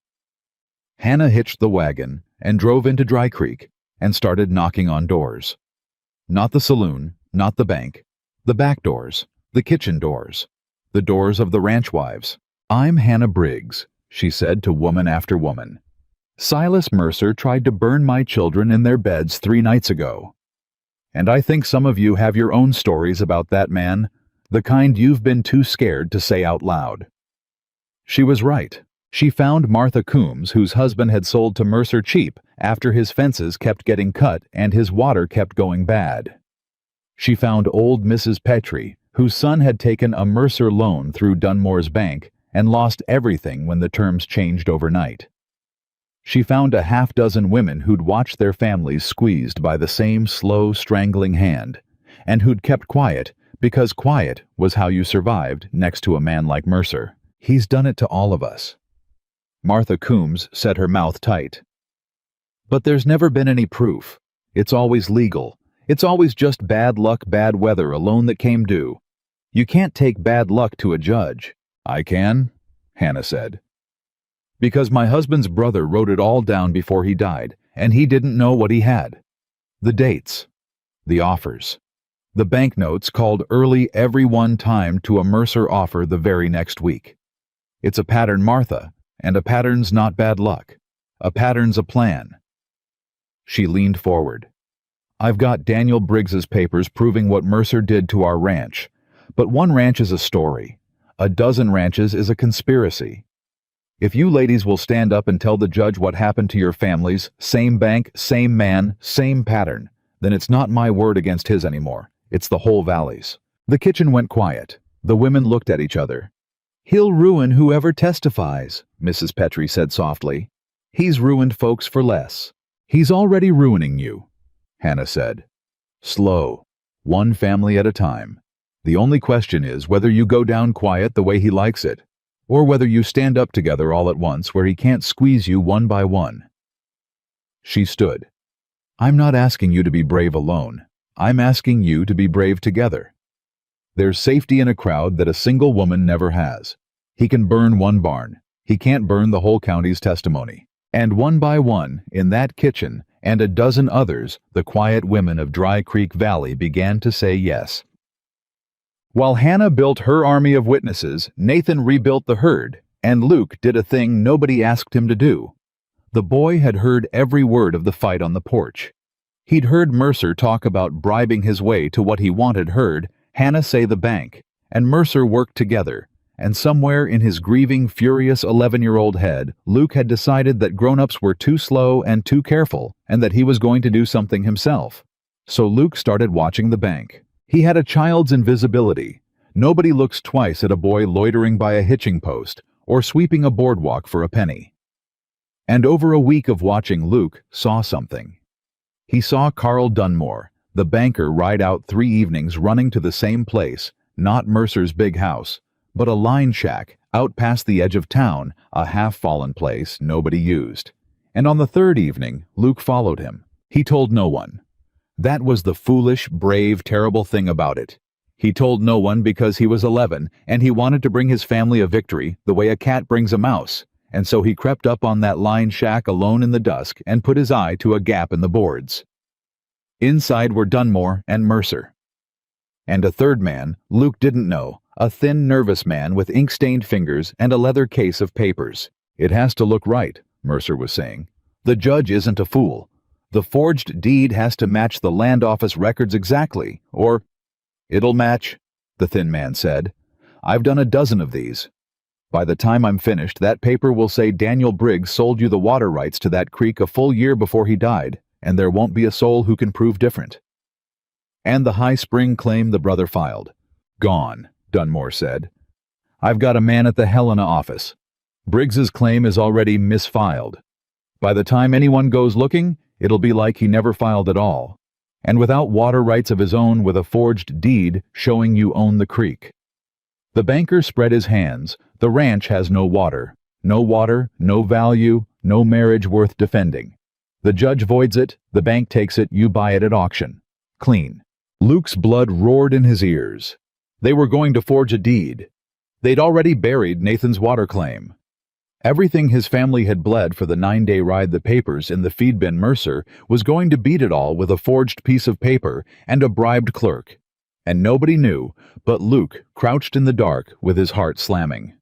Hannah hitched the wagon and drove into Dry Creek and started knocking on doors. Not the saloon, not the bank, the back doors, the kitchen doors, the doors of the ranch wives. "I'm Hannah Briggs," she said to woman after woman. "Silas Mercer tried to burn my children in their beds 3 nights ago. And I think some of you have your own stories about that man, the kind you've been too scared to say out loud." She was right. She found Martha Coombs, whose husband had sold to Mercer cheap after his fences kept getting cut and his water kept going bad. She found old Mrs. Petrie, whose son had taken a Mercer loan through Dunmore's bank and lost everything when the terms changed overnight. She found a half-dozen women who'd watched their families squeezed by the same slow, strangling hand, and who'd kept quiet because quiet was how you survived next to a man like Mercer. "He's done it to all of us." Martha Coombs set her mouth tight. "But there's never been any proof. It's always legal. It's always just bad luck, bad weather, a loan that came due. You can't take bad luck to a judge." "I can," Hannah said. "Because my husband's brother wrote it all down before he died, and he didn't know what he had. The dates, the offers, the banknotes called early every one time to a Mercer offer the very next week. It's a pattern, Martha, and a pattern's not bad luck. A pattern's a plan." She leaned forward. "I've got Daniel Briggs's papers proving what Mercer did to our ranch, but one ranch is a story. A dozen ranches is a conspiracy. If you ladies will stand up and tell the judge what happened to your families, same bank, same man, same pattern, then it's not my word against his anymore. It's the whole valley's." The kitchen went quiet. The women looked at each other. "He'll ruin whoever testifies," Mrs. Petrie said softly. "He's ruined folks for less." "He's already ruining you," Hannah said. "Slow, one family at a time. The only question is whether you go down quiet the way he likes it, or whether you stand up together all at once where he can't squeeze you one by one." She stood. "I'm not asking you to be brave alone. I'm asking you to be brave together. There's safety in a crowd that a single woman never has. He can burn one barn. He can't burn the whole county's testimony." And one by one, in that kitchen and a dozen others, the quiet women of Dry Creek Valley began to say yes. While Hannah built her army of witnesses, Nathan rebuilt the herd, and Luke did a thing nobody asked him to do. The boy had heard every word of the fight on the porch. He'd heard Mercer talk about bribing his way to what he wanted heard, Hannah say the bank, and Mercer worked together, and somewhere in his grieving, furious 11-year-old head, Luke had decided that grown-ups were too slow and too careful, and that he was going to do something himself. So Luke started watching the bank. He had a child's invisibility. Nobody looks twice at a boy loitering by a hitching post or sweeping a boardwalk for a penny. And over a week of watching, Luke saw something. He saw Carl Dunmore, the banker, ride out 3 evenings running to the same place, not Mercer's big house, but a line shack out past the edge of town, a half-fallen place nobody used. And on the 3rd evening, Luke followed him. He told no one. That was the foolish, brave, terrible thing about it. He told no one because he was 11, and he wanted to bring his family a victory the way a cat brings a mouse, and so he crept up on that line shack alone in the dusk and put his eye to a gap in the boards. Inside were Dunmore and Mercer. And a third man, Luke didn't know, a thin, nervous man with ink-stained fingers and a leather case of papers. "It has to look right," Mercer was saying. "The judge isn't a fool. The forged deed has to match the land office records exactly, or—" "It'll match," the thin man said. "I've done a dozen of these. By the time I'm finished, that paper will say Daniel Briggs sold you the water rights to that creek a full year before he died, and there won't be a soul who can prove different." "And the High Spring claim the brother filed?" "Gone," Dunmore said. "I've got a man at the Helena office. Briggs's claim is already misfiled. By the time anyone goes looking, it'll be like he never filed at all, and without water rights of his own, with a forged deed showing you own the creek." The banker spread his hands. "The ranch has no water, no value, no marriage worth defending. The judge voids it, the bank takes it, you buy it at auction. Clean." Luke's blood roared in his ears. They were going to forge a deed. They'd already buried Nathan's water claim. Everything his family had bled for the 9-day ride, the papers in the feed bin, Mercer was going to beat it all with a forged piece of paper and a bribed clerk. And nobody knew, but Luke crouched in the dark with his heart slamming.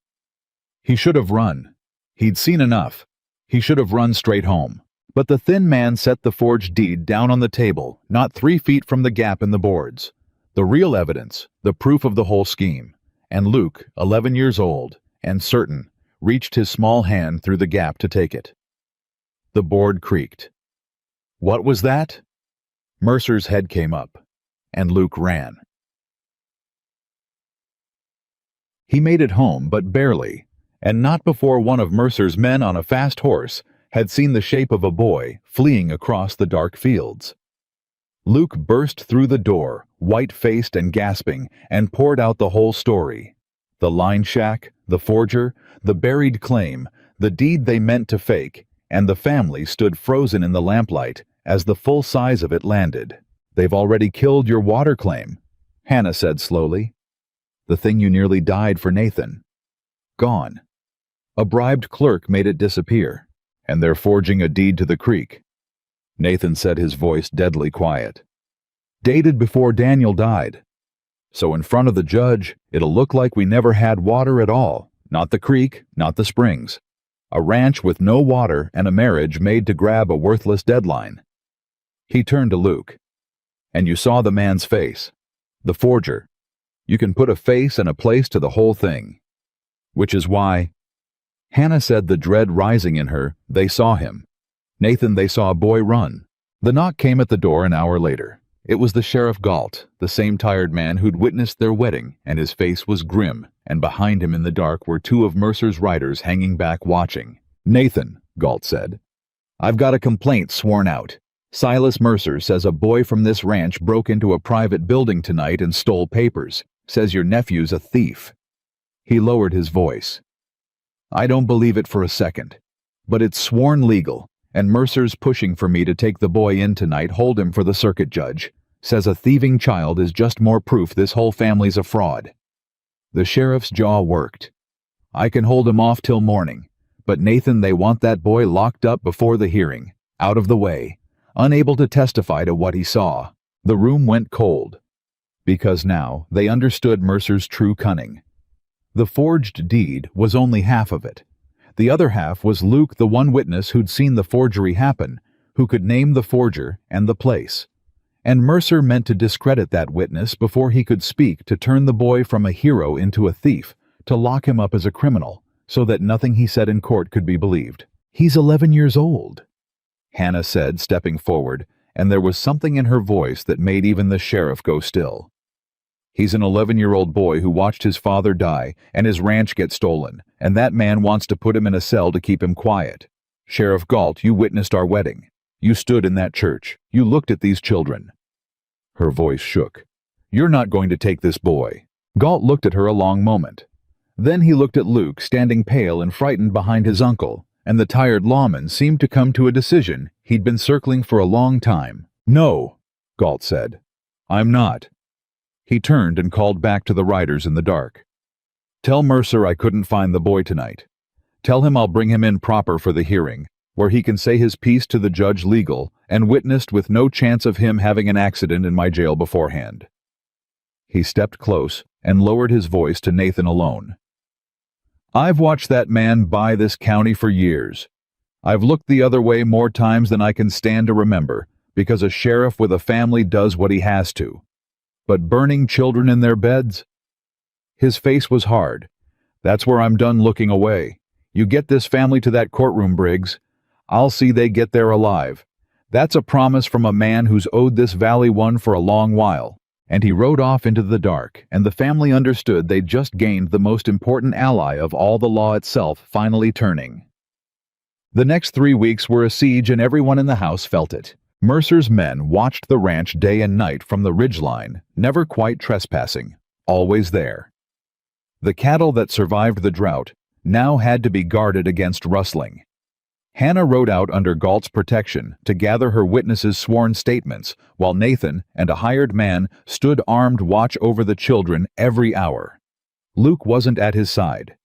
He should have run. He'd seen enough. He should have run straight home. But the thin man set the forged deed down on the table, not 3 feet from the gap in the boards. The real evidence, the proof of the whole scheme. And Luke, 11 years old, and certain, reached his small hand through the gap to take it. The board creaked. What was that? Mercer's head came up, and Luke ran. He made it home, but barely, and not before one of Mercer's men on a fast horse had seen the shape of a boy fleeing across the dark fields. Luke burst through the door, white-faced and gasping, and poured out the whole story. The line shack, the forger, the buried claim, the deed they meant to fake, and the family stood frozen in the lamplight as the full size of it landed. "They've already killed your water claim," Hannah said slowly. "The thing you nearly died for, Nathan. Gone. A bribed clerk made it disappear, and they're forging a deed to the creek." Nathan said, his voice deadly quiet. "Dated before Daniel died. So in front of the judge, it'll look like we never had water at all. Not the creek, not the springs. A ranch with no water and a marriage made to grab a worthless deadline." He turned to Luke. "And you saw the man's face. The forger. You can put a face and a place to the whole thing. Which is why..." Hannah said, the dread rising in her. They saw him. Nathan, they saw a boy run. The knock came at the door an hour later. It was the Sheriff Galt, the same tired man who'd witnessed their wedding, and his face was grim, and behind him in the dark were two of Mercer's riders hanging back watching. Nathan, Galt said, I've got a complaint sworn out. Silas Mercer says a boy from this ranch broke into a private building tonight and stole papers. Says your nephew's a thief. He lowered his voice. I don't believe it for a second. But it's sworn legal, and Mercer's pushing for me to take the boy in tonight, hold him for the circuit judge. Says a thieving child is just more proof this whole family's a fraud. The sheriff's jaw worked. I can hold him off till morning, but Nathan, they want that boy locked up before the hearing, out of the way, unable to testify to what he saw. The room went cold, because now they understood Mercer's true cunning. The forged deed was only half of it. The other half was Luke, the one witness who'd seen the forgery happen, who could name the forger and the place. And Mercer meant to discredit that witness before he could speak, to turn the boy from a hero into a thief, to lock him up as a criminal, so that nothing he said in court could be believed. He's 11 years old, Hannah said, stepping forward, and there was something in her voice that made even the sheriff go still. He's an 11-year-old boy who watched his father die and his ranch get stolen, and that man wants to put him in a cell to keep him quiet. Sheriff Galt, you witnessed our wedding. You stood in that church. You looked at these children. Her voice shook. You're not going to take this boy. Galt looked at her a long moment. Then he looked at Luke, standing pale and frightened behind his uncle, and the tired lawman seemed to come to a decision he'd been circling for a long time. No, Galt said. I'm not. He turned and called back to the riders in the dark. Tell Mercer I couldn't find the boy tonight. Tell him I'll bring him in proper for the hearing, where he can say his piece to the judge legal and witnessed, with no chance of him having an accident in my jail beforehand. He stepped close and lowered his voice to Nathan alone. I've watched that man buy this county for years. I've looked the other way more times than I can stand to remember, because a sheriff with a family does what he has to. But burning children in their beds? His face was hard. That's where I'm done looking away. You get this family to that courtroom, Briggs. I'll see they get there alive. That's a promise from a man who's owed this valley one for a long while. And he rode off into the dark, and the family understood they'd just gained the most important ally of all, the law itself finally turning. The next 3 weeks were a siege, and everyone in the house felt it. Mercer's men watched the ranch day and night from the ridgeline, never quite trespassing, always there. The cattle that survived the drought now had to be guarded against rustling. Hannah rode out under Galt's protection to gather her witnesses' sworn statements, while Nathan and a hired man stood armed watch over the children every hour. Luke wasn't at his side.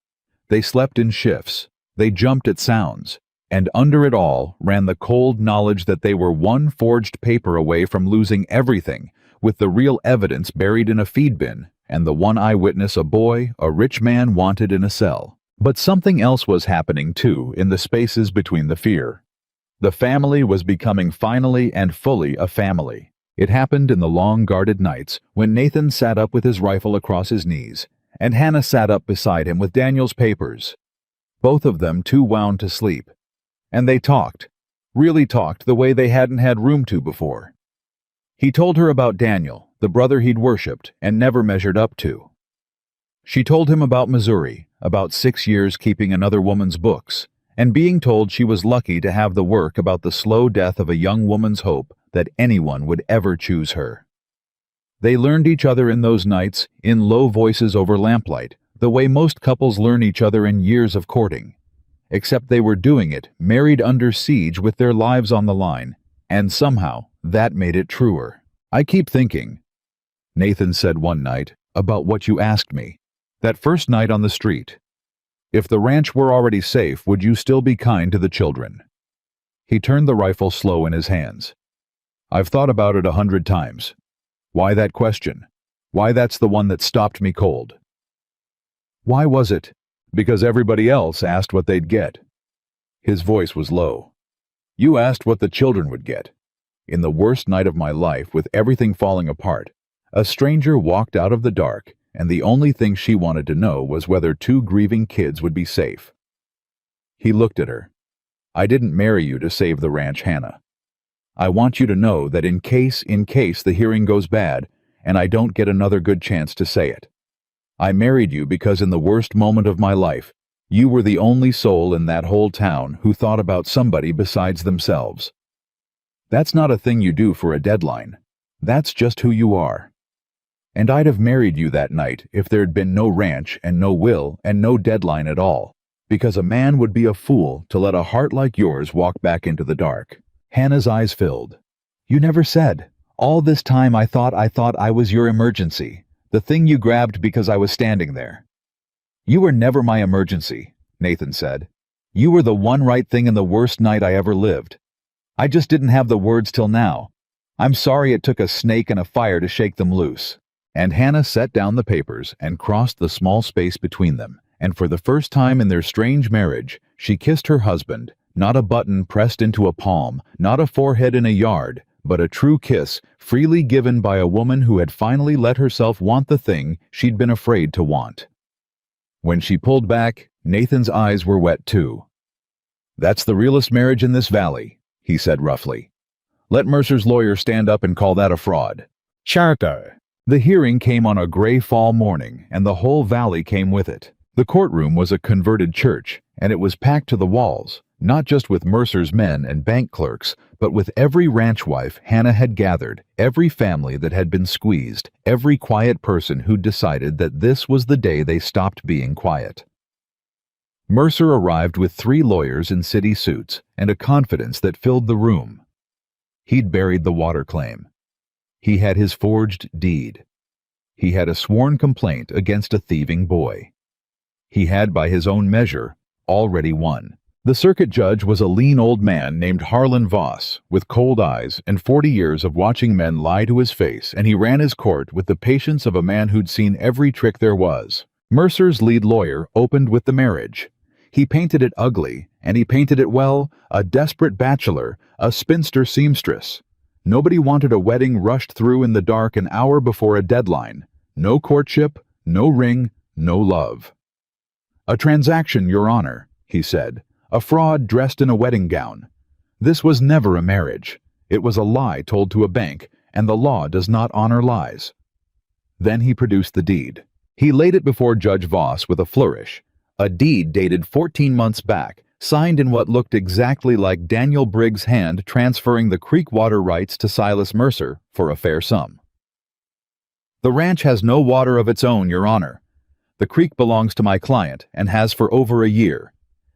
They slept in shifts. They jumped at sounds. And under it all ran the cold knowledge that they were one forged paper away from losing everything, with the real evidence buried in a feed bin, and the one eyewitness a boy a rich man wanted in a cell. But something else was happening too in the spaces between the fear. The family was becoming finally and fully a family. It happened in the long guarded nights when Nathan sat up with his rifle across his knees, and Hannah sat up beside him with Daniel's papers. Both of them too wound to sleep. And they talked, really talked the way they hadn't had room to before. He told her about Daniel, the brother he'd worshipped and never measured up to. She told him about Missouri, about 6 years keeping another woman's books, and being told she was lucky to have the work about the slow death of a young woman's hope that anyone would ever choose her. They learned each other in those nights, in low voices over lamplight, the way most couples learn each other in years of courting. Except they were doing it, married under siege with their lives on the line, and somehow that made it truer. I keep thinking, Nathan said one night, about what you asked me, that first night on the street. If the ranch were already safe, would you still be kind to the children? He turned the rifle slow in his hands. I've thought about it 100 times. Why that question? Why that's the one that stopped me cold? Why was it? Because everybody else asked what they'd get. His voice was low. You asked what the children would get. In the worst night of my life, with everything falling apart, a stranger walked out of the dark, and the only thing she wanted to know was whether 2 grieving kids would be safe. He looked at her. "I didn't marry you to save the ranch, Hannah. I want you to know that in case the hearing goes bad, and I don't get another good chance to say it. I married you because in the worst moment of my life, you were the only soul in that whole town who thought about somebody besides themselves. That's not a thing you do for a deadline. That's just who you are. And I'd have married you that night if there'd been no ranch and no will and no deadline at all, because a man would be a fool to let a heart like yours walk back into the dark." Hannah's eyes filled. "You never said. All this time I thought I was your emergency, the thing you grabbed because I was standing there." "You were never my emergency," Nathan said. "You were the one right thing in the worst night I ever lived. I just didn't have the words till now. I'm sorry it took a snake and a fire to shake them loose." And Hannah set down the papers and crossed the small space between them, and for the first time in their strange marriage, she kissed her husband, not a button pressed into a palm, not a forehead in a yard, but a true kiss, freely given by a woman who had finally let herself want the thing she'd been afraid to want. When she pulled back, Nathan's eyes were wet too. "That's the realest marriage in this valley," he said roughly. "Let Mercer's lawyer stand up and call that a fraud." Charter. The hearing came on a gray fall morning, and the whole valley came with it. The courtroom was a converted church, and it was packed to the walls, not just with Mercer's men and bank clerks, but with every ranch wife Hannah had gathered, every family that had been squeezed, every quiet person who'd decided that this was the day they stopped being quiet. Mercer arrived with 3 lawyers in city suits and a confidence that filled the room. He'd buried the water claim. He had his forged deed. He had a sworn complaint against a thieving boy. He had, by his own measure, already won. The circuit judge was a lean old man named Harlan Voss, with cold eyes and 40 years of watching men lie to his face, and he ran his court with the patience of a man who'd seen every trick there was. Mercer's lead lawyer opened with the marriage. He painted it ugly, and he painted it well, a desperate bachelor, a spinster seamstress. Nobody wanted a wedding rushed through in the dark an hour before a deadline. No courtship, no ring, no love. "A transaction, Your Honor," he said. "A fraud dressed in a wedding gown. This was never a marriage. It was a lie told to a bank, and the law does not honor lies." Then he produced the deed. He laid it before Judge Voss with a flourish. A deed dated 14 months back, signed in what looked exactly like Daniel Briggs' hand transferring the creek water rights to Silas Mercer for a fair sum. "The ranch has no water of its own, Your Honor. The creek belongs to my client and has for over a year.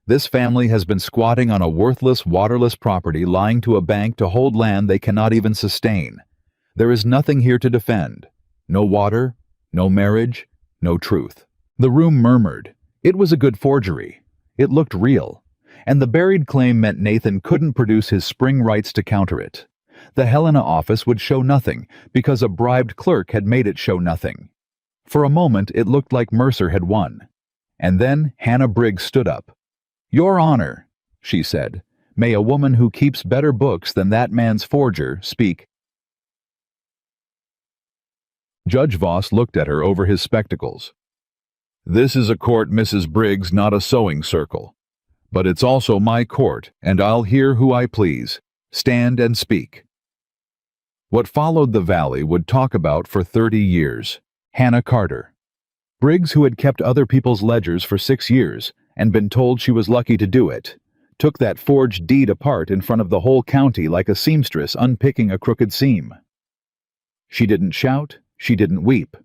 This family has been squatting on a worthless, waterless property lying to a bank to hold land they cannot even sustain. There is nothing here to defend. No water, no marriage, no truth." The room murmured. It was a good forgery. It looked real. And the buried claim meant Nathan couldn't produce his spring rights to counter it. The Helena office would show nothing, because a bribed clerk had made it show nothing. For a moment it looked like Mercer had won. And then Hannah Briggs stood up. "Your Honor," she said, "may a woman who keeps better books than that man's forger speak." Judge Voss looked at her over his spectacles. "This is a court, Mrs. Briggs, not a sewing circle. But it's also my court, and I'll hear who I please. Stand and speak." What followed the valley would talk about for 30 years. Hannah Carter. Briggs, who had kept other people's ledgers for 6 years, and been told she was lucky to do it, took that forged deed apart in front of the whole county like a seamstress unpicking a crooked seam. She didn't shout, she didn't weep.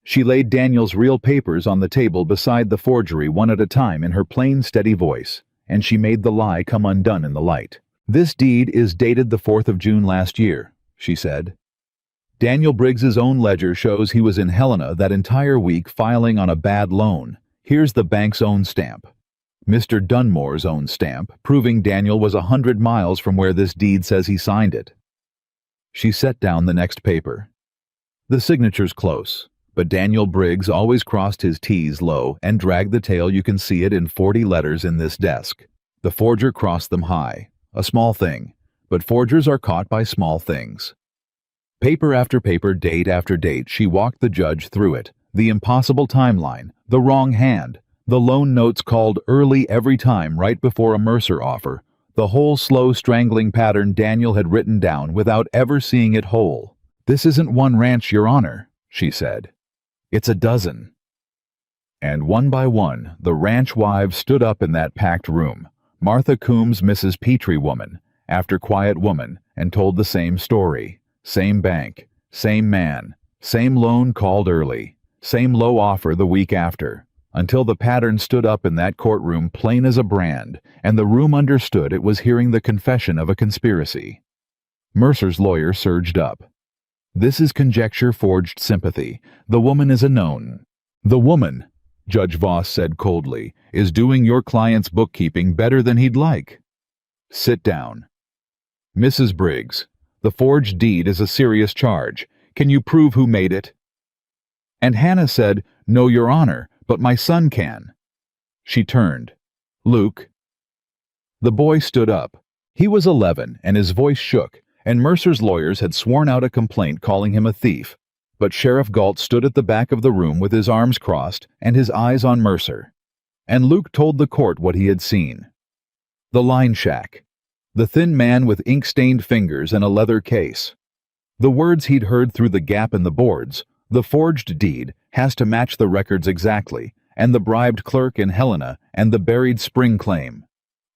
She laid Daniel's real papers on the table beside the forgery one at a time in her plain, steady voice, and she made the lie come undone in the light. "This deed is dated the 4th of June last year," she said. "Daniel Briggs's own ledger shows he was in Helena that entire week filing on a bad loan. Here's the bank's own stamp. Mr. Dunmore's own stamp, proving Daniel was 100 miles from where this deed says he signed it." She set down the next paper. "The signature's close. But Daniel Briggs always crossed his T's low and dragged the tail. You can see it in 40 letters in this desk. The forger crossed them high. A small thing. But forgers are caught by small things." Paper after paper, date after date, she walked the judge through it. The impossible timeline, the wrong hand, The loan notes called early every time right before a Mercer offer, the whole slow strangling pattern Daniel had written down without ever seeing it whole. "This isn't one ranch, Your Honor," she said. "It's a dozen." And one by one, the ranch wives stood up in that packed room. Martha Coombs, Mrs. Petrie woman, after quiet woman, and told the same story. Same bank, same man, same loan called early, same low offer the week after, until the pattern stood up in that courtroom plain as a brand, and the room understood it was hearing the confession of a conspiracy. Mercer's lawyer surged up. "This is conjecture-forged sympathy. The woman is a known." "The woman," Judge Voss said coldly, "is doing your client's bookkeeping better than he'd like." "Sit down." "Mrs. Briggs, the forged deed is a serious charge. Can you prove who made it?" And Hannah said, "No, Your Honor, but my son can." She turned. "Luke." The boy stood up. He was 11, and his voice shook, and Mercer's lawyers had sworn out a complaint calling him a thief. But Sheriff Galt stood at the back of the room with his arms crossed and his eyes on Mercer. And Luke told the court what he had seen. The line shack. The thin man with ink-stained fingers and a leather case. The words he'd heard through the gap in the boards. The forged deed has to match the records exactly, and the bribed clerk in Helena and the buried spring claim.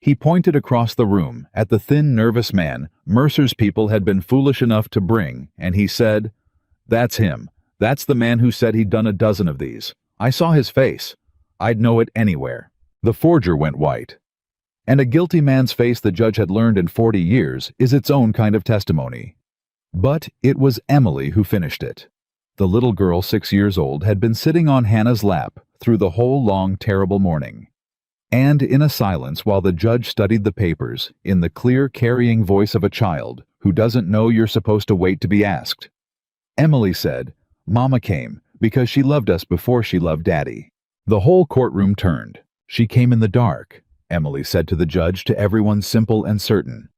He pointed across the room at the thin, nervous man Mercer's people had been foolish enough to bring, and he said, "That's him. That's the man who said he'd done a dozen of these. I saw his face. I'd know it anywhere." The forger went white. And a guilty man's face, the judge had learned in 40 years, is its own kind of testimony. But it was Emily who finished it. The little girl, 6 years old, had been sitting on Hannah's lap through the whole long, terrible morning. And in a silence while the judge studied the papers, in the clear, carrying voice of a child who doesn't know you're supposed to wait to be asked, Emily said, "Mama came because she loved us before she loved Daddy." The whole courtroom turned. "She came in the dark," Emily said to the judge, to everyone simple and certain.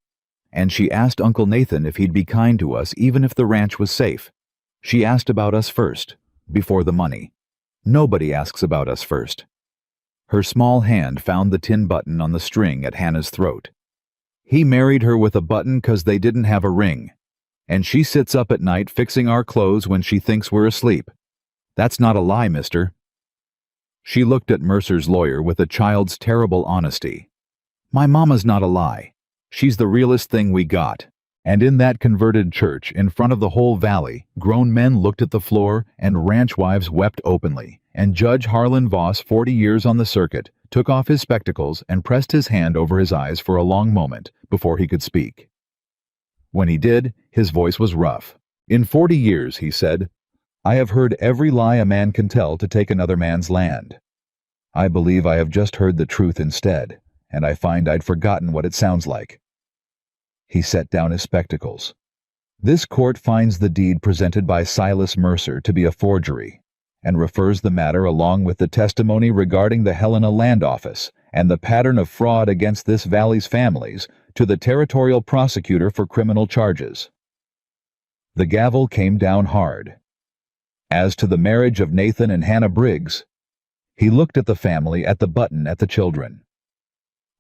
"And she asked Uncle Nathan if he'd be kind to us even if the ranch was safe. She asked about us first, before the money. Nobody asks about us first." Her small hand found the tin button on the string at Hannah's throat. "He married her with a button 'cause they didn't have a ring. And she sits up at night fixing our clothes when she thinks we're asleep. That's not a lie, mister." She looked at Mercer's lawyer with a child's terrible honesty. "My mama's not a lie. She's the realest thing we got." And in that converted church, in front of the whole valley, grown men looked at the floor and ranch wives wept openly, and Judge Harlan Voss, 40 years on the circuit, took off his spectacles and pressed his hand over his eyes for a long moment before he could speak. When he did, his voice was rough. "In 40 years, he said, I have heard every lie a man can tell to take another man's land. I believe I have just heard the truth instead, and I find I'd forgotten what it sounds like." He set down his spectacles. "This court finds the deed presented by Silas Mercer to be a forgery, and refers the matter along with the testimony regarding the Helena Land Office and the pattern of fraud against this valley's families to the territorial prosecutor for criminal charges." The gavel came down hard. "As to the marriage of Nathan and Hannah Briggs," he looked at the family, at the button, at the children.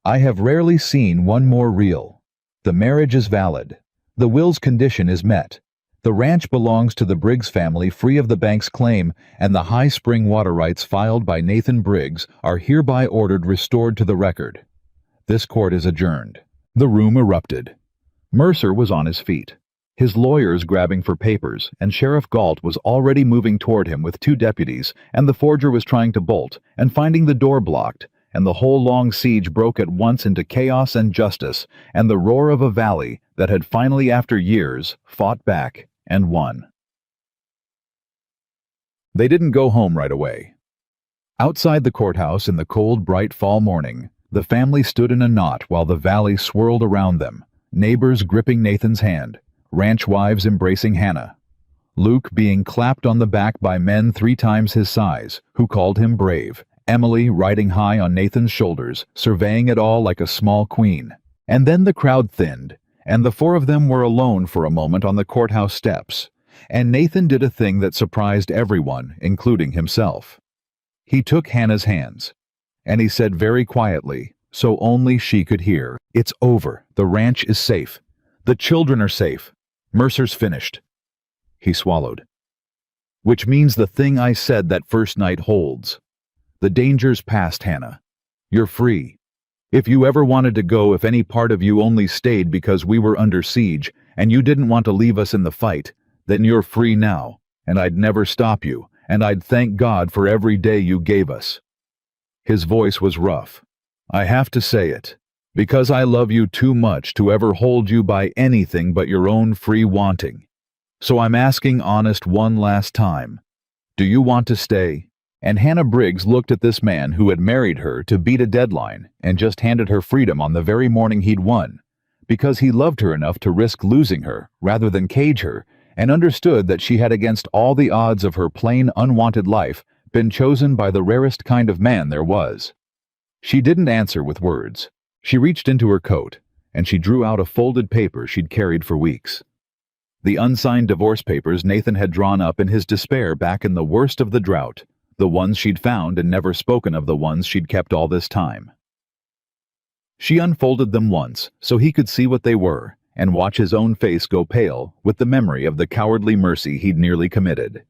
"I have rarely seen one more real. The marriage is valid. The will's condition is met. The ranch belongs to the Briggs family free of the bank's claim, and the high spring water rights filed by Nathan Briggs are hereby ordered restored to the record. This court is adjourned." The room erupted. Mercer was on his feet, his lawyers grabbing for papers, and Sheriff Galt was already moving toward him with 2 deputies, and the forger was trying to bolt, and finding the door blocked, and the whole long siege broke at once into chaos and justice, and the roar of a valley that had finally, after years, fought back and won. They didn't go home right away. Outside the courthouse in the cold, bright fall morning, the family stood in a knot while the valley swirled around them, neighbors gripping Nathan's hand, ranch wives embracing Hannah, Luke being clapped on the back by men 3 times his size, who called him brave, Emily riding high on Nathan's shoulders, surveying it all like a small queen. And then the crowd thinned, and the 4 of them were alone for a moment on the courthouse steps, and Nathan did a thing that surprised everyone, including himself. He took Hannah's hands. And he said very quietly, so only she could hear, "It's over. The ranch is safe. The children are safe. Mercer's finished." He swallowed. "Which means the thing I said that first night holds. The danger's past, Hannah. You're free. If you ever wanted to go, if any part of you only stayed because we were under siege and you didn't want to leave us in the fight, then you're free now, and I'd never stop you, and I'd thank God for every day you gave us." His voice was rough. "I have to say it, because I love you too much to ever hold you by anything but your own free wanting. So I'm asking honest one last time. Do you want to stay?" And Hannah Briggs looked at this man who had married her to beat a deadline and just handed her freedom on the very morning he'd won, because he loved her enough to risk losing her rather than cage her, and understood that she had, against all the odds of her plain, unwanted life, been chosen by the rarest kind of man there was. She didn't answer with words. She reached into her coat, and she drew out a folded paper she'd carried for weeks. The unsigned divorce papers Nathan had drawn up in his despair back in the worst of the drought, the ones she'd found and never spoken of, the ones she'd kept all this time. She unfolded them once so he could see what they were and watch his own face go pale with the memory of the cowardly mercy he'd nearly committed.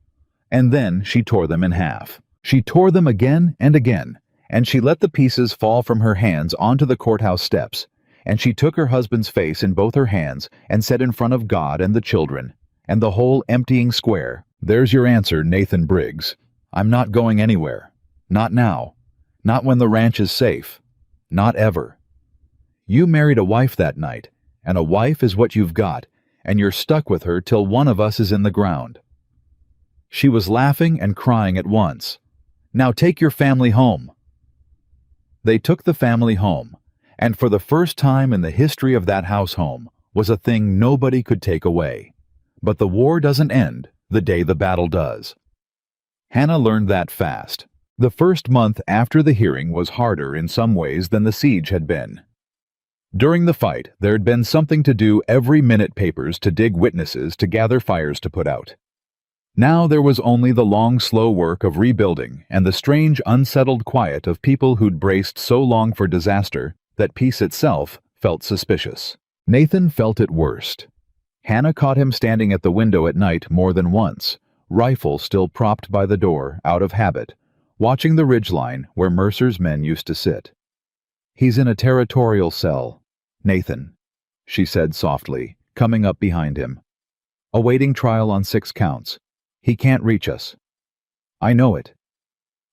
And then she tore them in half. She tore them again and again, and she let the pieces fall from her hands onto the courthouse steps, and she took her husband's face in both her hands and said in front of God and the children and the whole emptying square, "There's your answer, Nathan Briggs. I'm not going anywhere. Not now. Not when the ranch is safe. Not ever. You married a wife that night, and a wife is what you've got, and you're stuck with her till one of us is in the ground." She was laughing and crying at once. "Now take your family home." They took the family home, and for the first time in the history of that house, home was a thing nobody could take away. But the war doesn't end the day the battle does. Hannah learned that fast. The first month after the hearing was harder in some ways than the siege had been. During the fight, there had been something to do every minute: papers to dig, witnesses to gather, fires to put out. Now there was only the long, slow work of rebuilding and the strange, unsettled quiet of people who'd braced so long for disaster that peace itself felt suspicious. Nathan felt it worst. Hannah caught him standing at the window at night more than once, rifle still propped by the door, out of habit, watching the ridgeline where Mercer's men used to sit. "He's in a territorial cell, Nathan," she said softly, coming up behind him. "Awaiting trial on 6 counts. He can't reach us." "I know it."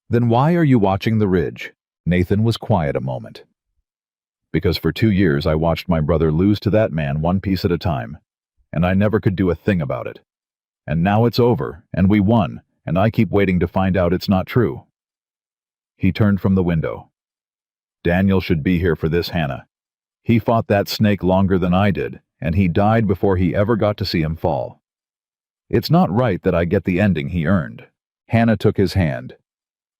"Then why are you watching the ridge?" Nathan was quiet a moment. "Because for 2 years I watched my brother lose to that man one piece at a time, and I never could do a thing about it. And now it's over, and we won, and I keep waiting to find out it's not true." He turned from the window. "Daniel should be here for this, Hannah. He fought that snake longer than I did, and he died before he ever got to see him fall. It's not right that I get the ending he earned." Hannah took his hand.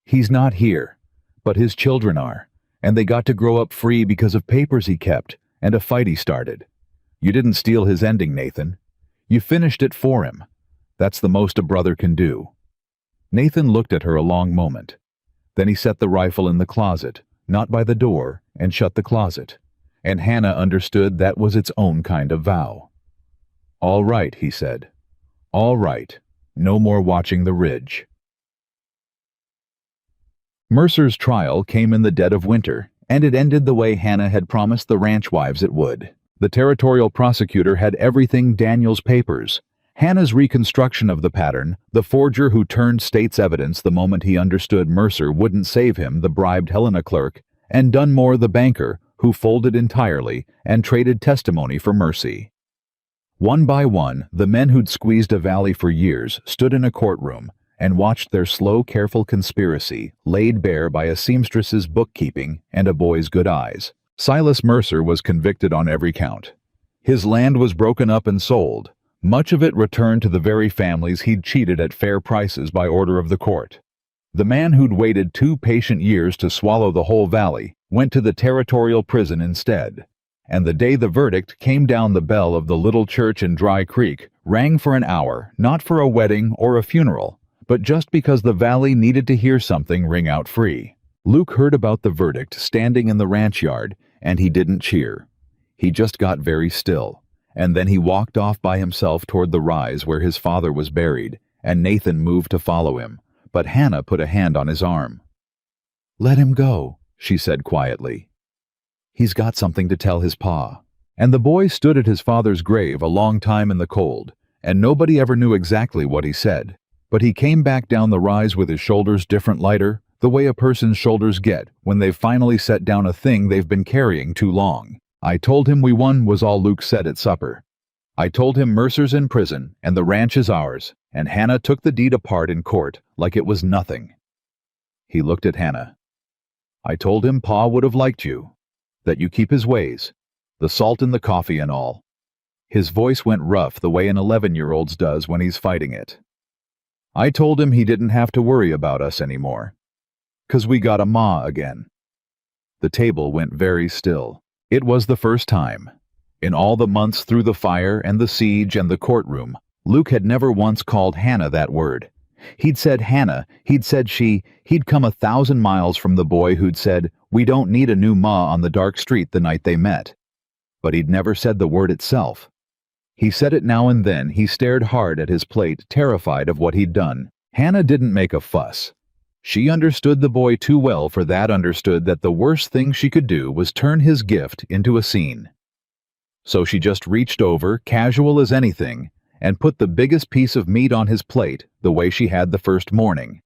"He's not here, but his children are, and they got to grow up free because of papers he kept and a fight he started. You didn't steal his ending, Nathan. You finished it for him. That's the most a brother can do." Nathan looked at her a long moment. Then he set the rifle in the closet, not by the door, and shut the closet. And Hannah understood that was its own kind of vow. "All right," he said. "All right. No more watching the ridge." Mercer's trial came in the dead of winter, and it ended the way Hannah had promised the ranch wives it would. The territorial prosecutor had everything: Daniel's papers, Hannah's reconstruction of the pattern, the forger who turned state's evidence the moment he understood Mercer wouldn't save him, the bribed Helena clerk, and Dunmore the banker, who folded entirely and traded testimony for mercy. One by one, the men who'd squeezed a valley for years stood in a courtroom and watched their slow, careful conspiracy laid bare by a seamstress's bookkeeping and a boy's good eyes. Silas Mercer was convicted on every count. His land was broken up and sold, much of it returned to the very families he'd cheated at fair prices by order of the court. The man who'd waited 2 patient years to swallow the whole valley went to the territorial prison instead. And the day the verdict came down, the bell of the little church in Dry Creek rang for an hour, not for a wedding or a funeral, but just because the valley needed to hear something ring out free. Luke heard about the verdict standing in the ranch yard, and he didn't cheer. He just got very still, and then he walked off by himself toward the rise where his father was buried, and Nathan moved to follow him, but Hannah put a hand on his arm. "Let him go," she said quietly. "He's got something to tell his pa." And the boy stood at his father's grave a long time in the cold, and nobody ever knew exactly what he said. But he came back down the rise with his shoulders different lighter, the way a person's shoulders get when they've finally set down a thing they've been carrying too long. "I told him we won," was all Luke said at supper. "I told him Mercer's in prison, and the ranch is ours, and Hannah took the deed apart in court like it was nothing." He looked at Hannah. "I told him Pa would have liked you, that you keep his ways, the salt in the coffee and all." His voice went rough the way an 11-year-old's does when he's fighting it. "I told him he didn't have to worry about us anymore, 'cause we got a ma again." The table went very still. It was the first time. In all the months through the fire and the siege and the courtroom, Luke had never once called Hannah that word. He'd said Hannah, he'd said she, he'd come 1,000 miles from the boy who'd said, "We don't need a new ma" on the dark street the night they met. But he'd never said the word itself. He said it now and then. He stared hard at his plate, terrified of what he'd done. Hannah didn't make a fuss. She understood the boy too well for that, understood that the worst thing she could do was turn his gift into a scene. So she just reached over, casual as anything, and put the biggest piece of meat on his plate the way she had the first morning,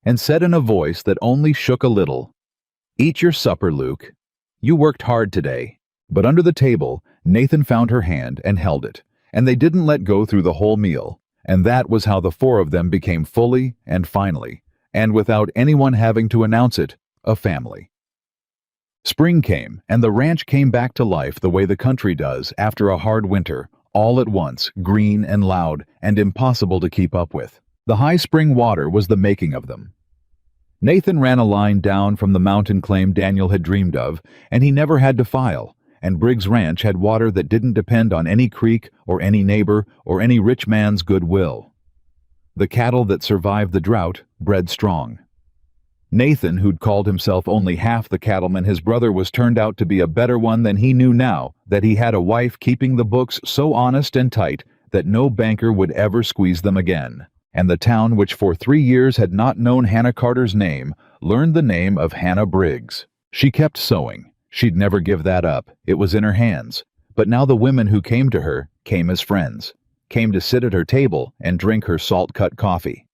and said in a voice that only shook a little, "Eat your supper, Luke. You worked hard today." But under the table, Nathan found her hand and held it, and they didn't let go through the whole meal, and that was how the four of them became fully and finally, and without anyone having to announce it, a family. Spring came, and the ranch came back to life the way the country does after a hard winter, all at once, green and loud and impossible to keep up with. The high spring water was the making of them. Nathan ran a line down from the mountain claim Daniel had dreamed of, and he never had to file, and Briggs Ranch had water that didn't depend on any creek or any neighbor or any rich man's goodwill. The cattle that survived the drought bred strong. Nathan, who'd called himself only half the cattleman his brother was, turned out to be a better one than he knew now that he had a wife keeping the books so honest and tight that no banker would ever squeeze them again. And the town, which for 3 years had not known Hannah Carter's name, learned the name of Hannah Briggs. She kept sewing. She'd never give that up. It was in her hands. But now the women who came to her came as friends, came to sit at her table and drink her salt-cut coffee.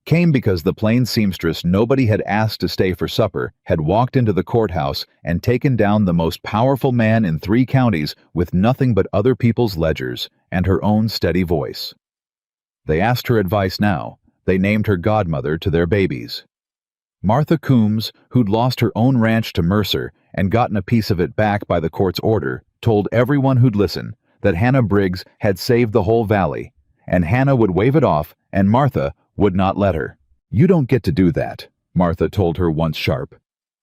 Came because the plain seamstress nobody had asked to stay for supper had walked into the courthouse and taken down the most powerful man in 3 counties with nothing but other people's ledgers and her own steady voice. They asked her advice now. They named her godmother to their babies. Martha Coombs, who'd lost her own ranch to Mercer and gotten a piece of it back by the court's order, told everyone who'd listen that Hannah Briggs had saved the whole valley, and Hannah would wave it off, and Martha would not let her. "You don't get to do that," Martha told her once sharp.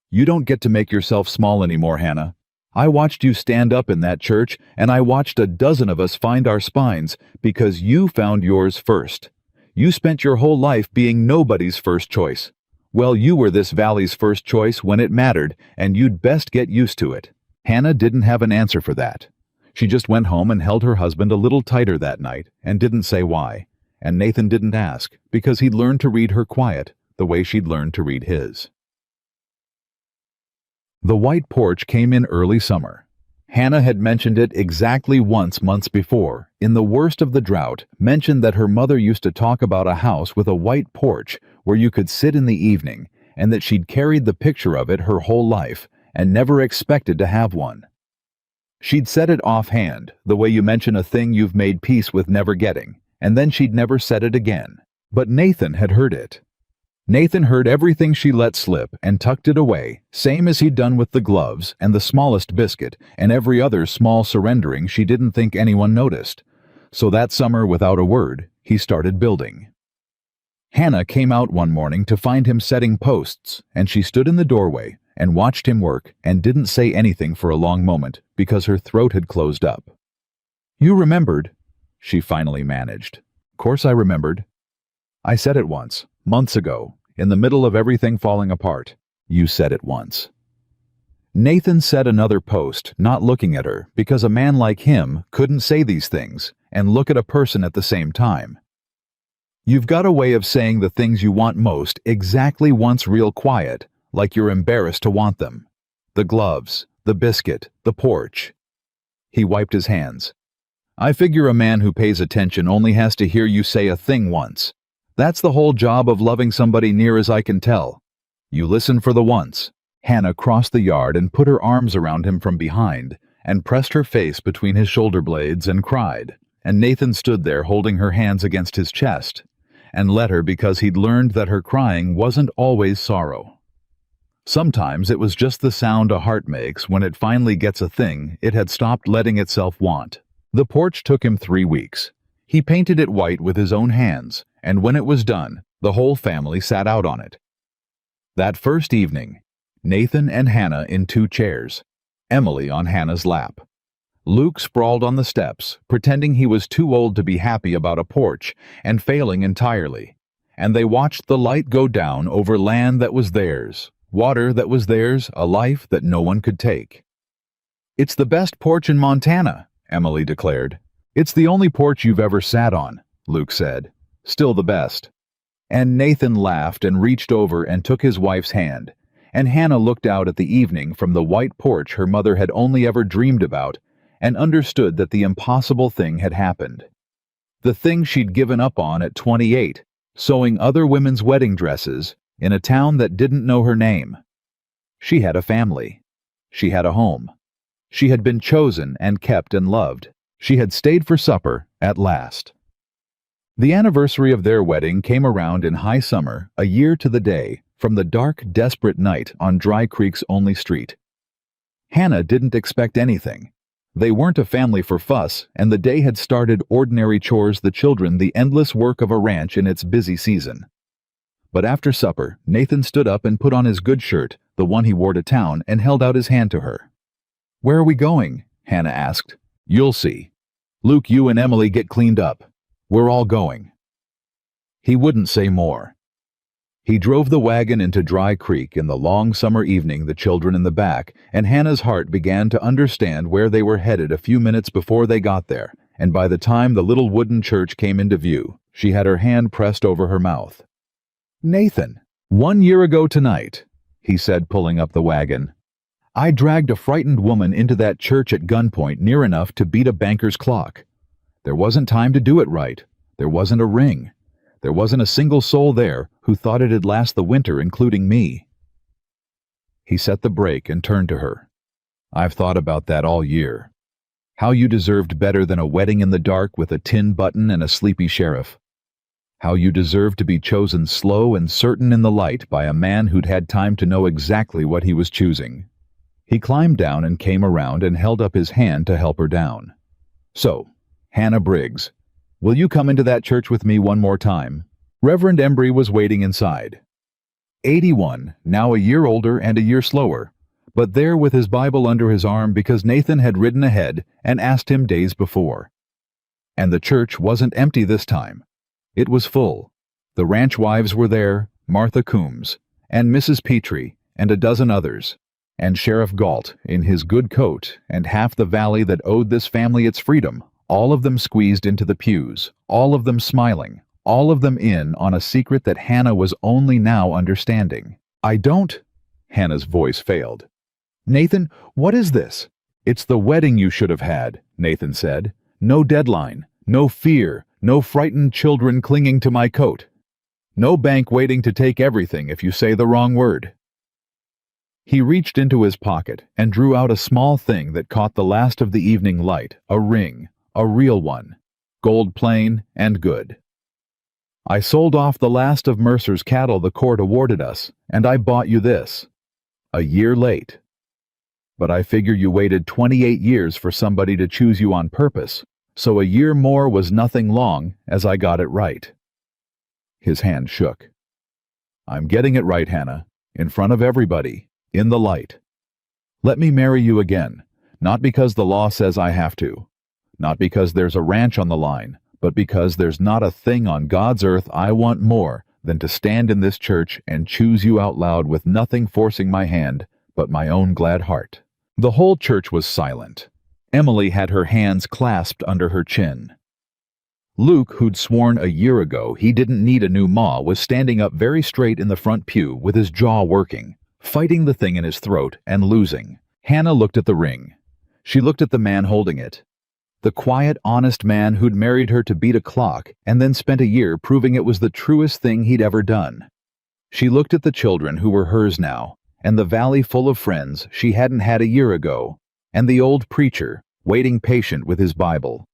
"You don't get to make yourself small anymore, Hannah. I watched you stand up in that church, and I watched a dozen of us find our spines because you found yours first. You spent your whole life being nobody's first choice. Well, you were this valley's first choice when it mattered, and you'd best get used to it." Hannah didn't have an answer for that. She just went home and held her husband a little tighter that night and didn't say why. And Nathan didn't ask, because he'd learned to read her quiet the way she'd learned to read his. The white porch came in early summer. Hannah had mentioned it exactly once months before, in the worst of the drought, mentioned that her mother used to talk about a house with a white porch where you could sit in the evening, and that she'd carried the picture of it her whole life and never expected to have one. She'd said it offhand, the way you mention a thing you've made peace with never getting, and then she'd never said it again. But Nathan had heard it. Nathan heard everything she let slip and tucked it away, same as he'd done with the gloves and the smallest biscuit and every other small surrendering she didn't think anyone noticed. So that summer, without a word, he started building. Hannah came out one morning to find him setting posts, and she stood in the doorway and watched him work and didn't say anything for a long moment because her throat had closed up. "You remembered," she finally managed. "Course I remembered. I said it once, months ago, in the middle of everything falling apart. You said it once. Nathan said another post, not looking at her, because a man like him couldn't say these things and look at a person at the same time. You've got a way of saying the things you want most exactly once real quiet, like you're embarrassed to want them. The gloves, the biscuit, the porch. He wiped his hands. I figure a man who pays attention only has to hear you say a thing once. That's the whole job of loving somebody, near as I can tell. You listen for the once. Hannah crossed the yard and put her arms around him from behind and pressed her face between his shoulder blades and cried, and Nathan stood there holding her hands against his chest and let her because he'd learned that her crying wasn't always sorrow. Sometimes it was just the sound a heart makes when it finally gets a thing it had stopped letting itself want. The porch took him 3 weeks. He painted it white with his own hands, and when it was done, the whole family sat out on it. That first evening, Nathan and Hannah in 2 chairs, Emily on Hannah's lap. Luke sprawled on the steps, pretending he was too old to be happy about a porch and failing entirely, and they watched the light go down over land that was theirs, water that was theirs, a life that no one could take. It's the best porch in Montana, Emily declared. It's the only porch you've ever sat on, Luke said. Still the best. And Nathan laughed and reached over and took his wife's hand, and Hannah looked out at the evening from the white porch her mother had only ever dreamed about and understood that the impossible thing had happened. The thing she'd given up on at 28, sewing other women's wedding dresses in a town that didn't know her name. She had a family. She had a home. She had been chosen and kept and loved. She had stayed for supper at last. The anniversary of their wedding came around in high summer, a year to the day, from the dark, desperate night on Dry Creek's only street. Hannah didn't expect anything. They weren't a family for fuss, and the day had started ordinary chores, the children, the endless work of a ranch in its busy season. But after supper, Nathan stood up and put on his good shirt, the one he wore to town, and held out his hand to her. "Where are we going?" Hannah asked. "You'll see. Luke, you and Emily get cleaned up. We're all going." He wouldn't say more. He drove the wagon into Dry Creek in the long summer evening, the children in the back, and Hannah's heart began to understand where they were headed a few minutes before they got there, and by the time the little wooden church came into view, she had her hand pressed over her mouth. "Nathan, 1 year ago tonight," he said, pulling up the wagon, "I dragged a frightened woman into that church at gunpoint near enough to beat a banker's clock. There wasn't time to do it right. There wasn't a ring. There wasn't a single soul there who thought it'd last the winter, including me." He set the brake and turned to her. "I've thought about that all year. How you deserved better than a wedding in the dark with a tin button and a sleepy sheriff. How you deserved to be chosen slow and certain in the light by a man who'd had time to know exactly what he was choosing." He climbed down and came around and held up his hand to help her down. "So, Hannah Briggs, will you come into that church with me one more time?" Reverend Embry was waiting inside. 81, now a year older and a year slower, but there with his Bible under his arm because Nathan had ridden ahead and asked him days before. And the church wasn't empty this time. It was full. The ranch wives were there, Martha Coombs, and Mrs. Petrie, and a dozen others, and Sheriff Galt in his good coat, and half the valley that owed this family its freedom, all of them squeezed into the pews, all of them smiling, all of them in on a secret that Hannah was only now understanding. "I don't—" Hannah's voice failed. "Nathan, what is this?" "It's the wedding you should have had," Nathan said. "No deadline, no fear, no frightened children clinging to my coat. No bank waiting to take everything if you say the wrong word." He reached into his pocket and drew out a small thing that caught the last of the evening light, a ring, a real one, gold plain and good. "I sold off the last of Mercer's cattle the court awarded us, and I bought you this. A year late. But I figure you waited 28 years for somebody to choose you on purpose, so a year more was nothing long as I got it right." His hand shook. "I'm getting it right, Hannah, in front of everybody, in the light. Let me marry you again, not because the law says I have to, not because there's a ranch on the line, but because there's not a thing on God's earth I want more than to stand in this church and choose you out loud with nothing forcing my hand but my own glad heart." The whole church was silent. Emily had her hands clasped under her chin. Luke, who'd sworn a year ago he didn't need a new ma, was standing up very straight in the front pew with his jaw working, fighting the thing in his throat and losing. Hannah looked at the ring. She looked at the man holding it. The quiet, honest man who'd married her to beat a clock and then spent a year proving it was the truest thing he'd ever done. She looked at the children who were hers now, and the valley full of friends she hadn't had a year ago, and the old preacher, waiting patient with his Bible,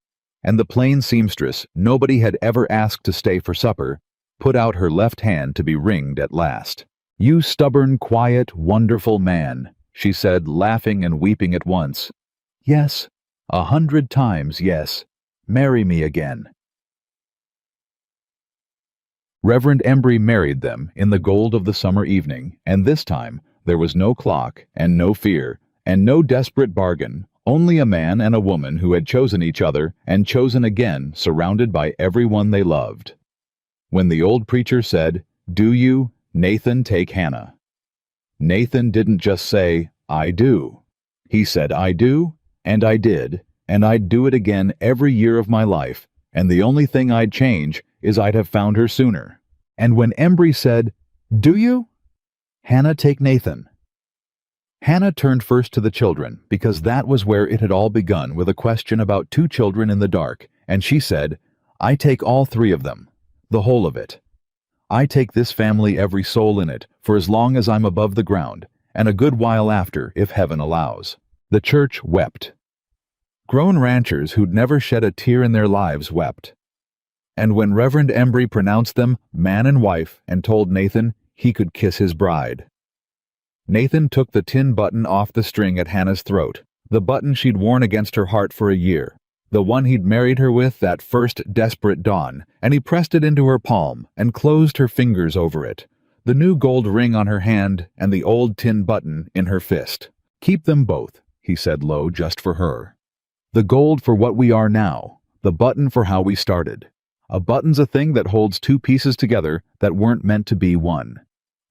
and the plain seamstress nobody had ever asked to stay for supper, put out her left hand to be ringed at last. "You stubborn, quiet, wonderful man," she said, laughing and weeping at once. "Yes, 100 times yes. Marry me again." Reverend Embry married them in the gold of the summer evening, and this time there was no clock and no fear and no desperate bargain, only a man and a woman who had chosen each other and chosen again, surrounded by everyone they loved. When the old preacher said, "Do you, Nathan, take Hannah?" Nathan didn't just say, "I do." He said, "I do, and I did, and I'd do it again every year of my life, and the only thing I'd change is I'd have found her sooner." And when Embry said, "Do you, Hannah, take Nathan?" Hannah turned first to the children, because that was where it had all begun, with a question about 2 children in the dark, and she said, "I take all 3 of them, the whole of it. I take this family, every soul in it, for as long as I'm above the ground, and a good while after, if heaven allows." The church wept. Grown ranchers who'd never shed a tear in their lives wept. And when Reverend Embry pronounced them man and wife and told Nathan he could kiss his bride, Nathan took the tin button off the string at Hannah's throat, the button she'd worn against her heart for a year, the one he'd married her with that first desperate dawn, and he pressed it into her palm and closed her fingers over it, the new gold ring on her hand and the old tin button in her fist. "Keep them both," he said low, "just for her. The gold for what we are now, the button for how we started. A button's a thing that holds 2 pieces together that weren't meant to be one.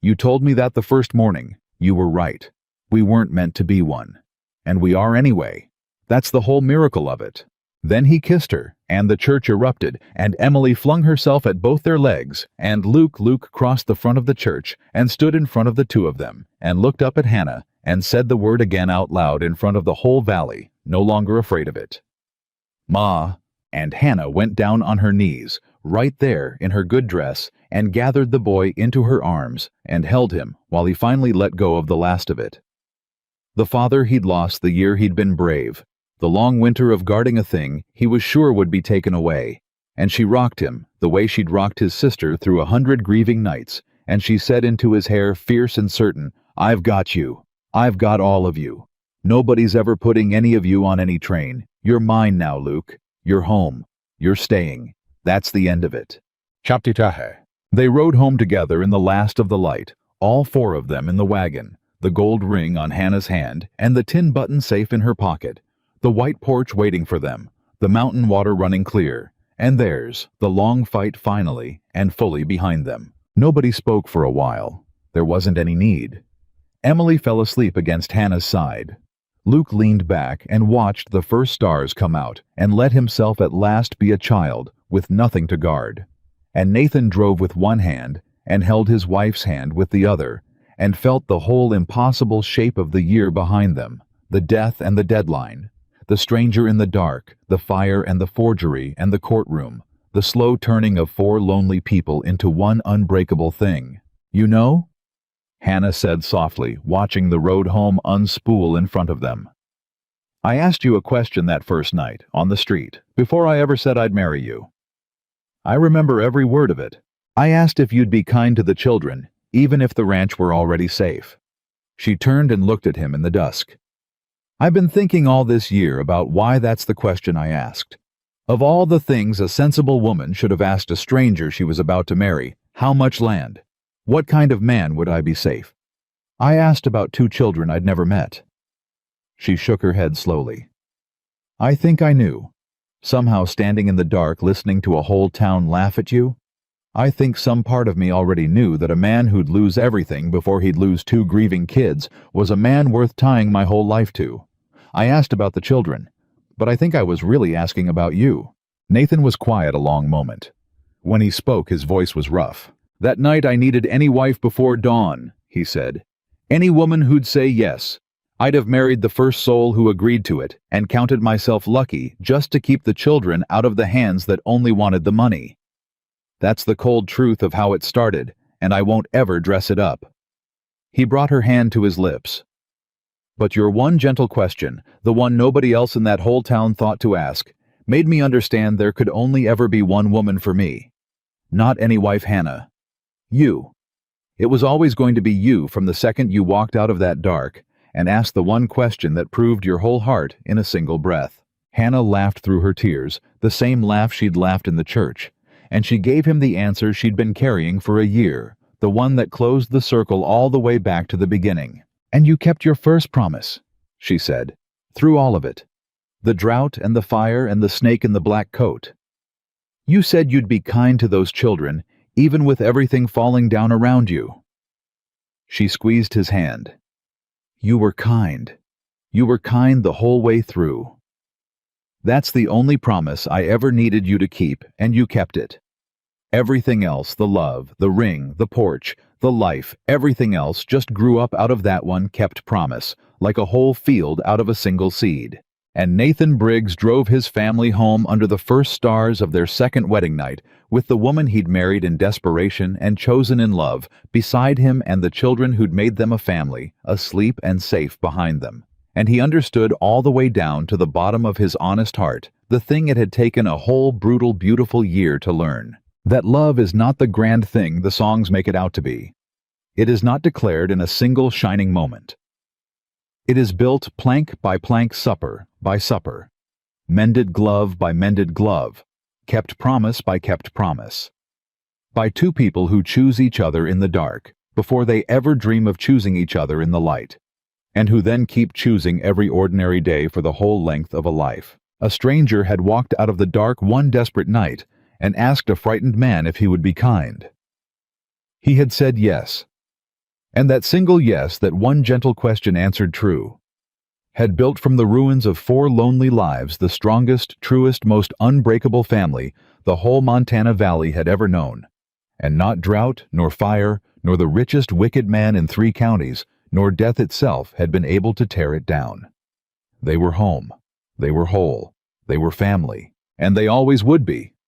You told me that the first morning. You were right. We weren't meant to be one. And we are anyway. That's the whole miracle of it." Then he kissed her, and the church erupted, and Emily flung herself at both their legs, and Luke crossed the front of the church and stood in front of the 2 of them, and looked up at Hannah, and said the word again out loud in front of the whole valley, no longer afraid of it. "Ma," and Hannah went down on her knees, right there in her good dress, and gathered the boy into her arms and held him while he finally let go of the last of it. The father he'd lost the year he'd been brave, the long winter of guarding a thing he was sure would be taken away, and she rocked him the way she'd rocked his sister through 100 grieving nights, and she said into his hair, fierce and certain, "I've got you. I've got all of you. Nobody's ever putting any of you on any train. You're mine now, Luke. You're home. You're staying. That's the end of it." Chaptitahe. They rode home together in the last of the light, all 4 of them in the wagon, the gold ring on Hannah's hand and the tin button safe in her pocket, the white porch waiting for them, the mountain water running clear, and theirs, the long fight finally and fully behind them. Nobody spoke for a while. There wasn't any need. Emily fell asleep against Hannah's side. Luke leaned back and watched the first stars come out and let himself at last be a child with nothing to guard. And Nathan drove with one hand and held his wife's hand with the other and felt the whole impossible shape of the year behind them, the death and the deadline, the stranger in the dark, the fire and the forgery and the courtroom, the slow turning of 4 lonely people into one unbreakable thing. "You know?" Hannah said softly, watching the road home unspool in front of them. "I asked you a question that first night, on the street, before I ever said I'd marry you. I remember every word of it. I asked if you'd be kind to the children, even if the ranch were already safe." She turned and looked at him in the dusk. "I've been thinking all this year about why that's the question I asked. Of all the things a sensible woman should have asked a stranger she was about to marry, how much land? What kind of man would I be safe? I asked about 2 children I'd never met." She shook her head slowly. "I think I knew. Somehow standing in the dark listening to a whole town laugh at you? I think some part of me already knew that a man who'd lose everything before he'd lose 2 grieving kids was a man worth tying my whole life to. I asked about the children, but I think I was really asking about you. Nathan was quiet a long moment. When he spoke, his voice was rough. That night I needed any wife before dawn, he said. Any woman who'd say yes. I'd have married the first soul who agreed to it, and counted myself lucky just to keep the children out of the hands that only wanted the money. That's the cold truth of how it started, and I won't ever dress it up. He brought her hand to his lips. But your one gentle question, the one nobody else in that whole town thought to ask, made me understand there could only ever be one woman for me. Not any wife Hannah. You. It was always going to be you from the second you walked out of that dark and asked the one question that proved your whole heart in a single breath. Hannah laughed through her tears, the same laugh she'd laughed in the church, and she gave him the answer she'd been carrying for a year, the one that closed the circle all the way back to the beginning. And you kept your first promise, she said, through all of it. The drought and the fire and the snake in the black coat. You said you'd be kind to those children, even with everything falling down around you. She squeezed his hand. You were kind. You were kind the whole way through. That's the only promise I ever needed you to keep, and you kept it. Everything else, the love, the ring, the porch, the life, everything else just grew up out of that one kept promise, like a whole field out of a single seed. And Nathan Briggs drove his family home under the first stars of their second wedding night, with the woman he'd married in desperation and chosen in love, beside him and the children who'd made them a family, asleep and safe behind them. And he understood all the way down to the bottom of his honest heart the thing it had taken a whole brutal, beautiful year to learn. That love is not the grand thing the songs make it out to be. It is not declared in a single shining moment. It is built plank by plank, supper by supper, mended glove by mended glove, kept promise by kept promise. By two people who choose each other in the dark before they ever dream of choosing each other in the light, and who then keep choosing every ordinary day for the whole length of a life. A stranger had walked out of the dark one desperate night and asked a frightened man if he would be kind. He had said yes. And that single yes, that one gentle question answered true, had built from the ruins of 4 lonely lives the strongest, truest, most unbreakable family the whole Montana Valley had ever known. And not drought, nor fire, nor the richest wicked man in 3 counties, nor death itself had been able to tear it down. They were home. They were whole. They were family. And they always would be.